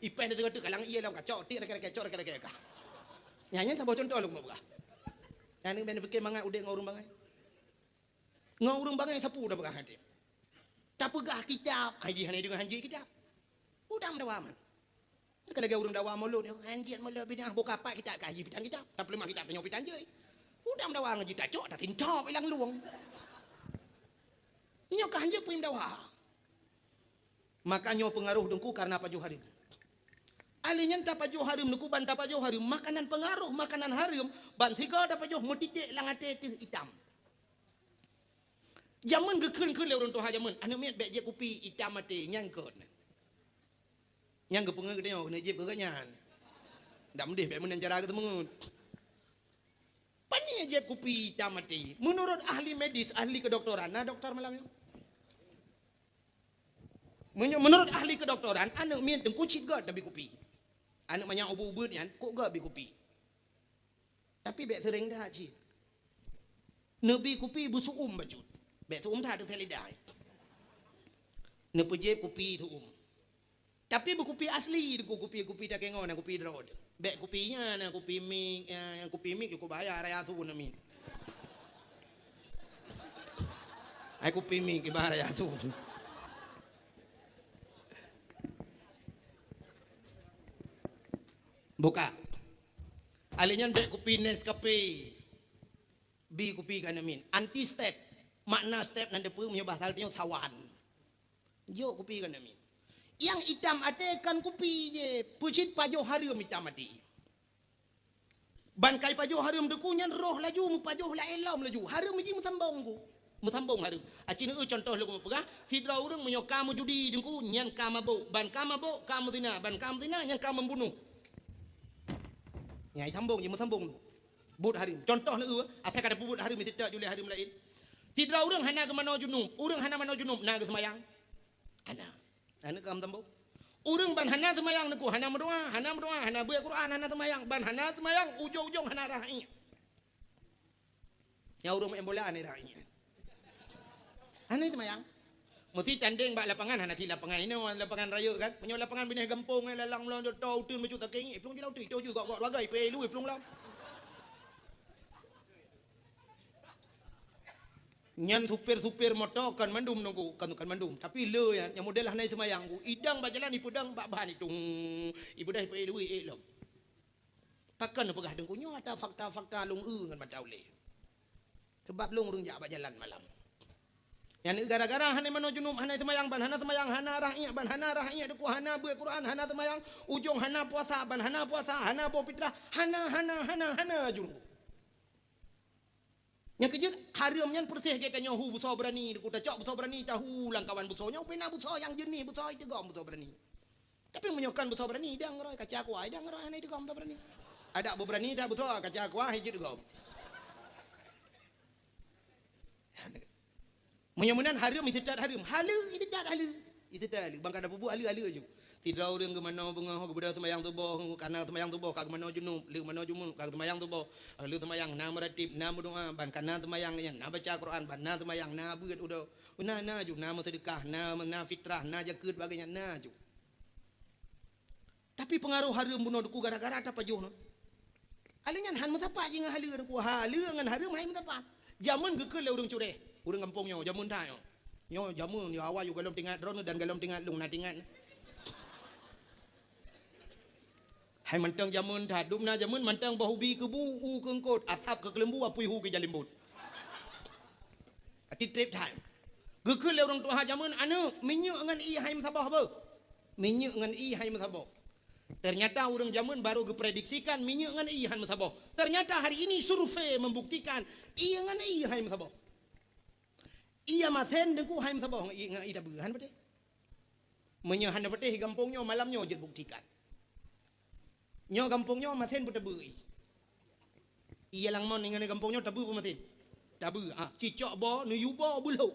Ipen dia tengah kalang iya lah kacok. Tik rek. Nyanyi tak bawa contoh lu mau buka. Yang ni benar fikir mangai udek ngurung bangai. Ngurung bangai sapu dah buka hati. Tak pegah kitab. Haji hanai dengan hanji kitab. Udah mendawaman. Kalau lagi urang dawa mulut ni hanji mulut bidang buka apa kitab haji bidang kitab. Tak perlu kitab penyok bidang je. Udah mendawa ngaji tak cok tak tincop ilang luang. Nyok hanji pun mendawa. Makanya pengaruh dengku karena apa Johari. Alinya dapat juh harum nuku ban dapat juh harum makanan pengaruh makanan harum ban tiga dapat juh mutitik langate hitam. Zaman gekun le orang tu zaman anu miat bek je kopi hitam mati nyangkut. Nyang ke pengen dia kena jeb ke nyan. Dak mendih bek men cara ke temengut. Pani jeb kopi hitam mati. Menurut ahli medis, ahli kedokteran, nah doktor malam ni. Menurut ahli kedokteran, anu miat dengku cit god tapi kopi. Anak banyak ubu-ubu ni kan, kok gak bi kopi. Tapi bek sering dah cik. Nabi kopi busuk baju. Bek tu dah ada selidai. Nabi jeb kopi tu Tapi berkopi asli, kopi tak kengon, kopi drod. Bek kopinya, kopi mik, yang kopi mik aku bayar raya tu pun amin. Ai kopi mik bayar raya tu. Buka. Alinya dek kopi Nescafe. Bi kopi kan amin. Anti step. Makna step nan depu punya bahasa dia sawan. Jo kopi kan amin. Yang hitam atekan kopi je. Pucit pajo harum hitam mati. Ban kai pajo harum dekunyan roh laju mu pajo la elam laju. Harum ji musambong ku. Musambong harum. Acina contoh lu pegah sidra urang menyo kamu judi dengku nyan kamabo. Ban kamabo kamu zina. Ban kamu zina nyan kamu membunuh. Nyai sambung je sambung but harim contoh ni asal kata but harim tidak julai harim lain tidak urang hana ke mana junub urang hana mana junub na ke semayang ana kam sambung urang ban hana semayang naku hana berdoa hana baca Quran hana semayang ban hana semayang ujung-ujung hana rahi ya urang main bola ni rahi hana semayang mesti tanding bak lapangan hana ti lapangan ini lapangan raya kan punya lapangan bineh gampung lalang long tau tun mecu tak kengit plung jilau tu ju gok ragai pe lui plung lam nyan supir motor kan mandum nunggu kan mandum tapi le yang model hanai semayang ku idang bajalan ni pedang bak bahan itu ibu dah pe lui lom takkan pegah dengkunyo ada fakta-fakta lung ngan mataule sebab lung urang jak bajalan malam. Yang gara-gara hana mano junub hana semayang ban hana semayang hana rahiyah ban hana rahiyah deku hana baca Quran hana semayang ujung hana puasa ban hana puasa hana bawa fitrah hana junub. Yang kejut haram nyan persih dia tanya hu buso berani ku tak cok buso berani tahu lang kawan buso nya pena buso yang jenih buso itu gom buso berani. Tapi menyokan buso berani dang roi kaca ku ai dang roi anai gom buso berani. Ada bu berani dah buso kaca ku ai hijit gom. Menyamunan haram itu tak haram. Halu itu tak halu. Itu tak halu. Bang kada bubu halu aja. Tidak orang ke mana bengah ke benda semayang tubuh karena semayang tubuh kag mana junub liu mana jumun kag semayang tubuh liu semayang na meratib na berdoa ban karena semayang yang na baca Quran ban na semayang na beut udah na ju na sedekah na fitrah na jakeut bagainya na ju. Tapi pengaruh harum bunuh duku gara-gara apa juh no. Alingan han mutapa jeung halu duku halu ngan harum hai mutapa. Jamun gekeul le urang cure. Urang kampungnya jamun tah yo. Jamun yo awal yo galom tinggal drone dan galom tinggal lung na tinggal. Hai mantang jamun dah dumna jamun mantang bahubi ke bu u kengkot atap ke kelembu apui hu ke jalimbut. Ati trip time. Gekul le orang tua jamun anu minyu ngan i hai masabah ba. Minyu ngan i hai masabah. Ternyata orang jamun baru geprediksikan minyu ngan i hai masabah. Ternyata hari ini survei membuktikan i ngan i hai masabah. Ia maten dengku hai masabah i ngan i dah berhan bete. Menyahan bete gampungnya malamnya je buktikan. Nyo kampungnya maten pun tabu. Ia lang mon dengan kampungnya tabu pun maten. Tabu. Cicok bo nu yubo bulho.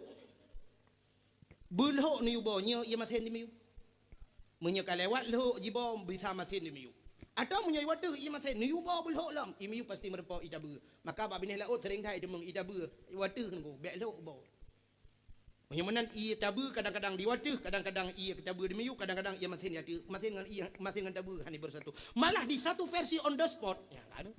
Bulho nu yubo nyo ia maten di miu. Menyo kalewat lo jibo bisa maten di miu. Atau menyo wadu ia maten nu yubo bulho lam. I miu pasti merempo i tabu. Maka ba bineh laut sering thai demeng i tabu. Wadu kan go bek lo bo. Menyemenan ia tabu kadang-kadang diwatuh, kadang-kadang ia tabu di miu, kadang-kadang ia maten yatu, maten dengan ia maten dengan tabu hani bersatu. Malah di satu versi on the spot. Ya kan?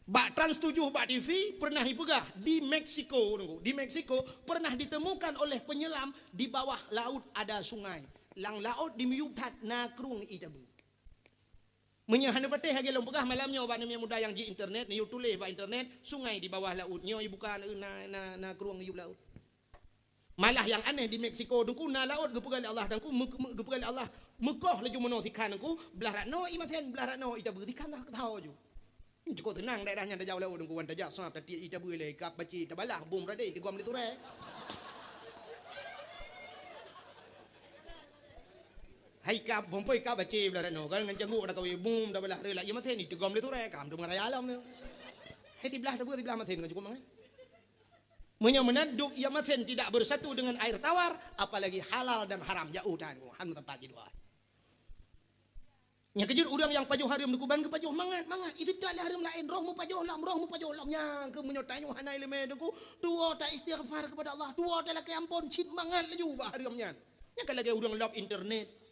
Bak Trans 7 Bak TV pernah dipegah di Meksiko. Di Meksiko pernah ditemukan oleh penyelam di bawah laut ada sungai. Lang laut di miu tat na krung i tabu. Menyahan pateh hage long pegah malamnya obat yang muda yang di internet ni tulis ba internet sungai di bawah laut nyo bukan na keruang iu laut. Malah yang aneh di Meksiko dengku na laut gepegal Allah dengku gepegal Allah Mekah laju meno tikan dengku belah rakno i maten belah rakno ida bertikan tak tahu ju. Ni cukup tenang daerahnya dah jauh laut dengku wan tajak sap tati ida boleh kap baci tabalah bum rade di gom liture. Hai kap bompoi kap baci belah no kan ngan cenggu dah kawi boom dah belah rela ia maten itu gom le tu re kam tu ngaraya alam ni. Hai tiblah dah tiblah maten kan cukup mang. Menyamanan duk ia maten tidak bersatu dengan air tawar apalagi halal dan haram jauh dan han tempat dua. Nya kejut urang yang pajuh haram dukuban ke pajuh mangat itu tak ada haram lain rohmu pajuh lam nya ke menyotanya hanai leme deku dua tak istighfar kepada Allah dua tak laki ampun cit mangat laju ba haramnya. Nya kalau lagi urang love internet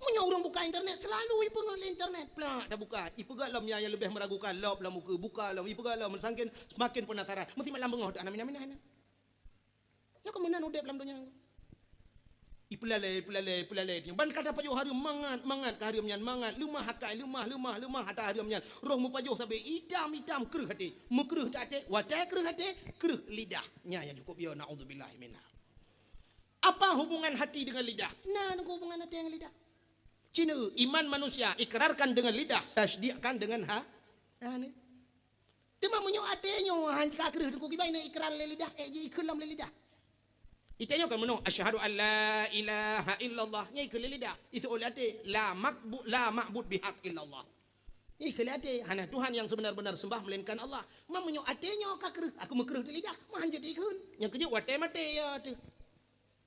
punya orang buka internet selalu ipengal internet plak dah buka ipegal lam yang lebih meragukan lob lam muka buka lam ipegal lam sangkin semakin penasaran mesti malam bengah dak namina ya kemenan udep lam dunia ipelale yang ban kata pajuh hari mangat ke hari nyan mangat lemah hakai lemah hata hari nyan roh mu pajuh sampai idam keruh hati mekruh tak ate watai keruh hati keruh lidahnya yang cukup ya naudzubillah minna. Apa hubungan hati dengan lidah? Nah, hubungan hati dengan lidah. Cina iman manusia ikrarkan dengan lidah, tasdiqkan dengan ni. Tema menyo atenyo han kakreh ku gibai na ikrar le lidah je ikulam le lidah. Itenyo kan meno asyhadu an la ilaha illallah nyai ke le lidah. Itu oleh ate la ma'bud bihaq illallah. Nyai ke le ate hana Tuhan yang sebenar-benar sembah melainkan Allah. Mam menyo atenyo kakreh aku mekreh le lidah man jadi ikun. Yang keje wate mate ya tu.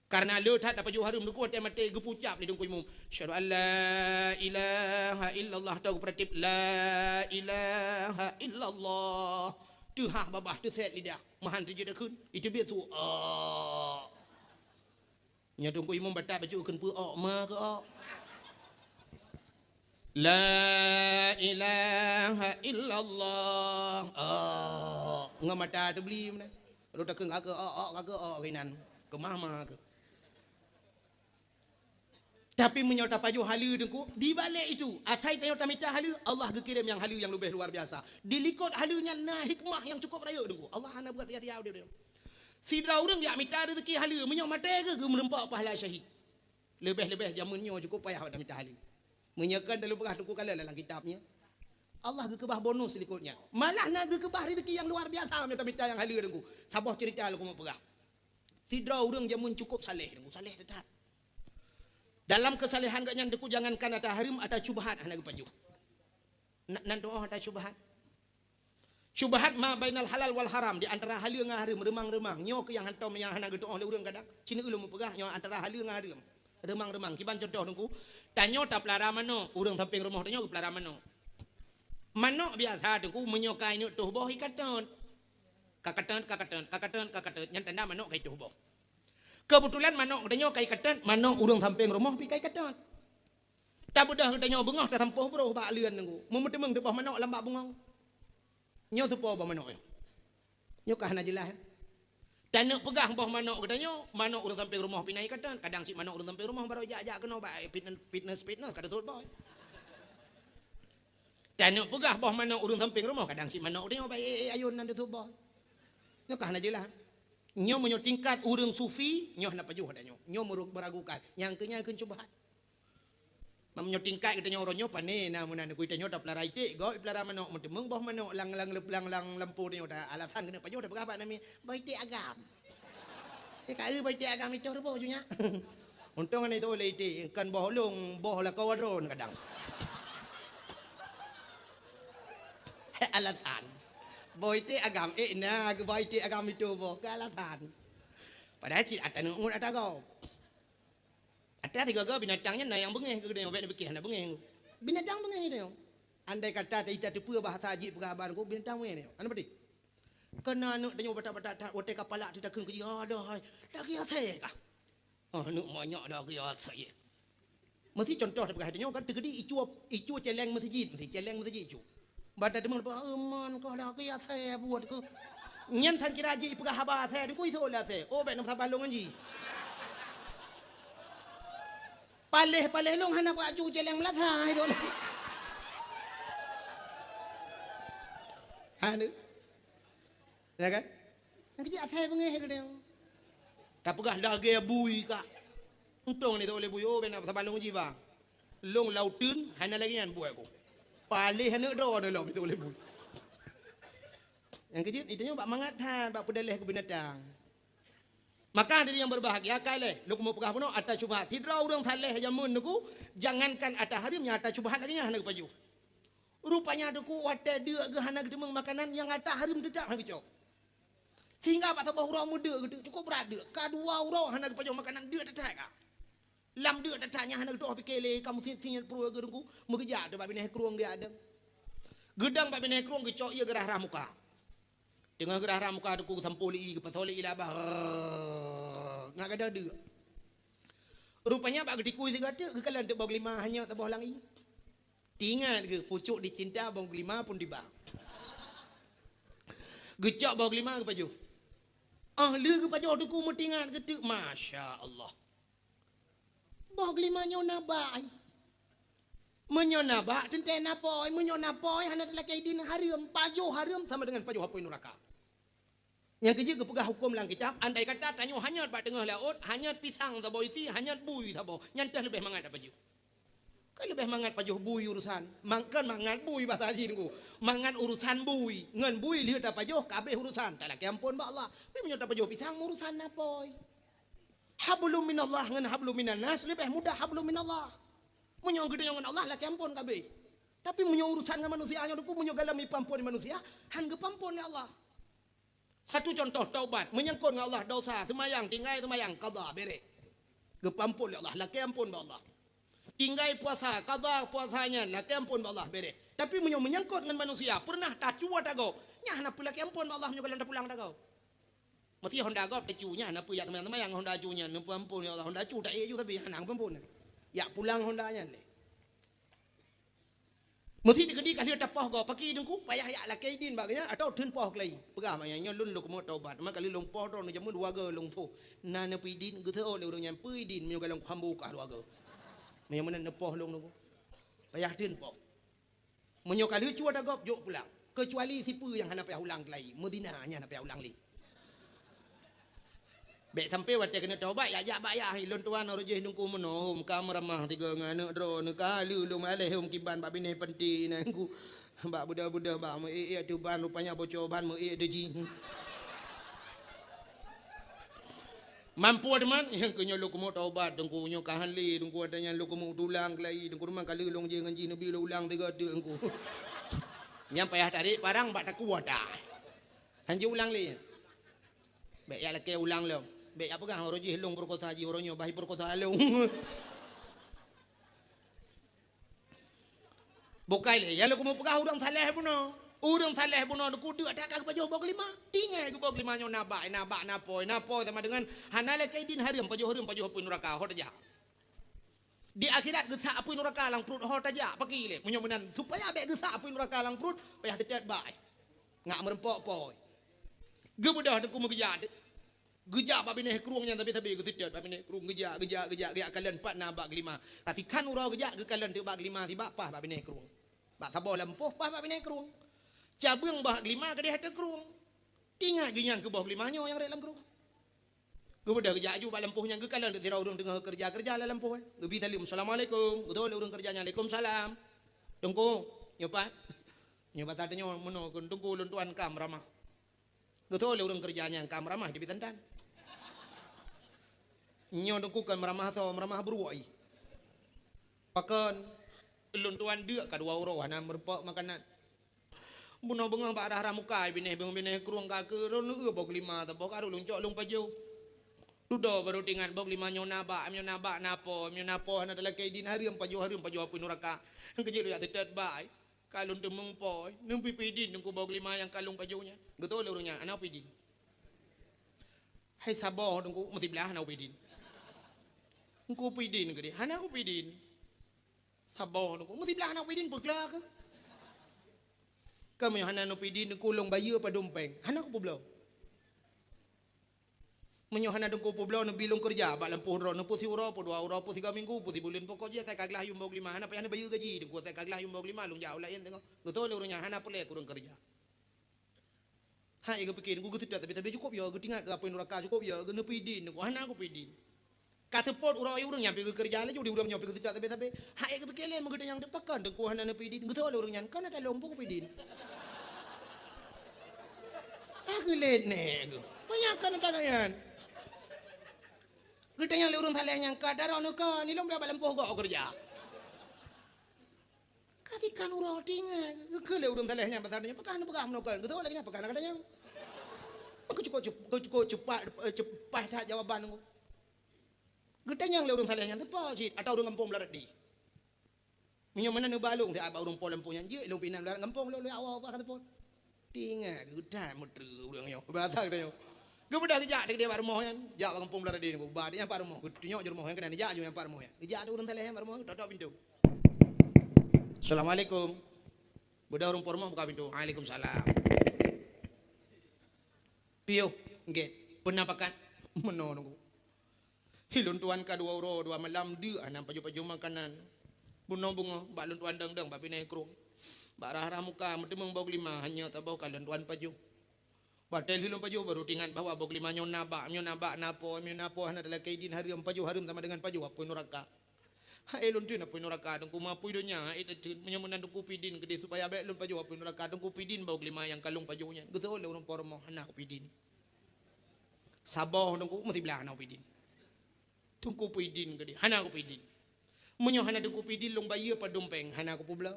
Karena lu tak dapat jual harum duku mati gepucap di dengku imum. Syahadu an la ilaha illallah tahu peratip la ilaha illallah. Tu babah tu set lidah. Mahan tu jadi kun. Itu dia tu. Nya dengku imum batak baju kun pu ma ke la ilaha illallah. Ngamata tu beli mana. Lu tak ke ngak ke winan. Ke mama ke. Tapi menyota paju halu dengku di balik itu asai tayota mita halu Allah gekirim yang halu yang lebih luar biasa dilikut halunya na hikmah yang cukup raya dengku Allah hana buat tiap-tiap dia sidra urang ya mita rezeki halu menyok mate ke merempak pahala syahid lebih-lebih zamannya cukup payah pada mita halu menyekan dalam pegah dengku kala dalam kitabnya Allah gekebah bonus likutnya. Malah nak gekebah rezeki yang luar biasa minta yang halia dengku. Sabah cerita aku mau pegah. Sidra urang jamun cukup saleh dengku, saleh tetap. Dalam kesalehan gak nyandeku jangankan ada harim ada syubhat hana gepaju. Nan doa ada syubhat. Syubhat ma bainal halal wal haram di antara halal dengan haram remang-remang. Nyo ke yang hantam yang hana gedoa oleh urang kadang. Cina ulun pegah nyo antara halal dengan haram. Remang-remang kiban contoh dengku. Tanyo tak pelara mano, urang samping rumah tanyo pelara mano. Manok biasa dengku menyokai nyuk tuh boh ikatan. Kakaten yang tanda manok kai tuh boh. Kebetulan manok katanya kai katan, manok urang samping rumah pi kai katan. Tak budah katanya bengah tak sampuh bro bak lian nengku. Memetemeng debah manok lambak bengong. Nyo tupo ba manok yo. Nyo kah na jelas. Tanuk pegah boh manok katanya, manok urang samping rumah pi nai katan, kadang si manok urang samping rumah baru jak kena bak fitness kada tut boy. Tanuk pegah boh manok urang samping rumah kadang si manok dia bak ayun nan tu boh. Nyo kah na jelas. Nyo menyo tingkat urang sufi, nyo nak pajuh dah nyo. Nyo meragukan. Yang kenya keun cubahan. Menyo tingkat kita nyo ronyo pane namunan ku kita nyo dak pelara itik, go pelara manok mentemeng boh manok lang lampu nyo dah alasan kena pajuh dah berapa nami? Baitik agam. Kai baitik agam itu boh junya. Untung ani tu le itik kan boh long, boh la kawadron kadang. Alasan. Boite agam na boite agam itu boh kalatan. Padahal si ada nungun ada kau. Ada tiga kau binatangnya na yang bengeh ke dia yang bekih na bengeh. Binatang bengeh dia. Andai kata kita tipu bahasa haji pengabaran ku binatang bengeh dia. Anu berarti. Kena anu dia bata-bata otek kepala tidak keun ke ada hai. Dak ya saya kah. Oh nu banyak dak ya saya. Mesti contoh dekat dia kan tegedi icu celeng masjid, celeng masjid icu. Bada demang aman kau dah kaya saya buat ku. Nyen tan kira ji pegah haba saya ku itu lah saya. Oh baik nak sabalong ji. Paleh long hana pak cu celeng melata itu. Hanu. Ya kan? Nak ji saya bengeh ke dia. Tak pegah lagi bui kak. Untung ni tu boleh bui oh baik nak sabalong ji bang. Long lautun hana lagi yang buat aku. Palih hendak dah dalam itu boleh buat. Yang kecil itu nyo bak mangatan, bak pedalih ke binatang. Maka dari yang berbahagia kale, lu mau pegah puno atas syubhat. Tidra urang saleh jamun nuku, jangankan atas harimnya atas syubhat lagi nya hendak paju. Rupanya duku wate dia ke hendak demeng makanan yang atas harim tidak hendak cok. Sehingga pak tabah urang muda gitu cukup berada. Kadua urang hendak paju makanan dia tak ka. Lam dia datanya hendak doh pikele kamu sinyat pro gerungku mugeja de babine kruang dia ada. Gedang babine kruang gecok ia gerah ramuka. Tengah gerah ramuka duku sampuli ke pasoli ilabah. Ngak ada dia. Rupanya bak getiku sigata kekalan te bog lima hanya tabah langi. Tinggal ke pucuk dicinta bog lima pun tiba. Gecok bog lima ke paju. Ahli ke paju duku metingan ketik masya-Allah. Bog lima nyona bai. Menyona ba tenten napoi, menyona poi hana laki din haram, pajo haram sama dengan pajo hapoi neraka. Yang ketiga pegah hukum dalam kitab, andai kata tanyo hanyat ba tengah laut, hanyat pisang tabo isi, hanyat bui tabo, nyantah lebih mangat pajo. Kan lebih mangat pajo bui urusan. Mangkan mangat bui bahasa haji niku. Mangat urusan bui, ngan bui lihat apa pajo kabeh urusan. Tak laki ampun ba Allah. Pi menyota pajo pisang urusan napoi. Hablum minallah ngan hablum minan nas lebih mudah hablum minallah. Menyong gede dengan Allah laki ampun kabeh. Tapi menyong urusan dengan manusia nya duku menyong galami pampun manusia, han ge pampun ya Allah. Satu contoh taubat, menyangkut dengan Allah dosa, semayang tinggai semayang qada bere. Ge pampun ya Allah, laki ampun ba Allah. Tinggai puasa, qada puasanya, laki ampun ba Allah bere. Tapi menyong menyangkut dengan manusia, pernah tak cua tago. Nya hana laki ampun ba Allah menyong galan pulang tago. Mesti Honda gop tecunya na puya teman-teman yang Honda cunya nu pampun ya Allah Honda cu tak ju tapi hanang pampun. Ya pulang Hondanya le. Mesti digedi kali tapah go paki dengku payah ya la kaidin baganya atau tun poh klai. Pegah mayanya lun luk mo taubat maka kali long poh ron jamun dua ge long tu. Na na pidin ge theo le urang nyam pidin myo galong hambu ka dua ge. Myo men ne poh long nu. Payah tun poh. Menyo kali cu ada gop jok pulang. Kecuali sipu yang hana payah ulang klai. Medina nya hana payah ulang li. Bek sampai wate kena taubat ya jak bayah lon tuan orje nungku menohum kam ramah tiga ngana dro ne kalu lu maleh hum kiban babine penti nangku Mbak budak-budak mbak mu tu ban rupanya bocor ban mu deji. Mampu teman yang kenyo lu kumo taubat dengku nyo kahanli dengku adanya lu kumo tulang kelai dengku rumah kali long je nganji nabi lu ulang tiga tu dengku. Nyampai tadi parang bak tak kuat dah. Hanji ulang li. Bek ya leke ulang lo. Bek apa kan roji long perkota haji oronyo bahi perkota long. Bukai le ya lu kumo pegah urang saleh puno. Urang saleh puno ku dak tak ka baju bog lima. Tinggal ke bog lima nyo nabak napoi sama dengan hanale kaidin hariam paju pun neraka hot aja. Di akhirat gesak apui neraka lang perut hot aja pagi le. Munyo-munan supaya bek gesak apui neraka lang perut payah tetet bai. Ngak merempok poi. Gebudah ku megejad. Gejak babine keruangnya tapi gesetet babine kerung gejak kalian 4 nabak 5. Tapi kan urau gejak ke kalian 3 bak 5 tiba pah babine kerung. Bak tabah lempoh pah babine kerung. Cabang bahak 5 ke dia ada kerung. Tinggal genyang ke bawah 5 nyo yang dalam kerung. Kemudian kerja aju bak lempohnya ke kalian tidak orang tengah kerja dalam lempoh. Gebi talim assalamualaikum. Betul orang kerjanya waalaikumsalam. Tunggu nyopat. Nyopat tadinya meno tunggu luntuan kam ramah. Betul orang kerjanya kam ramah di bitantan. Nyo tunggu kan meramah beruai. Pakan luntuan dia kedua orang hana merpak makanan. Buno bengang bak arah mukai bine kerung kake lu bog 5 tabok aru luncok lung paju. Ludo baru tingan bog 5 nyo nabak napo hana dalam kaidin hariam paju apu neraka. Ang kejelo ya tetet bai. Kalun temung poi, nung pipidin nung bog 5 yang kalung pajunya. Getol urungnya anak pidin. Hai sabo nung mesti belah anak pidin. Nung pidin gede, hana aku pidin. Sabo nung mesti belah anak pidin peglah ke. Kami hana no pidin kulong bayu apa dompeng. Hana ko poblaw. Menyo hana dong ko poblaw no bilong kerja bak lampuh ro no puti uro po 2 uro po 3 minggu puti bulan pokok je saya kaglah yung bog 5 hana pa hana bayu gaji dong ko saya kaglah yung bog 5 lung jauh lain tengok. Betul urungnya hana pole kurang kerja. Ha iga pikir ku tidak tapi cukup ya tinggal ke apa neraka cukup ya ke no pidin ko hana ko pidin. Katepot urang nyampe ke kerja le judi urang nyampe ke tidak tapi ha iga pikir le magede yang depakan dong ko hana no pidin. Betul urungnya kan ada lompok pidin. Aku lihat nego, banyak kan yan. Kita yang lurung thaleh yang kadar anu ka ni lomba balam poh go kerja. Kaki kan uro tinga, ke lurung thaleh yang besarnya pekan no kan. Kita lagi nya pekan kadanya. Aku cukup cepat tak jawaban aku. Kita yang lurung thaleh yang tepa sih atau urung kampung larat di. Minyo mana nu balung ti aba urung polem punya je lu pinan larat kampung lu awal apa kata pon. Tinggal kita muter urang yo batak dah yo. Kemudian dijak dia baru mohan, jak kampung belara dia ni, badnya baru moh, tunjuk je mohan kena dijak je yang baru mohan. Dijak ada urang teleh baru mohan, tutup pintu. Assalamualaikum. Budak urang pormoh buka pintu. Waalaikumsalam. Piyo, nggih. Penampakan meno nunggu. Hilun tuan ka 2 euro 2 malam dia anam paju-paju makanan. Bunga-bunga, bak lun tuan deng-deng bak pinai kerung. Bak rah muka mentemung bog 5 hanya tabau kalun tuan paju. Batel hilum paju baru tingan bahawa bog 5 nyo nabak napo hana dalam kaidin hariam paju harum sama dengan paju apoi neraka. Hai lun tu apoi neraka dengku mapui donya itu menyamunan dengku pidin gede supaya baik lun paju apoi neraka dengku pidin bog 5 yang kalung pajunya. Betul le urang pormo hana ku pidin. Saboh dengku mesti belah hana pidin. Dengku pidin gede hana ku pidin. Menyo hana dengku pidin long bayi apa dompeng hana ku poblau.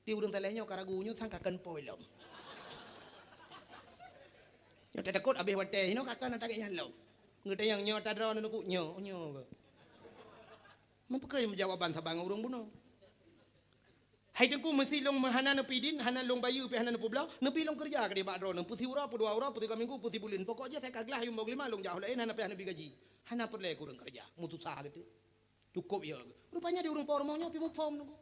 Di urang talehnya karagunyo sangkakan poilom. Yo takut abis wate hino kakak nak tagak nyalo. Ngete yang nyo tadro nuku nyo. Mampu jawaban sabang urang buno. Hai dengku mesti long hana no pidin, hana long bayu pe hana no poblau, no pilong kerja ke di badro no puti ura po 2 ura po 3 minggu puti bulan. Pokoknya saya kaglah yung bog 5 long jauh lain hana pe hana bigaji. Hana perle kurang kerja, mutu sah gitu. Cukup ya. Rupanya di urang pormonya pi mupom nuku.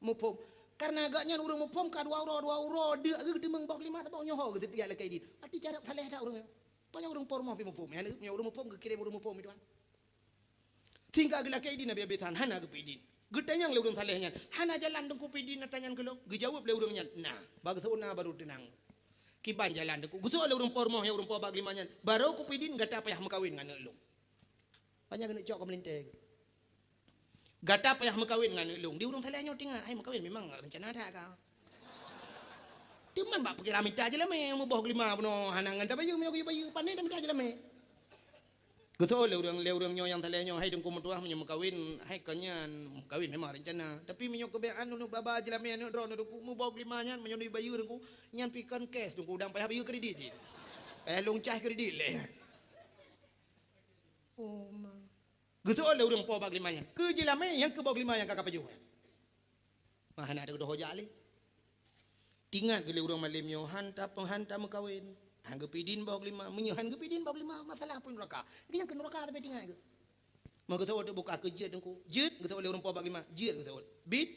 Mupom. Karena agaknya urang mupom ka 2 euro dia gede meng bog 5 tabau nyoho gitu dia lek dit. Ati cara saleh dak urang. Panya urang pormo pi mupom. Ya urang mupom ke kirim urang mupom itu kan. Tinggal gelak kaidin nabi besan hana ke pidin. Gedanya yang le urang salehnya. Hana jalan dengku pidin natanyan ke lo. Gejawab le urangnya. Nah, bagasuna baru tenang. Kiban jalan dengku. Gusto le urang pormo ya urang po bag 5 nya. Baru ku pidin gata payah makawin ngan lo. Panya kena cok kemelinte. Gata payah makawin ngan ilung. Di urang salehnya tinggal, ai makawin memang rencana ada ka. Timan bak pikir minta aja lah me mau bawa lima puno hanangan tapi you me bayu panen minta aja lah me. Betul le urang nyo yang tale nyo hai dengku mentua menyo kawin hai kanyan kawin memang rencana tapi menyo kebean nu baba aja lah me nu drone dengku mau bawa lima nyan menyo bayu dengku nyan pikan cash dengku dang payah bayu kredit. Long cah kredit le. Oh ma. Betul le urang po bag lima nyan. Ke je lah me yang ke bawa lima yang kakak paju. Mah nak ada doh jali. Tingat gele urang malim yo hanta penghanta mekawin. Hangga pidin bawa lima, menyo hangga pidin bawa lima masalah pun neraka. Dia yang ke neraka tapi tingat ke. Mau kata orang buka kerja dengku. Jet kata oleh urang po bag lima. Jet kata orang. Bit.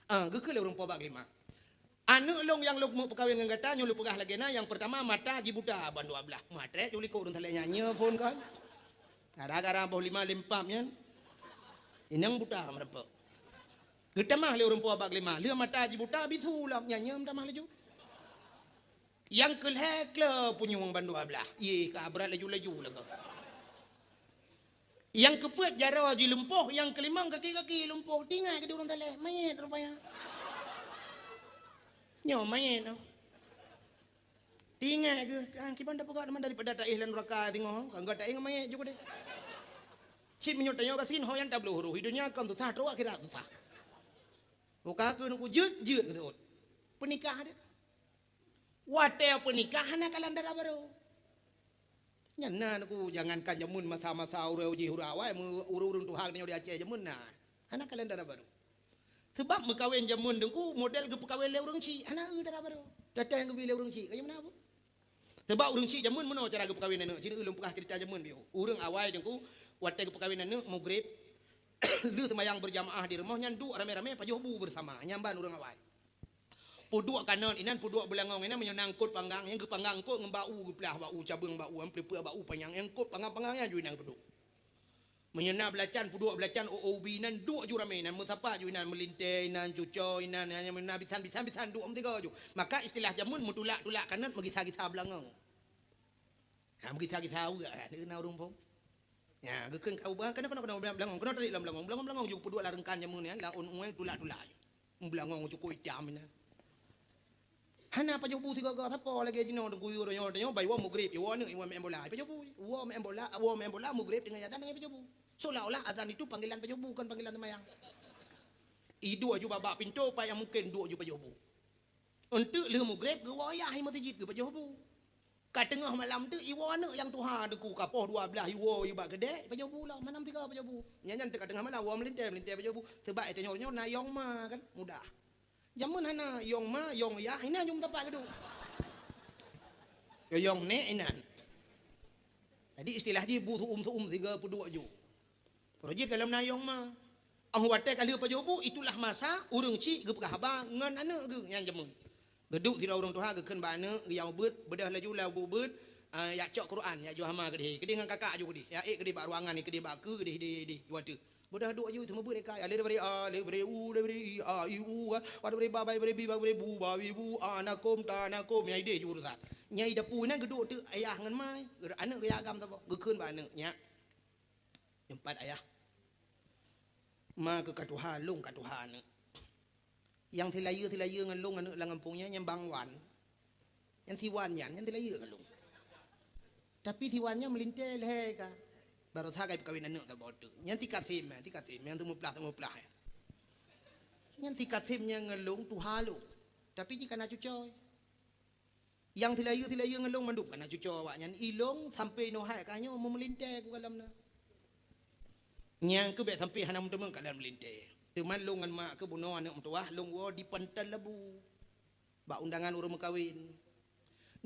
Geke le urang po bag lima. Anu long yang long mau perkawin dengan kata nyulu pegah lagi na yang pertama mata jibuta ban 12. Matre juli ko urang tale nyanyi phone kan. Gara-gara bawa lima lempam yan. Inang buta merempak. Kita mah le urang po bag lima. Lia mata jibuta bisulam nyanyi mah laju. Yang kelhek le punyung ban 12. Ye ka berat laju-laju laga. Yang kepuat jara ji lumpuh, yang kelima kaki-kaki lumpuh. Tinggal ke di urang tale mayat rupanya. Nyo mayat. Tinggal ke kiban dapat man daripada tak ihlan neraka tengok. Kan gak tak ingat mayat juga deh. Cip menyotanya kasin hoyan tak huru hidupnya kan tu sah terus akhirat tu sah. Buka aku nak jut gitu. Penikah dia. Watel pernikahan kalian darah baru. Nyana aku jangankan jamun masa-masa urau ji hurawai urun Tuhan ni dia Aceh jamun nah. Anak kalian darah baru. Sebab mekawin jamun dengku model ke pekawin le urang ci anak darah baru. Datang ke bila urang ci kaya mana apa? Sebab urang ci jamun mana cara ke pekawin anak. Ciri ulun pekah cerita jamun bio. Urang awai dengku watel ke pekawin anak maghrib lu semayang berjamaah di rumah nyandu rame-rame pajobu bersama nyamban urang awai. Puduk kanan inan puduk belangong inan menyangkut panggang yang ke panggang ko ngembau belah bau cabang bau amplipua bau panjang yang kot panggang-panggangnya ju inang puduk. Menyena belacan puduk belacan OOB inan duk ju rame inan musapa ju inan melinte inan cuco inan hanya bisan duk tiga ju. Maka istilah jamun mutulak-tulak kanan mengisa-gisa belangong. Ha mengisa-gisa juga ni kena urung pom. Ya gekeun kau bah kana belangong kana tadi belangong ju puduk larengkan jamun ya la un tulak-tulak. Belangong cukup jam inan. Hana pa jobu tiga ga thapo lagi jino dong kuyu ronyo ronyo bai wa mugrib yo ne wa membola pa jobu wa membola mugrib dengan yatan pa jobu seolah-olah azan itu panggilan pa jobu bukan panggilan semayang idu aju babak pintu pa yang mungkin dua aju pa jobu untuk le mugrib ge wa ya hai masjid ge pa jobu ka tengah malam tu iwa ne yang Tuhan deku kapoh 12 iwa iba gede pa jobu lah manam tiga pa jobu nyanyan tengah malam wa melinte pa jobu sebab itu nyo nayong ma kan mudah. Jamun hana yong ma yong ya ina jum tapak kedu. Yong ne inan. Jadi istilah dia butuh tiga puduk ju. Projek dalam na yong ma. Ang wate kali pa jobu itulah masa urang ci ge pegah ba ngan ane ge yang jamun. Geduk tidak urang Tuhan ge keun ba ane ge yang beut bedah laju la bu beut ya cok Quran ya ju hama gede. Gede ngan kakak ju gede. Ya gede ba ruangan ni gede ba ke gede di wate. Bodah duk ayu semua boleh kai ale daripada daripada iu daripada babai daripada bu babi bu anakom tanakom nyai de urusan nyai dapu nan geduk tu ayah ngan mai anak ge agam ta gekeun ba anak nya empat ayah ma ke katuhan long katuhan yang tilaya ngan long anak lang kampungnya yang bangwan yang tiwan yang tilaya ngan long tapi tiwannya melintel he ka baru sagai perkahwinan anak tak bodoh. Yang tikat tim yang tu muplah. Yang tikat tim yang ngelung tu halu. Tapi jika nak cucoy. Yang tilaya ngelung manduk nak cucoy awak. Yang ilong sampai nohai kanyo mau melintai ku dalam na. Yang ke sampai hanam temen kat dalam melintai. Teman long ngan mak ke bunuh anak mentua long wo di pantal labu. Bak undangan urang kahwin.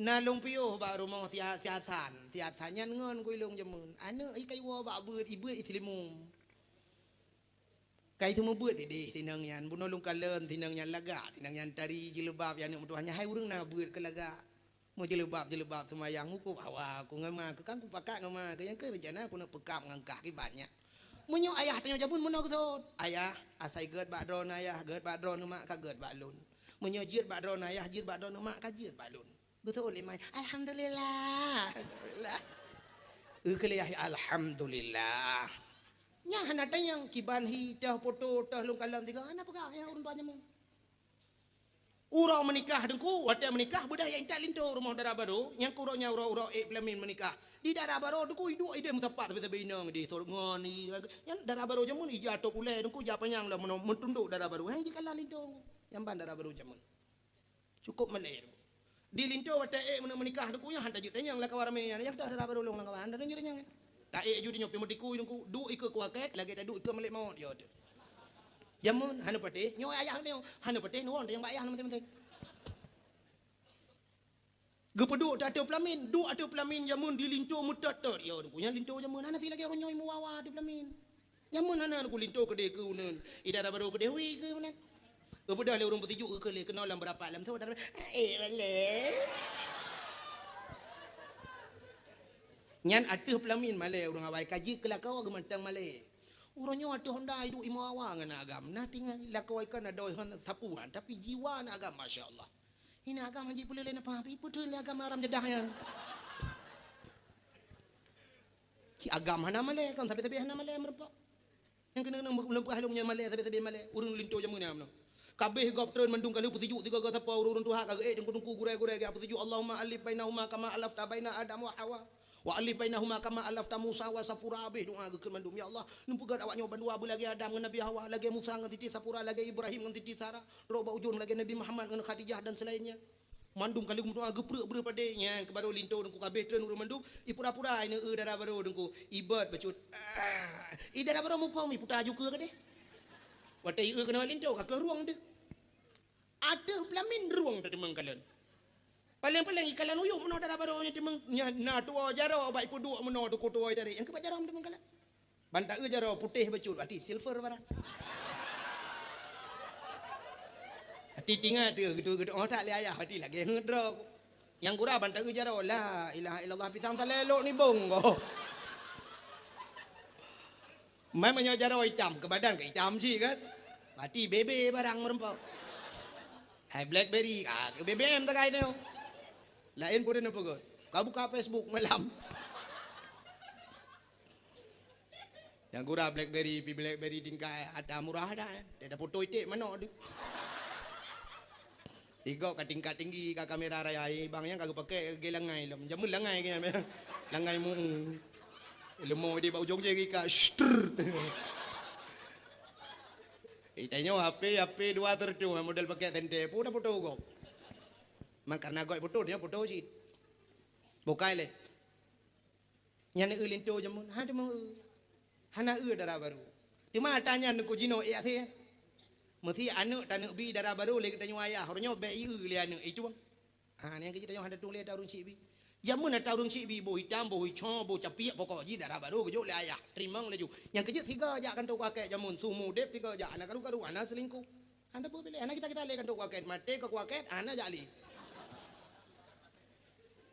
Nalong piyo ba rumah siasan nyan ngon ku ilong jamun ane ai kai wo ba beut ibeut islimum kai tu beut di tinang yan buno lung kalen tinang yan laga tinang yan tari jilbab yan mu tuanya hai urang na beut ke laga mo jilbab semayang ku bawa ku ngama ke kan ku pakak ngama ke yang ke rencana ku nak pekap ngangkah ki banyak munyo ayah tanyo jamun muno kesot ayah asai geut ba dron ayah geut ba dron mak ka geut ba lun munyo jiut ba dron ayah jiut ba dron mak ka jiut ba lun betul limai alhamdulillah kelih alhamdulillah nya hanata yang kiban hi dah foto dah lung kalam tiga ana pegah yang urun tuanya mu Urau menikah dengku, wate menikah budaya intak linto rumah darah baru, yang kurangnya urau pelamin menikah. Di darah baru dengku hidup ide mutapat tapi inang di sorok ngoni. Yang darah baru jamun ijatuh kulai dengku japanyang lah mentunduk darah baru. Hang jikalah linto. Yang ban darah baru jamun. Cukup meleh. Di linto wate menikah dengku yang hantar juta yang lah kawarame yang darah baru long lah kawan. Dan yang tak judi nyopi mutiku dengku du ikut kuaket lagi tak du ikut melek mau dia. Jamun hanu pate nyo ayah nyo hanu pate nuon yang bayah teman-teman. Gepedu atau pelamin, du atau pelamin jamun di linto mutator ya punya linto jamun hana lagi orang nyoy muawa di pelamin. Jamun hana ku linto ke de ke unen. Idara baru ke dewi ke unen. Gepedu le orang putih ke le kenal lam berapa lam saudara. Bale. Nyan atuh pelamin male orang awai kaji kelakau gemantang male. Urangnya ada Honda hidup imu awang na agam. Nah tinggal lakau ikan ada orang tapuan tapi jiwa na agam masya Allah. Ini agam haji boleh lain apa? Ibu tu agam aram jedahnya. Si agam hana malay kan tapi hana malay merpa. Yang kena belum halumnya malay tapi malay urang linto jamu ni amno. Kabeh gop turun mendung kalau putih juk tiga kata apa urun tuha kagak dengku gurai ga putih juk Allahumma alif bainahuma kama alafta baina Adam wa Hawa. Wa alif bainahuma kama alafta Musa wa Safura abih doa ke mandum ya Allah numpugan awak nyoban dua lagi Adam dengan Nabi Hawa lagi Musa dengan titi Safura lagi Ibrahim dengan titi Sarah roba ujung lagi Nabi Muhammad dengan Khadijah dan selainnya mandum kali doa geprek ber padanya ke baru linto dengku kabeh tren urang mandum ipura-pura ini darah baru dengku ibad bacut darah baru mupau mi puta juga ke deh watai kena linto ke ruang deh ada pelamin ruang tadi mengkalan paling-paling ikalan uyuk meno darah baru nya timeng na tua jaro baik pu dua meno tu kutu ai dari yang ke jaro timeng kalan bantak jaro putih becut berarti silver barang hati tinggal tu gitu oh tak le ayah hati lagi ngedrok yang gura bantak jaro la ilaha illallah pisang talelok ni bongo mai menyo jaro hitam ke badan ke hitam sih kan berarti bebe barang merempau ai blackberry ke BBM tak kai neo lain pun apa kau? Kau buka Facebook malam. Yang gura BlackBerry tingkai ada murah dah. Dia ada foto itu mana ada? Tiga ke tingkat tinggi ke kamera raya bang yang kagak pakai gelangai lam. Jamun langai kan? Langai mu. Lemo di bau jong jadi ka. Itanya HP 2 tertu model pakai tente. Pun foto kau. Karena goi foto dia foto sih bukai le nyane linto jamun hade mau hana darah baru cuma tanya nuku jino ya the mesti anu tanu bi darah baru le kita nyaya hornyo be le anu itu bang ni yang kita hada tung le tarung si bi jamun tarung si bi bo hitam bo hicho bo capiak pokok ji darah baru ke jo le ayah trimang le ju yang kejut tiga aja kan tu kakek jamun sumu dep tiga aja anak karu anak selingkuh anda boleh pilih anak kita le kan tu kakek mate ke kakek anak jali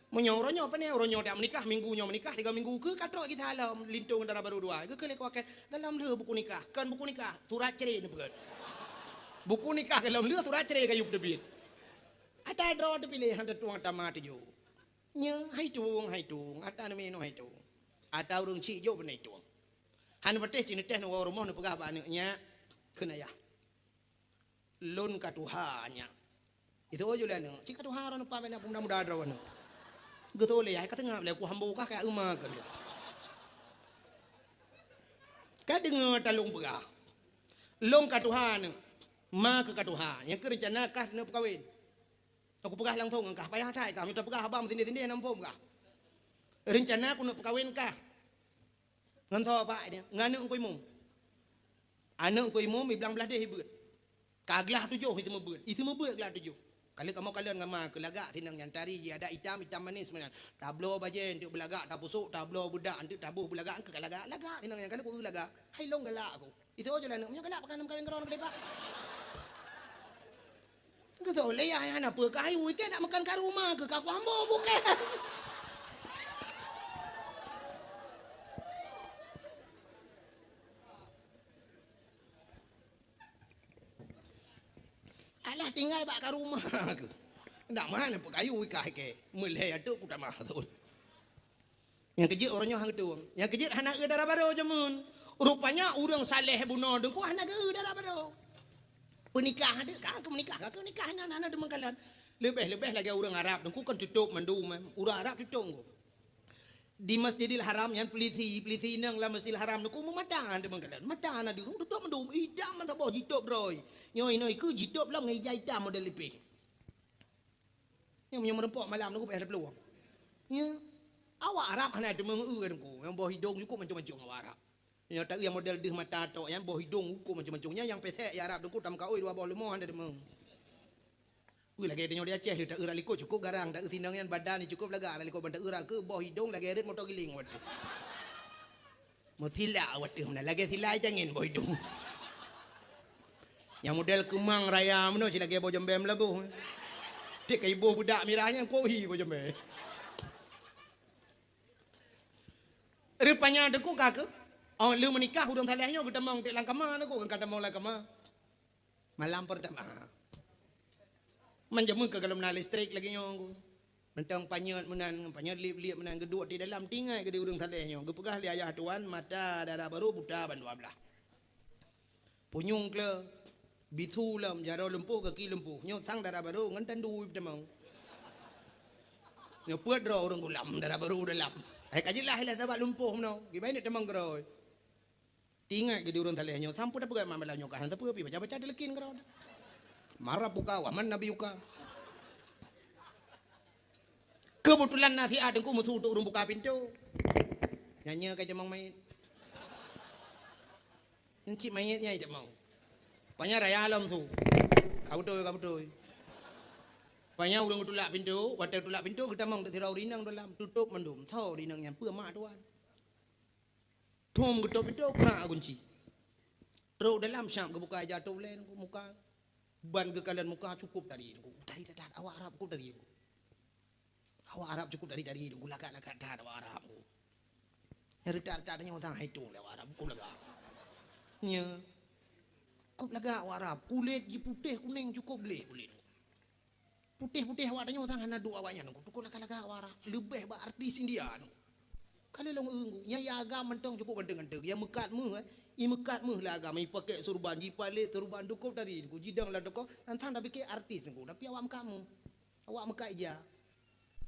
menyoronya apa ni orangnya dah menikah minggunya menikah 3 minggu ke katrok kita halam lintung darah baru 2 ke kelek waket dalam le buku nikah kan buku nikah surat cerai ni bukan buku nikah dalam le surat cerai kayu debit ada draw tu pilih ada tuang tamat jo nya hai tuang ada nama no hai tuang ada urang cik jo benai tuang han pateh cini teh no rumah no pegah ba nya kena ya lon katuhanya itu aja lah no cik katuhara no pa bena muda-muda draw no getole ya kata ngap le ku hambu ka kayak rumah kan ka dengar talung pegah long ka Tuhan ma ke Tuhan yang kerencana kah ne kawin aku pegah langsung engkah payah thai kami tak pegah abang sini-sini nampom kah rencana aku nak kawin kah ngan tho pak dia nganu ku imum anak ku imum bilang belah dia hibut kaglah 7 itu mebut gelah 7 kalau kamu kalian ngama ke lagak tinang nyantari je ada hitam manis sebenarnya. Tablo bajen untuk belagak tak pusuk tablo budak untuk tabuh belagak ke lagak tinang yang kalau ku lagak. Hai long galak aku. Itu aja lah nak. Punya galak pakai kawin keron boleh pak. Gitu le ya anak apa kai weekend nak makan kat rumah ke kau ambo bukan. Alah tinggal bak kat rumah ke. Ndak mana pak kayu ikai ke. Meleh ada ku tak mah tu. Yang kejut orangnya hang tu. Yang kejut anak ke darah baru jamun. Rupanya orang saleh bunuh dengku anak ke darah baru. Pernikah ada, kakak menikah, kakak nikah anak-anak demang kalan. Lebih lagi orang Arab, dengku kan tutup mandu, orang Arab tutup. Di Masjidil Haram yang peliti nang lah Masjidil Haram dengku memadan demang kalan. Madan ada, tutup mandu, idam mata boh hidup roy. Nyoi ku hidup lah ngai jai tam model lebih. Yang merempok malam dengku ada peluang. Ya, awak Arab anak demang dengku, yang boh hidung cukup macam-macam awak Arab. Yang tak yang model deh mata tok yang boh hidung hukum macam-macamnya yang pesek ya Arab dengku tam kau dua boh lemah ada demang. Lagi ada dia Aceh dia tak erak liko cukup garang tak tinang yang badan ni cukup lega liko bantak erak ke boh hidung lagi erit motor giling waktu. Mutila waktu mana lagi silai jangan boh hidung. Yang model kemang raya mana si lagi boh jembem labu. Dia kayak ibu budak mirahnya kau hi boh jembem. Rupanya ada ku kakak. Oh, lu menikah hudung talehnya kita mau tak langkama aku kan kata mau langkama. Malam pertama. Menjamu ke dalam listrik lagi nyong. Mentang panyat menan, panyat liap menan geduk di dalam tinggai ke di hudung talehnya. Gepegah li ayah tuan mata darah baru buta ban 12. Punyung ke bitu lam jaro lempuh ke ki lempuh. Nyok sang darah baru ngan tandu kita mau. Nyok puat ro orang gulam darah baru dalam. Kajilah hilah sebab lumpuh no. Gimana temang geroi. Tinggal ke di urun talehnya sampai dah pegang mamelah nyokahan tapi api baca delekin kerau. Marah buka waman nabi uka. Kebetulan nasi ada ku musuh untuk urung buka pintu. Nyanyi kayak demang main. Encik mayatnya aja mau. Banyak raya alam tu. Kau betul. Banyak urung tulak pintu, waktu tulak pintu kita mau tirau rinang dalam tutup mendum. Tahu rinang yang mak tuan. Tum getok pintu kena kunci. Teruk dalam syam ke buka jatuh len muka. Ban ke kalian muka cukup dari tak awak Arab cukup dari. Awak Arab cukup dari lagak tak awak Arab. Yang retak nya orang hitung awak Arab cukup lagak. Nya. Cukup lagak awak Arab. Kulit putih kuning cukup boleh kulit. Putih awak tanya orang hana dua awaknya cukup lagak awak Arab. Lebih berartis India. Kalau long enggu, yang agama mentong cukup ganteng-ganteng. Yang mekat mu lah agama. Yang pakai surban, jipalit, surban dukup tadi. Jidang lah dukup. Nantang dah bikin artis. Tapi awak mekamu. Awak mekat je.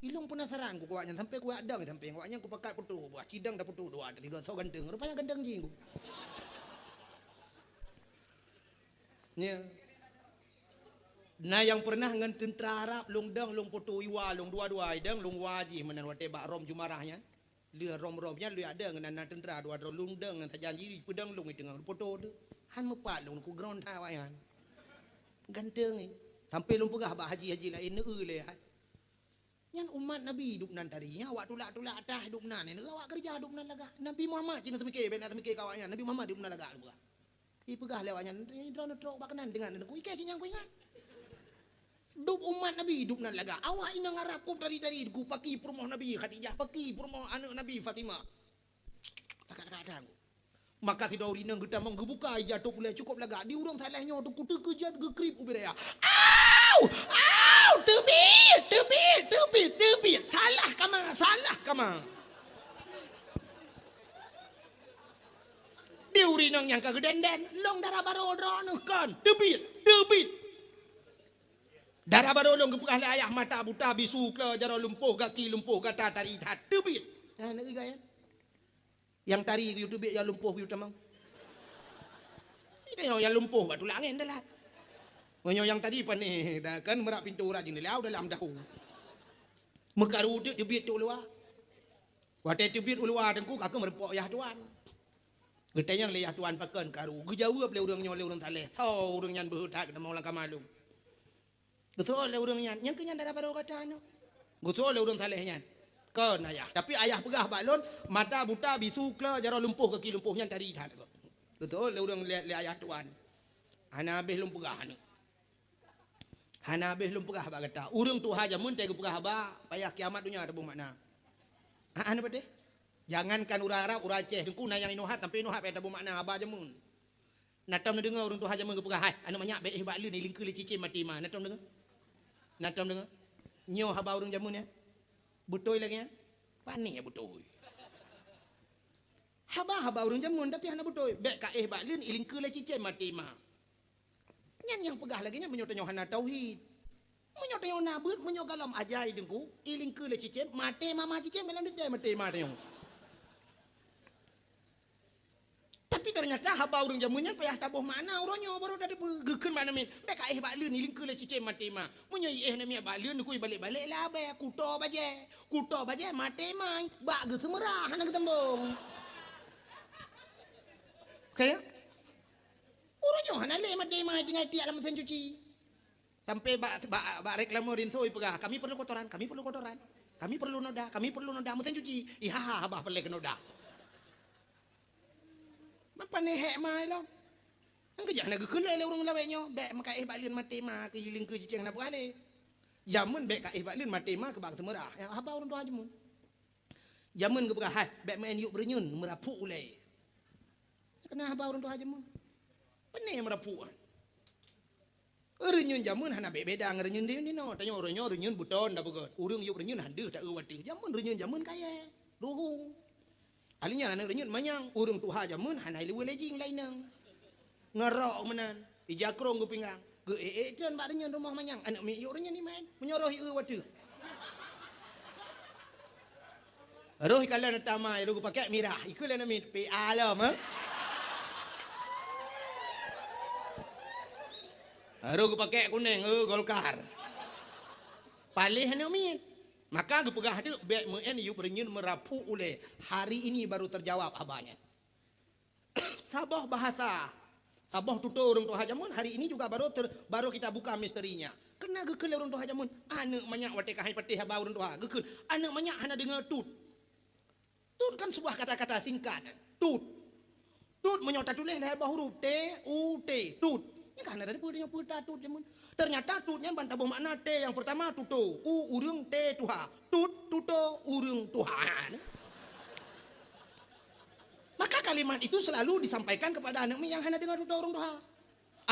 Ilung penasaran ku awaknya. Sampai ku adang. Sampai awaknya ku pakai putu. Buah cidang dah putu. Dua, tiga, so ganteng. Rupanya ganteng je. Ya. Nah yang pernah dengan tentera Arab. Long dang, long putu iwa. Long dua-dua. Dang, long wajih. Menan wate bak rom jumarahnya. Dia rom-romnya dia ada dengan tentera dua lundang dengan terjanji pedang lung dengan foto tu han mepat lung ku ground tawayan ganteng ni sampai lung pegah bah haji lain le nyan umat nabi hidup nan tadinya awak tulak atas hidup nan ni awak kerja hidup nan laga Nabi Muhammad cina temike ben temike kawannya Nabi Muhammad hidup nan laga buka i pegah lewatnya ni drone trok bakanan dengan ku ike cinyang ku ingat Duk umat Nabi hidup nan laga. Awak inang Arab ku dari ku paki perumah Nabi Khadijah, paki perumah anak Nabi Fatimah. Kadang-kadang. Maka si dauri nang kita menggebuka jatuh pula cukup laga. Di urang salahnya tu kutu kejat gekrip ubiraya. Au! Tebit. Salah kama. Di uri nang yang kageden long darah baru drone kan. Tebit. Darah baru long kepekah ayah mata buta bisu ke jaro lumpuh kaki lumpuh kata tari tat tebit. Nah nak gaya. Yang tari ke YouTube yang lumpuh you tamang. Ini yang lumpuh batu langit dah. Ngonyo yang tadi pan ni dah kan merak pintu rajin lau dalam dahu. Mekaru tu tebit tu luar. Wate tebit luar tengku kakak merempok ya tuan. Getanya le ya tuan pakan karu. Gejawab le urang nyole urang taleh. Sau urang nyan berhutak dah mau langkah malum. Betul le urang nyan, yang kenyan darah baru kata anu. Betul le urang taleh nyan. Kan ayah, tapi ayah pegah balon, mata buta bisu kla jaro lumpuh kaki lumpuh nyan tadi tat. Betul le urang le ayah tuan. Hana habis lum pegah anu. Hana habis lum pegah ba kata. Urang tu haja mun teh pegah ba, payah kiamat dunia ada bermakna. Anu pateh? Jangankan urang Arab, urang Aceh dengku na yang inohat sampai inohat payah ada bermakna aba jamun. Natam na dengar urang tu haja mun pegah hai, anu banyak baik bak leu ni lingkeu le cicim mati mah. Natam dengar? Natam dengar? Nyo haba urang jamun ya. Betul lagi ya? Panik ya betul. Haba urang jamun tapi hana betul. Bek ka bak leu ni lingkeu le cicim mati mah. Nyan yang pegah lagi nya menyotanyo hana tauhid. Menyotanyo nabut menyogalam ajai dengku iling ke le cicem mate mama cicem melam de mate mate yang. Tapi ternyata haba urang jamunnya payah tabuh mana uronyo baru dari gekeun mana min. Beka bak leun iling ke le cicem mate ma. Munyo na mi bak leun ku balik-balik lah be kuto baje. Kuto baje mate mai bak ge semerah hana ketembong. Kaya uronyo hana le mate mai tinggal tiak dalam mesin cuci. Sampai bak reklamo rinsoi pegah. Kami perlu kotoran, kami perlu kotoran. Kami perlu noda mesin cuci. Iha bah pelek noda. Apa nih hek mai lo? Angke jangan gekeun le urang lawenya. Bek maka bak leun mate ma ke iling ke ciceng na puade. Jamun bek ka bak leun mate ma ke bak semerah. Ya haba urang doa jamun. Jamun ke pegah hai bek main yuk berenyun merapu ule. Kena haba urang doa jamun. Peneh merapu. Renyun jamun hana beda ngerenyun dia ni no. Tanya orangnya renyun buton dah begot. Urang yuk renyun handu tak uwati. Jamun renyun jamun kaya. Ruhung. Alinya anak renyun manyang. Urang tuha jamun hana lewe lejing lainang. Ngerok menan. Ijakrong gu pinggang. Ge tuan bak renyun rumah manyang. Anak mi yuk renyun ni main. Menyoroh yuk watu. Roh kalau nak tamai ru pakai mirah. Ikulah nak mi PA lah mah. Aru pakai kuning Golkar. Palih hana min. Maka gue pegah tu bek men yu berenyun merapu oleh hari ini baru terjawab abahnya. Sabah bahasa. Sabah tutur urang tuha jamun hari ini juga baru kita buka misterinya. Kena gekeul urang tuha jamun. Aneuk manyak wate kahai petih haba urang tuha. Gekeul. Aneuk manyak hana dengar tut. Tut kan sebuah kata-kata singkat. Tut. Tut menyota tulis lebar huruf T U T. Tut. Karena dari punya puta tut jamun. Ternyata tutnya bantabuh makna T yang pertama tuto, U urung T tuha, tut tuto urung Tuhan. Maka kalimat itu selalu disampaikan kepada anak mi yang hana dengar tuto urung Tuha.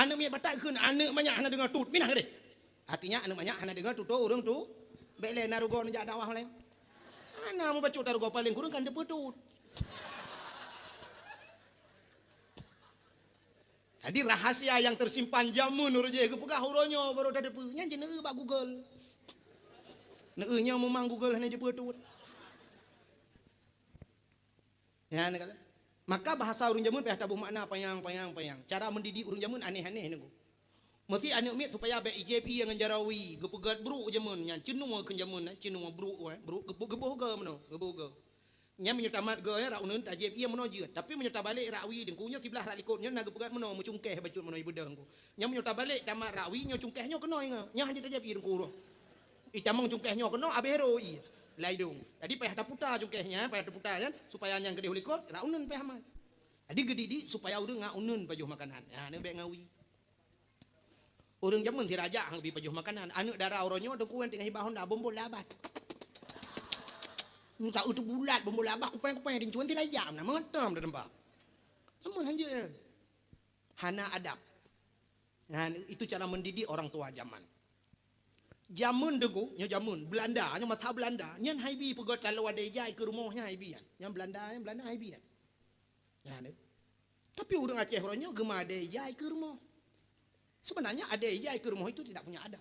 Anak mi batakkeun anak banyak hana dengar tut minah deh. Artinya anak banyak hana dengar tuto urung tu. Bele narugo njak dakwah lain. Ana mu bacu tarugo paling kurang kan depu tut. Jadi rahasia yang tersimpan jamun urang je pegah uronyo baru ada depu. Nya je neu bak Google. Neunya memang Google hanya depu tut. Ya nak. Maka bahasa urang jamun payah tabuh makna payang. Cara mendidik urang jamun aneh-aneh niku. Mesti anu mit supaya be IJP yang jarawi gepegat bru jamun nya cenung ke jamun cenung bru gebuh ge meno gebuh ge. Nya menyutamat ge ra uneun tajib ia meno jeut tapi menyuta balik rawi dengkunya sebelah ra likutnya na gepegat meno mucungkeh bacut meno ibu dengku. Nya menyuta balik tamat rawi nya cungkehnya keno nya hanya tajib i dengku ro. Itamang cungkehnya keno abero i. Laidung. Jadi payah taputa cungkehnya payah taputa kan supaya yang gede likut ra uneun payah aman. Jadi gedidi supaya urang ngauneun pajuh makanan. Nah ne be ngawi. Urang jamun si raja hang lebih pajuh makanan. Anak darah oronyo dengku tengah hibahon dah bombol labah. Nu tak utuh bulat bombol labah kupang-kupang din cuan ti jam na mengetam dah tempat. Samun hanje. Hana adab. Nah, itu cara mendidik orang tua zaman. Jamun degu, nya jamun Belanda, nya mata Belanda, nyan haibi pegot lalu ada jai ke rumahnya haibi. Yang Belanda haibi. Ya ne. Tapi urang Aceh oronyo gema ada jai ke rumah. Sebenarnya ada ijai ke rumah itu tidak punya adab.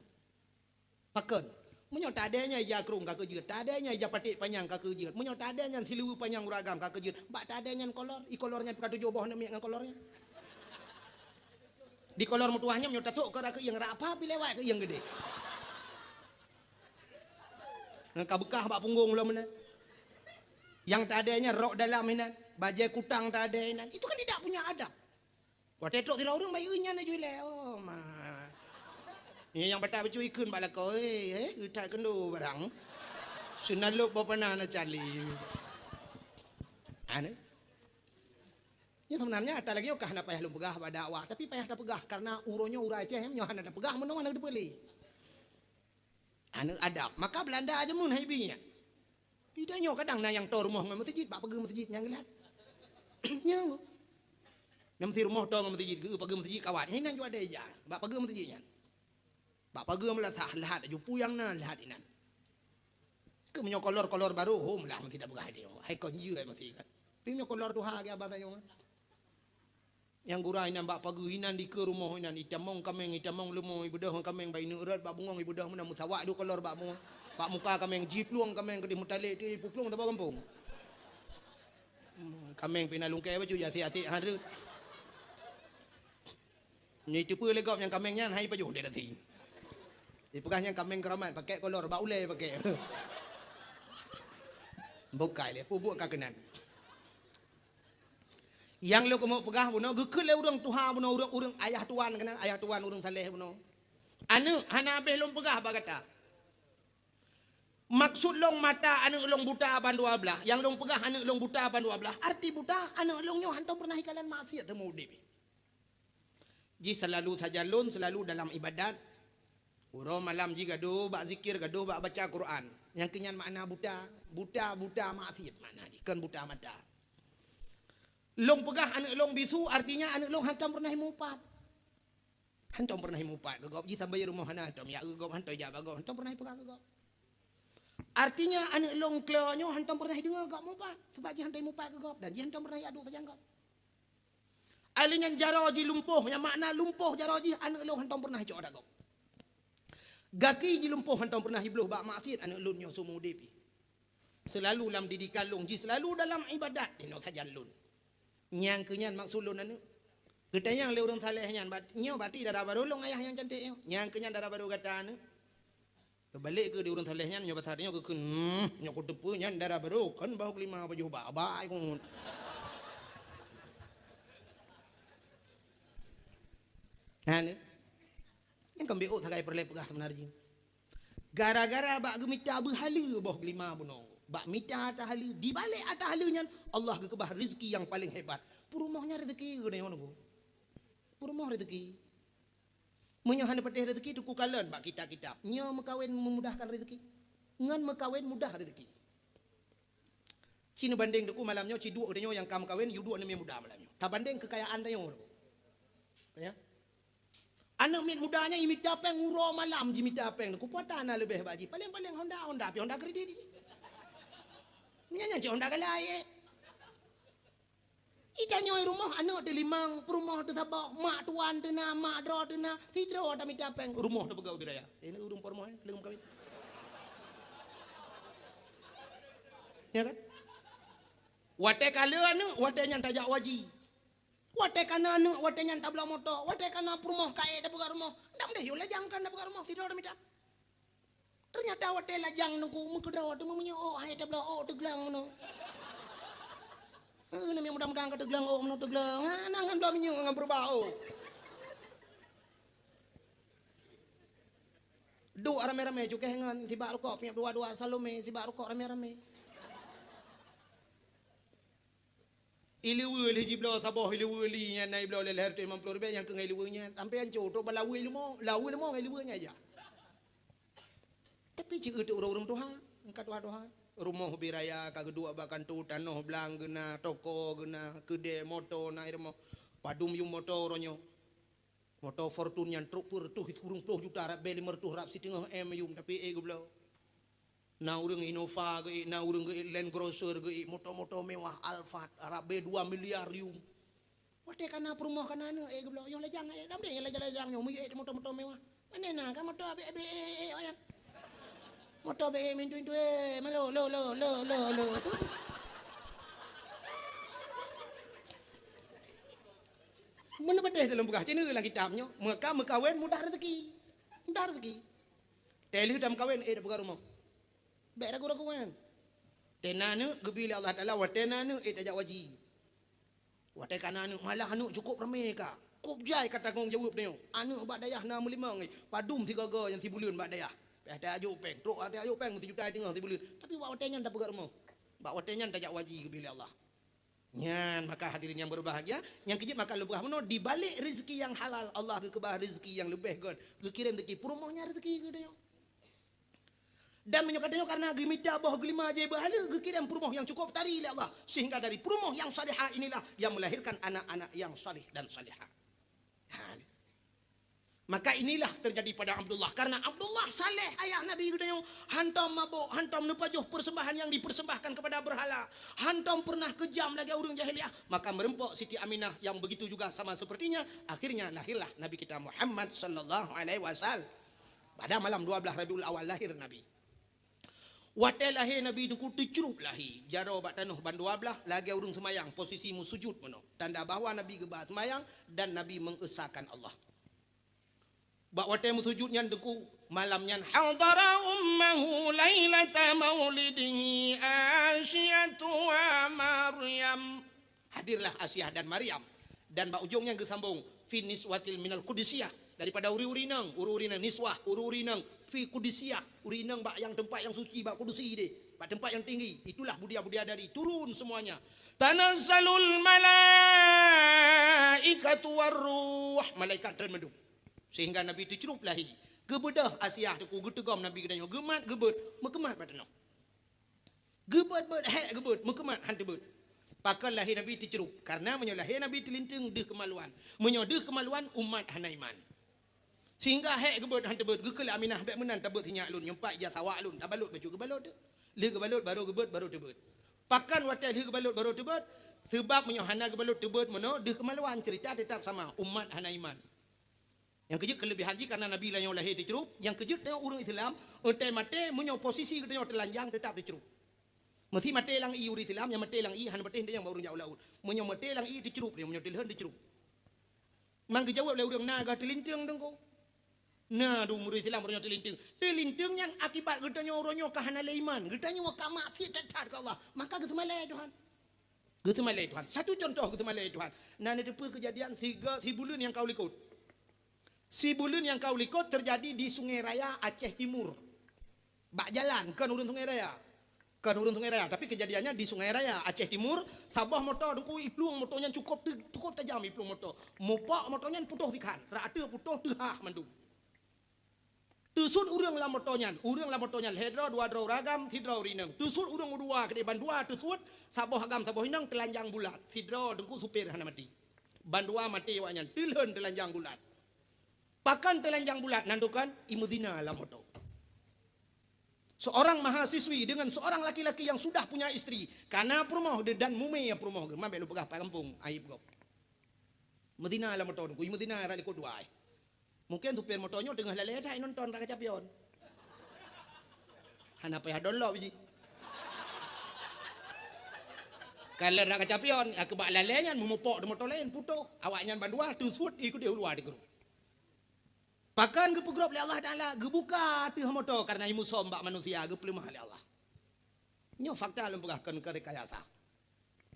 Paken. Munyo tadenya ija kerung ka kejeut, tadenya ija patik panjang ka kejeut, munyo tadenya silu panjang uragam ka kejeut, bak tadenya kolor, kolornya pika tujuh boh nami ngan kolornya. Di kolor mutuahnya munyo tatuk ke yang rapa pi lewat ke yang gede. Ngan kabekah bak punggung lo menan. Yang tadenya rok dalam menan, bajai kutang tadenya, itu kan tidak punya adab. Wah tetok tira urang bayu nya na jule. Oh ma. Ni yang batak becu ikun bak lako utai kendo barang. Sunaluk bapana na cali. Ane. Ya sebenarnya ada lagi okah na payah lu pegah pada dakwah tapi payah dah pegah karena uronyo ura Aceh nyo hana dah pegah menong ana depeli. Ane adab. Maka Belanda aja mun haibinya. Tidak nyo kadang na yang tor rumah ngan masjid bak pergi masjid yang gelat. Nyo. Nam si rumah tong masjid ge pagi masjid kawat hinan ju ada ja bak pagi masjid nya bak pagi melah lahat ju puyang na lahat inan ke menyo kolor baru hom lah tidak begah dia hai kon ju ai masih kan pi menyo kolor tu ha ge abah tayo Yang gurai nan bak pagi hinan di ke rumah hinan itamong kameng itamong lemong ibudah kameng bai neurat bak bungong ibudah mun musawak du kolor bak mu. Bak muka kameng jipluang kameng ke di mutale tu pupluang taba kampung. Kameng pina lungke baju ya ti hari. Ni tipu legop yang kamengnya hai baju dia tadi. Di pegahnya kameng keramat pakai kolor bak ulai pakai. Bukai le pubuk kakenan. Yang lo kemo pegah buno gekut le urang tuha buno urang ayah tuan kena ayah tuan urang saleh buno. Anu hana beh long pegah ba kata. Maksud long mata anu long buta ban 12. Yang long pegah anu long buta ban 12. Arti buta anu long nyo hantam pernah ikalan maksiat temu udip. Ji selalu saja lun selalu dalam ibadat. Uro malam ji gaduh bak zikir gaduh bak baca Quran. Yang kenyan makna buta maksiat makna di kan buta mata. Long pegah anak long bisu artinya anak long hantam pernah mupat. Hantam pernah mupat gegop ji sampai rumah hana hantam ya gegop hantam ja bagop hantam pernah pegah gegop. Artinya anak long klonyo hantam pernah dengar gegop mupat sebab ji hantam mupat gegop dan ji hantam pernah aduk terjanggap. Alinya jaro ji lumpuh yang makna lumpuh jaro ji anak long hantam pernah cok dagop. Gaki ji lumpuh hantam pernah hibluh bak maksiat anak long nyo sumu depi. Selalu dalam didikan long ji selalu dalam ibadat ino saja lun. Nyang kenyan maksud lun anu. Ketanya le urang saleh nyan nyo bati darah baru long ayah yang cantik nyo. Nyang kenyan darah baru kata anu. Kebalik ke di urang saleh nyan nyo besar nyo ke nyo ko tepu nyan darah baru kan bau kelima baju ba ai ko. Anu. Yang kembik sagai perle pegah sebenarnya. Gara-gara bak gemita berhala bau kelima buno. Bak mita atas halu, di balik atas halunya Allah kekebah rezeki yang paling hebat. Purumahnya rezeki gede ngono ku. Purumah rezeki. Menyohan petih rezeki tu ku kalan bak kitab-kitab. Nyo mekawin memudahkan rezeki. Ngan mekawin mudah rezeki. Cina banding deku malamnya ci dua udanyo yang kam kawin yu dua nem mudah malamnya. Ta banding kekayaan dayo. Ya. Anak mit mudanya imita peng uro malam jimita peng ku potana lebih baji. Paling-paling Honda pi Honda kredit. Nyanya je Honda galai. Ita nyoy rumah anak de limang, rumah de sabak, mak tuan de na, mak dro de na, hidro ta mita peng rumah de begau diraya. Ini urung pormoh keleng kawin. Ya kan? Wate kala anu, wate nyan tajak waji. Wate kana anu, wate nyan tabla motor, wate kana rumah kae de begau rumah. Ndam deh yo lajang kan de begau rumah hidro ta mita. Ternyata wate lajang nungku mengkedra tu mempunyai hai tabla teglang no. Nama mudah-mudahan ke teglang no teglang. Nangan belum menyu ngan berbau. Dua rame-rame juga ngan si baru kok punya dua salome si baru kok rame-rame. Iluwil hiji blo saboh iluwilinya nai blo leher tu 50 ribu yang ke iluwilnya sampai an coto balawi lemo iluwilnya aja. Tapi jika itu orang Tuhan, engkau Tuhan, rumah biraya, kedua bahkan tu tanah belang gena, toko gena, kede motor na irmo, padum yung motor ronyo, motor Fortune yang truk pur tu hit kurung 10 juta rap beli mertuh rap si tengah yung tapi ego belau, na urang Innova ge, na urang ge Land Cruiser ge, motor mewah Alphard, rap be 2 miliar yung, wate kana perumah kana ego belau, yang lejang, dam deh yang lejang yung, motor mewah, mana na, kan motor abe oyan. Motor be mintu malo lo. Mana betul dalam buka cina dalam kitabnya. Mekawin mudah rezeki. Teli dalam kawin buka rumah. Baik ragu kan. Tenanu gebili Allah Taala watenanu tajak wajib. Wate kananu malah anu cukup ramai ka. Kup jai kata tanggung jawab dia. Anu bak dayah 65 padum 3 ga yang 3 bulan bak dayah. Ada ajuk peng, truk ada ajuk peng 7 juta tengah 3 bulan. Tapi bak watenyan tak pegat rumah. Bak watenyan tajak wajib gebili Allah. Nyan maka hadirin yang berbahagia, yang kejut maka lebah meno di balik rezeki yang halal Allah kekebah rezeki yang lebih god. Kirim rezeki purumahnya rezeki ke dia. Dan menyokatnya karena gemita bah gelima aja bahala kirim purumah yang cukup tari oleh Allah sehingga dari purumah yang salihah inilah yang melahirkan anak-anak yang salih dan salihah. Maka inilah terjadi pada Abdullah. Karena Abdullah saleh ayah Nabi katanya, hantam mabuk, hantam nepajuh persembahan yang dipersembahkan kepada berhala. Hantam pernah kejam lagi orang jahiliah. Maka merempok Siti Aminah yang begitu juga sama sepertinya. Akhirnya lahirlah Nabi kita Muhammad sallallahu alaihi wasallam. Pada malam 12 Rabiul Awal lahir Nabi. Watel lahir Nabi dengku tercerup lahir. Jaro bat tanuh ban 12 lagi orang semayang. Posisimu sujud mano. Tanda bahawa Nabi gebah semayang dan Nabi mengesahkan Allah. Bak watai musujudnya dengku malamnya hadara ummahu lailata maulidihi Asyatu wa Maryam. Hadirlah Asyah dan Maryam. Dan bak ujungnya gesambung fi niswatil minal qudusiyah, daripada uri-uri nang niswah, uri-uri nang fi qudusiyah, uri nang bak yang tempat yang suci, bak kudusi deh, bak tempat yang tinggi. Itulah budia-budia dari turun semuanya. Tanazzalul malaikatu warruh, malaikat termedung. Sehingga Nabi itu cerup lahi. Gebedah Asyah tu getegam Nabi katanya, gemat gebet, mekemat batano. Gebet hek gebet, mekemat hantu bet. Pakal lahir Nabi itu cerup karena menyolahir Nabi terlinting deh kemaluan. Menyodeh kemaluan umat hanaiman. Sehingga hek gebet hantu bet, gekel Aminah bek menan tabet hinyak lun, nyempak ija sawak lun, tabalut baju gebalut de. Le gebalut baru gebet baru tebet. Pakan watai le gebalut baru tebet, sebab menyohana gebalut tebet meno deh kemaluan, cerita tetap sama umat hanaiman. Yang kejut kelebihan ji karena Nabi lah yang lahir dicerup. Yang kejut tengok orang Islam, entai mate menyo posisi katanya telanjang tetap dicerup. Mesti mate lang i orang Islam, yang mate lang i han mate yang baru jauh laut. Menyo mate lang i dicerup dia, menyo tilhan dicerup. Mang kejawab le orang naga telinting dengko. Nah, du murid Islam orang telinting. Telinting yang akibat katanya orangnya kahana iman, katanya ka maksiat ke Allah. Maka kita malai Tuhan. Kita malai Tuhan. Satu contoh kita malai Tuhan. Nah, ada kejadian 3 bulan yang kau likut. Si bulan yang kau likut terjadi di Sungai Raya Aceh Timur. Bak jalan kan urun Sungai Raya. Kan urun Sungai Raya, tapi kejadiannya di Sungai Raya Aceh Timur. Sabah motor dengku iplung motornya cukup tajam iplung motor. Mopak motornya putuh tikan. Rata putuh tehah mandung. Tusut urang lah motornya. Hedra dua draw ragam, sidra urineng. Tusut urang dua ke bandua tusut sabah agam sabah hinang telanjang bulat. Sidra dengku supir hana mati. Bandua mati waknya tilhen telanjang bulat. Pakan telanjang bulat nandukan imudina lah moto. Seorang mahasiswi dengan seorang laki-laki yang sudah punya istri. Karena perumoh dan mume ya perumoh. Mambe lu pegah kampung aib gop. Medina lah moto. Ku imudina ra liko dua. Mungkin supir motornya tengah lalai dah nonton ra kacapion. Hana payah download biji. Kalau ra kacapion aku bak lalainya memupok de motor lain putuh. Awaknya bandua tusut ikut dia luar di grup. Pakan ke pegrop oleh Allah Ta'ala, gebuka tih motor karena imu sombak manusia, gepelimah oleh Allah. Nyo fakta alam pegahkan ke rekayasa.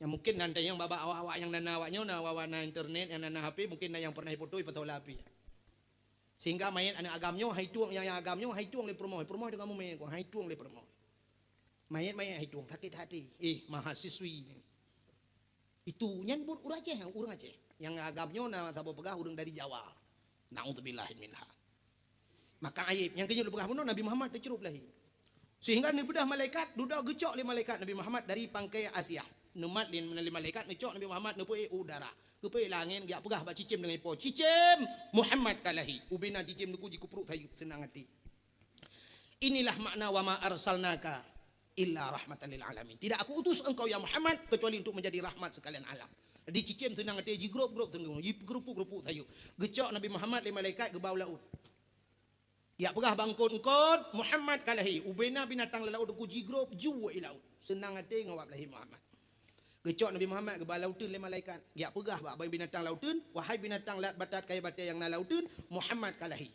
Yang mungkin nanti yang baba awak-awak yang nana awaknya, na internet, yang nana HP, mungkin yang pernah foto ipatau lapi. Sehingga main anak agamnya, hai tuang yang agamnya, hai tuang le promoh dengan kamu main, hai tuang le promoh. Main hai tuang, sakit hati. Mahasiswi. Itu nyan pun urang Aceh. Yang agamnya na sabo pegah urang dari Jawa. Na'udzubillahi minha. Maka aib yang kejut lebih bunuh Nabi Muhammad tercerup lahi. Sehingga ni bedah malaikat dudak gecok le malaikat Nabi Muhammad dari pangkai Asyah. Numat lin menali malaikat ngecok Nabi Muhammad nepoi udara. Kepoi langit giak pegah ba cicim dengan ipo. Cicim Muhammad kalahi. Ubina cicim nuku jikupruk tayu senang hati. Inilah makna wa ma arsalnaka illa rahmatan lil alamin. Tidak aku utus engkau ya Muhammad kecuali untuk menjadi rahmat sekalian alam. Di cicim tenang hati, ji grup tenang, ji grup tayu. Gecok Nabi Muhammad le malaikat ke bawah laut. Ya pegah bangkut Muhammad kalahi. Ubena binatang laut ku ji grup juwa laut. Senang hati ngawap lahi Muhammad. Gecok Nabi Muhammad ke bawah lautun le malaikat. Ya pegah bak binatang lautun, wahai binatang laut batat kaya batai yang na lautun, Muhammad kalahi.